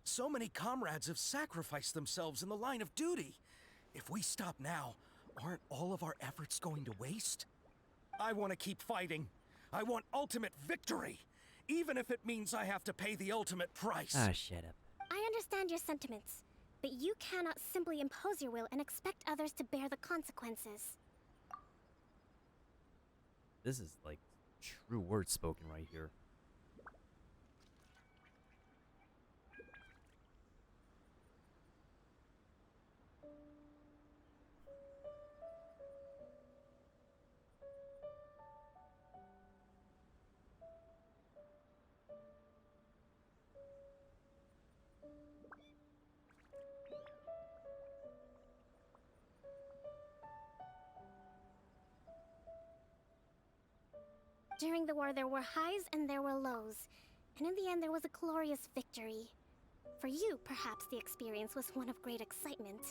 so many comrades have sacrificed themselves in the line of duty. If we stop now, aren't all of our efforts going to waste? I want to keep fighting. I want ultimate victory, even if it means I have to pay the ultimate price. Ah, shut up. I understand your sentiments, But you cannot simply impose your will and expect others to bear the consequences. This is like true words spoken right here. During the war, there were highs and there were lows. And in the end, there was a glorious victory. For you, perhaps the experience was one of great excitement.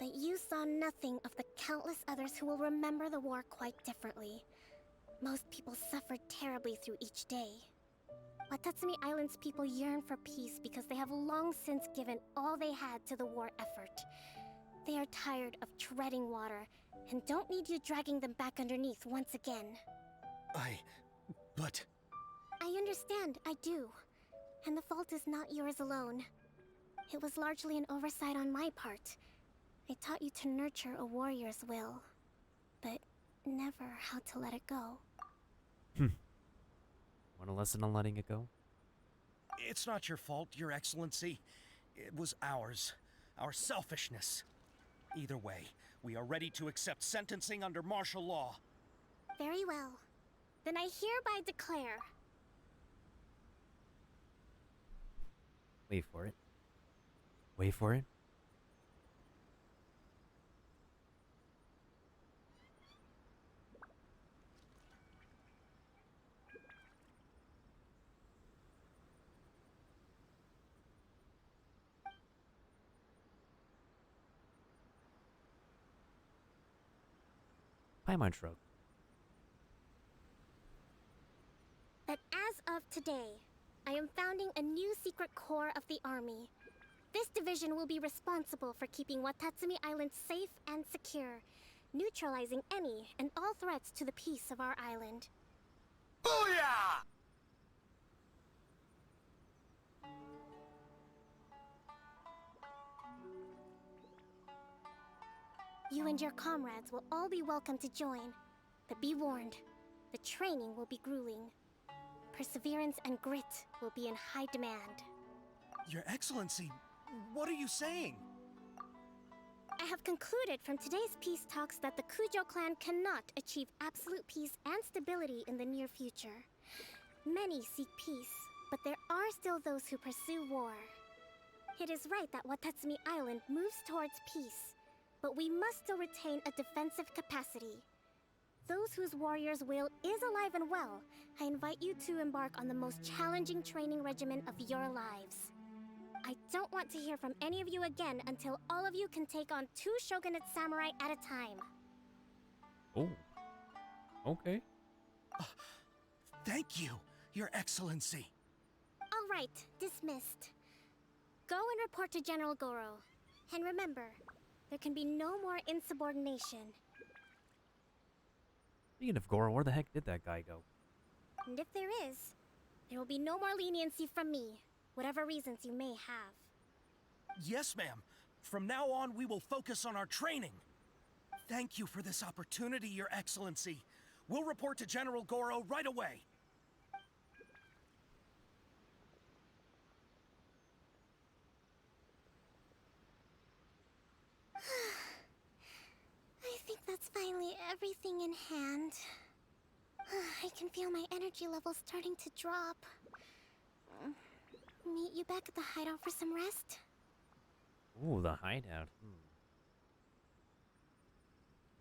But you saw nothing of the countless others who will remember the war quite differently. Most people suffered terribly through each day. Watatsumi Island's people yearn for peace because they have long since given all they had to the war effort. They are tired of treading water and don't need you dragging them back underneath once again. But... I understand, I do. And the fault is not yours alone. It was largely an oversight on my part. I taught you to nurture a warrior's will, but never how to let it go. Want a lesson on letting it go? It's not your fault, Your Excellency. It was ours. Our selfishness. Either way, we are ready to accept sentencing under martial law. Very well. Then I hereby declare... Wait for it. Wait for it. Paimon shrugged. That as of today, I am founding a new secret corps of the army. This division will be responsible for keeping Watatsumi Island safe and secure, neutralizing any and all threats to the peace of our island. Booyah! You and your comrades will all be welcome to join, but be warned, the training will be grueling. Perseverance and grit will be in high demand. Your Excellency, what are you saying? I have concluded from today's peace talks that the Kujo clan cannot achieve absolute peace and stability in the near future. Many seek peace, but there are still those who pursue war. It is right that Watatsumi Island moves towards peace, but we must still retain a defensive capacity. Those whose warrior's will is alive and well, I invite you to embark on the most challenging training regimen of your lives. I don't want to hear from any of you again until all of you can take on 2 shogunate samurai at a time. Oh. Okay. Thank you, Your Excellency. All right, dismissed. Go and report to General Goro. And remember, there can be no more insubordination. Speaking of Goro, where the heck did that guy go? And if there is, there will be no more leniency from me, whatever reasons you may have. Yes, ma'am. From now on, we will focus on our training. Thank you for this opportunity, Your Excellency. We'll report to General Goro right away. I think that's finally everything in hand. I can feel my energy levels starting to drop. Meet you back at the hideout for some rest? Ooh, the hideout.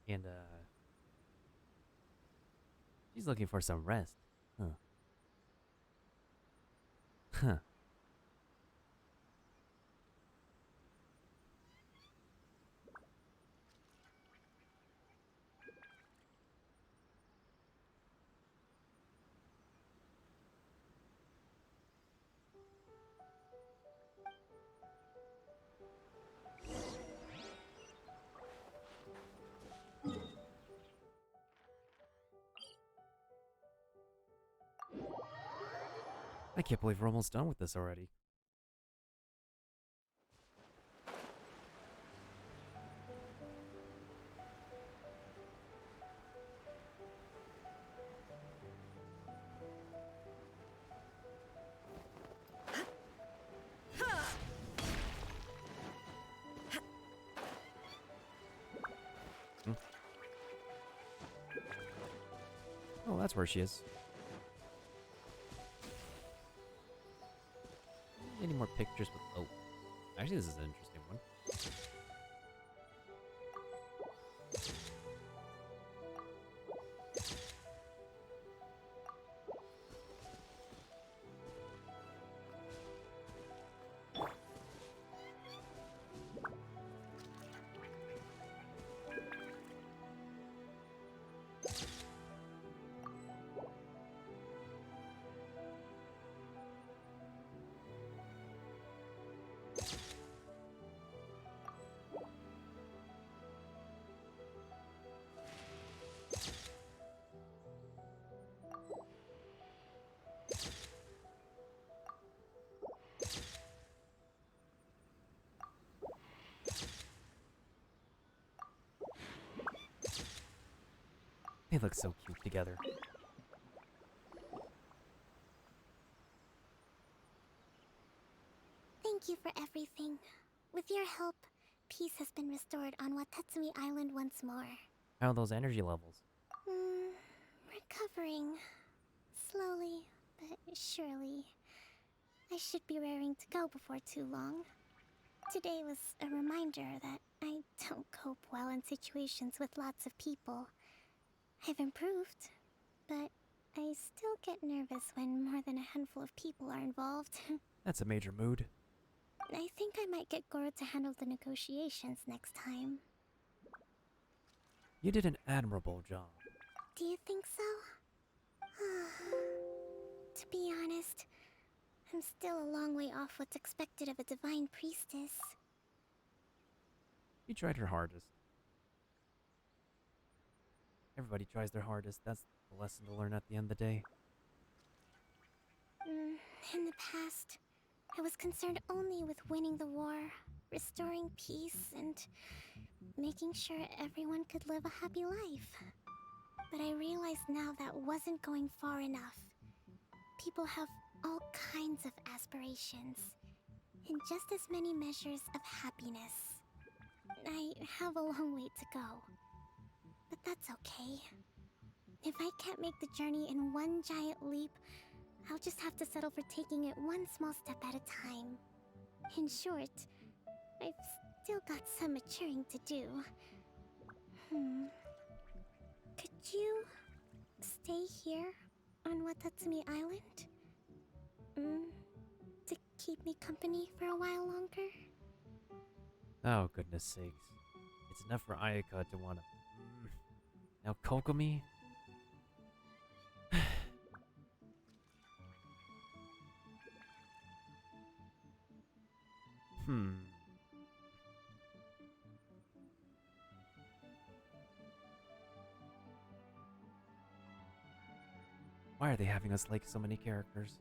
And, she's looking for some rest. Huh. Huh. I can't believe we're almost done with this already. Oh, that's where she is. Any more pictures with... Oh. Actually, this is an interesting one. They look so cute together. Thank you for everything. With your help, peace has been restored on Watatsumi Island once more. How are those energy levels? Recovering. Slowly, but surely. I should be raring to go before too long. Today was a reminder that I don't cope well in situations with lots of people. I've improved, but I still get nervous when more than a handful of people are involved. That's a major mood. I think I might get Goro to handle the negotiations next time. You did an admirable job. Do you think so? To be honest, I'm still a long way off what's expected of a divine priestess. You tried her hardest. Everybody tries their hardest. That's the lesson to learn at the end of the day. In the past, I was concerned only with winning the war, restoring peace, and making sure everyone could live a happy life. But I realize now that wasn't going far enough. People have all kinds of aspirations, and just as many measures of happiness. I have a long way to go, but that's okay. If I can't make the journey in one giant leap, I'll just have to settle for taking it one small step at a time. In short, I've still got some maturing to do. Could you stay here on Watatsumi Island? To keep me company for a while longer? Oh, goodness sakes. It's enough for Ayaka to wanna... Now Kokomi? Why are they having us like so many characters?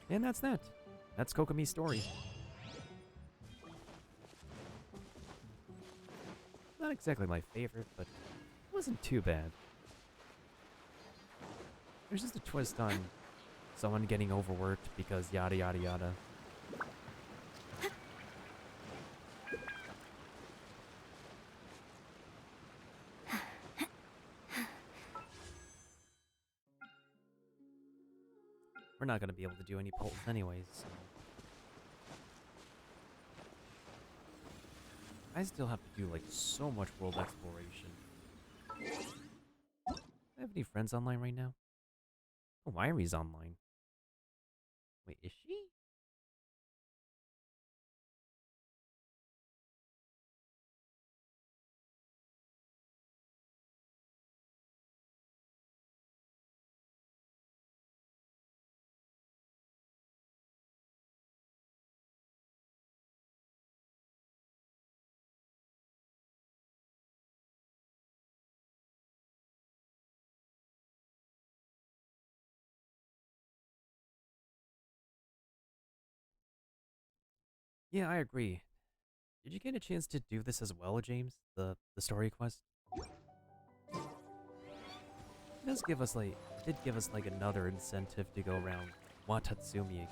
And that's that. That's Kokomi's story. Not exactly my favorite, but it wasn't too bad. There's just a twist on someone getting overworked because yada yada yada. We're not going to be able to do any polls anyways, so. I still have to do like so much world exploration. Do I have any friends online right now? Oh, Myri's online. Wait, is she? Yeah, I agree. Did you get a chance to do this as well, James? The story quest? It does give us like, it did give us like another incentive to go around Watatsumi again.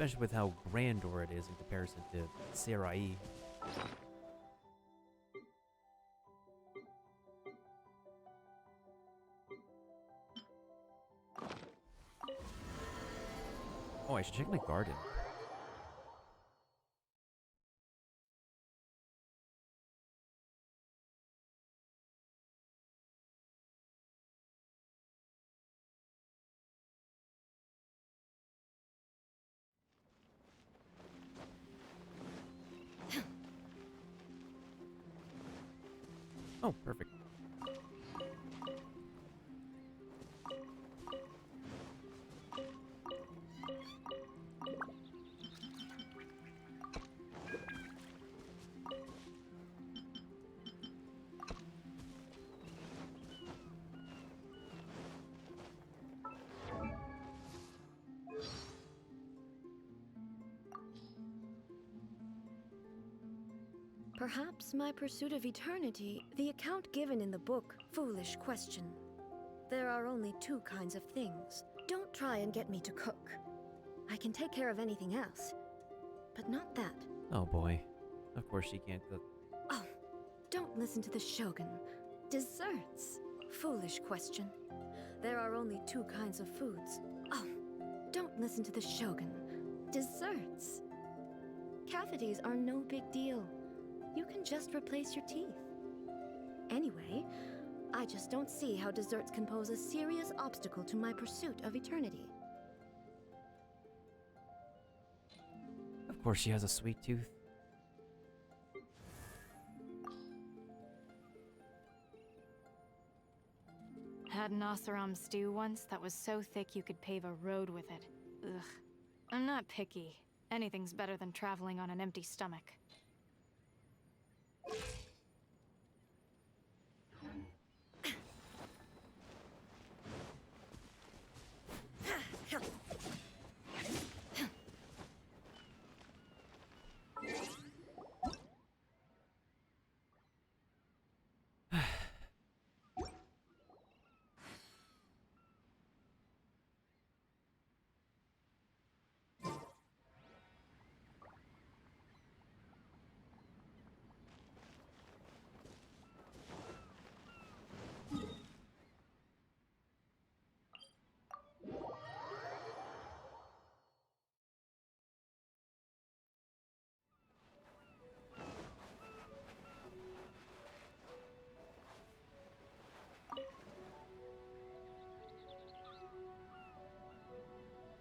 Especially with how grandeur it is in comparison to Serai. Oh, I should check my garden. Oh, perfect. Perhaps my pursuit of eternity, the account given in the book, foolish question. There are only two kinds of things. Don't try and get me to cook. I can take care of anything else, but not that. Oh boy. Of course she can't cook. Oh, don't listen to the Shogun. Desserts. Foolish question. There are only two kinds of foods. Oh, don't listen to the Shogun. Desserts. Cavities are no big deal. You can just replace your teeth. Anyway, I just don't see how desserts can pose a serious obstacle to my pursuit of eternity. Of course she has a sweet tooth. Had an Oseram stew once that was so thick you could pave a road with it. Ugh. I'm not picky. Anything's better than traveling on an empty stomach.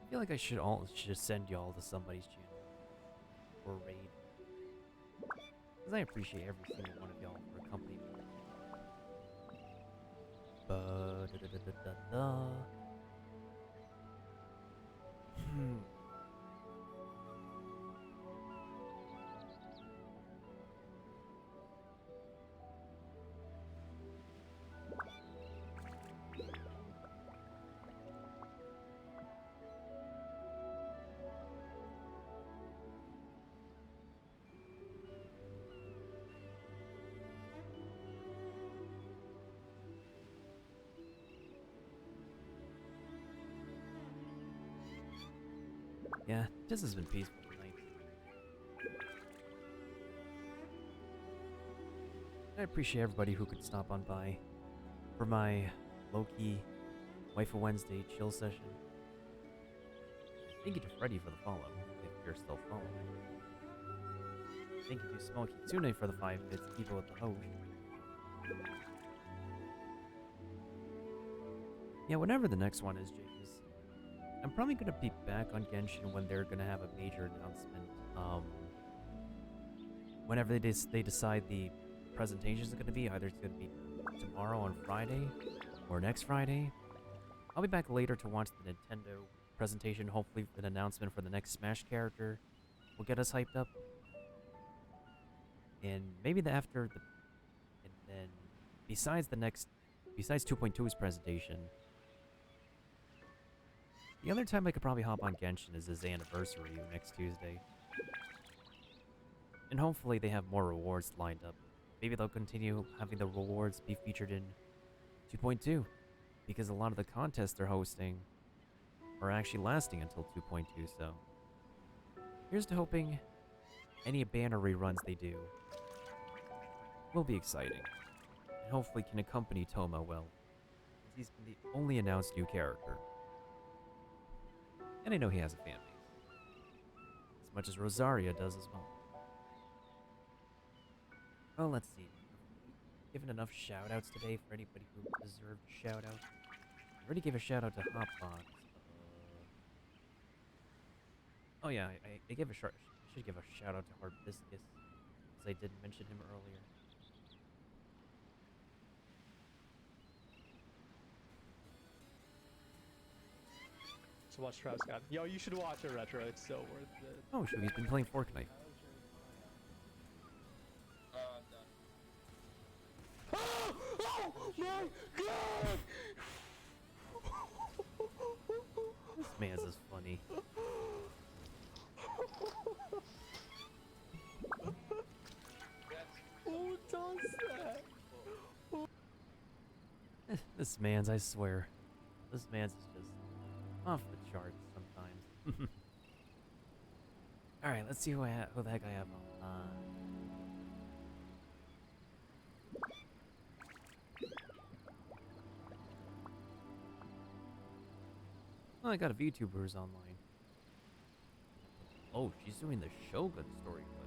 I feel like I should just send y'all to somebody's channel or raid. Because I appreciate every single one of y'all for accompanying me. Ba-da-da-da-da-da. Yeah, this has been peaceful tonight. I appreciate everybody who could stop on by for my low-key Waifu Wednesday chill session. Thank you to Freddy for the follow, if you're still following. Thank you to Small Kitsune for the 5 bits, people with the host. Yeah, whatever the next one is, James. I'm probably gonna be back on Genshin when they're gonna have a major announcement. Whenever they decide the presentations are gonna be, either it's gonna be tomorrow on Friday or next Friday. I'll be back later to watch the Nintendo presentation. Hopefully, an announcement for the next Smash character will get us hyped up. And maybe and then besides 2.2's presentation. The other time I could probably hop on Genshin is his anniversary next Tuesday. And hopefully they have more rewards lined up. Maybe they'll continue having the rewards be featured in 2.2. Because a lot of the contests they're hosting are actually lasting until 2.2, so Here's to hoping any banner reruns they do will be exciting, and hopefully can accompany Toma well, as he's been the only announced new character. And I know he has a fan base, as much as Rosaria does as well. Well, let's see. Given enough shoutouts today for anybody who deserved a shoutout. I already gave a shoutout to Hopbox. Oh yeah, I gave a I should give a shoutout to Harbiscus, because I didn't mention him earlier. So watch Travis Scott. Yo, you should watch it, Retro. It's so worth it. Oh, so he's been playing Fortnite. Oh my god! This man's is funny. Who does that? This man's, I swear. This man's is just off the charts sometimes. Alright, let's see who the heck I have online. Oh, I got a VTuber who's online. Oh, she's doing the Shogun story quest.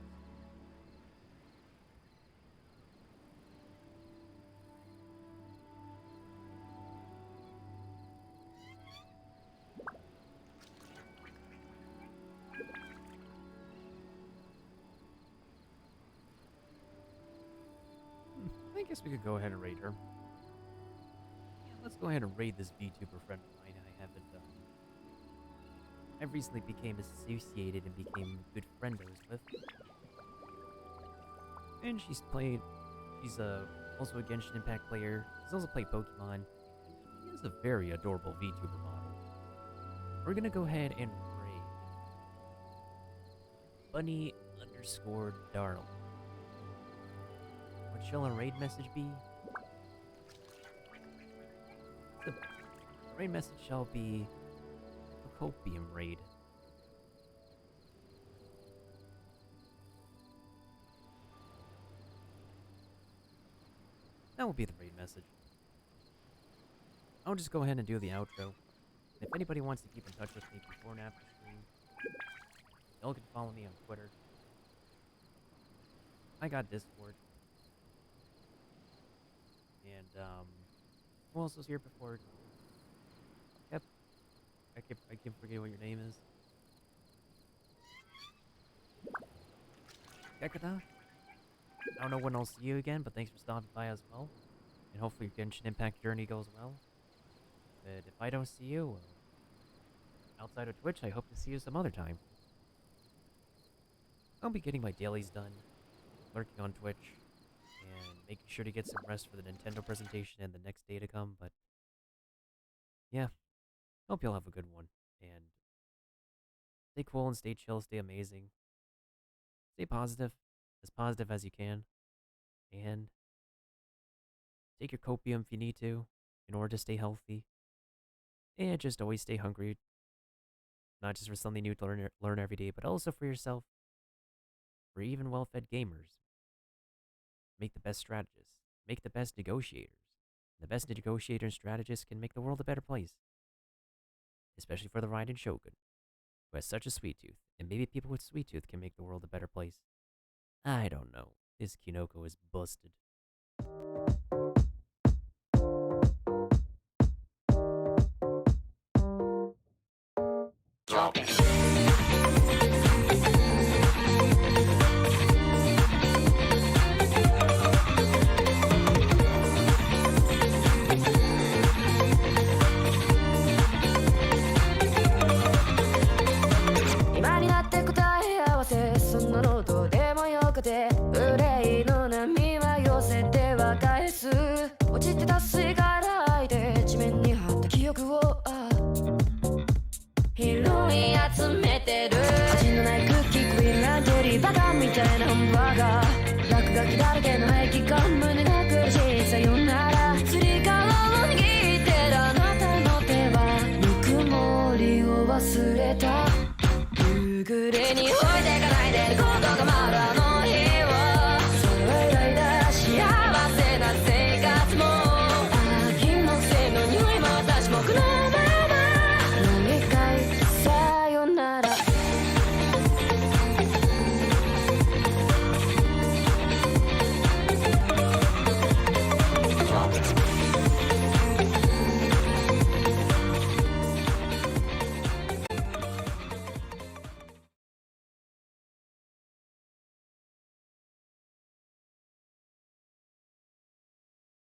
I guess we could go ahead and raid her. Yeah, let's go ahead and raid this VTuber friend of mine I haven't done. I recently became associated and became good friendos with. And she's also a Genshin Impact player. She's also played Pokemon. She is a very adorable VTuber model. We're gonna go ahead and raid Bunny_Darling. What shall a raid message be? The raid message shall be Copium raid. That will be the raid message. I'll just go ahead and do the outro. If anybody wants to keep in touch with me before and after stream, y'all can follow me on Twitter. I got Discord. And, who else was here before? Yep. I keep forgetting what your name is. Gekata? I don't know when I'll see you again, but thanks for stopping by as well. And hopefully your Genshin Impact journey goes well. But if I don't see you, outside of Twitch, I hope to see you some other time. I'll be getting my dailies done, lurking on Twitch, and making sure to get some rest for the Nintendo presentation and the next day to come, but yeah, hope you'll have a good one, and stay cool and stay chill, stay amazing, stay positive as you can, and take your copium if you need to, in order to stay healthy, and just always stay hungry, not just for something new to learn every day, but also for yourself, for even well-fed gamers. Make the best strategists. Make the best negotiators. The best negotiator and strategist can make the world a better place. Especially for the Raiden Shogun, who has such a sweet tooth, and maybe people with sweet tooth can make the world a better place. I don't know. This Kinoko is busted. Drop it.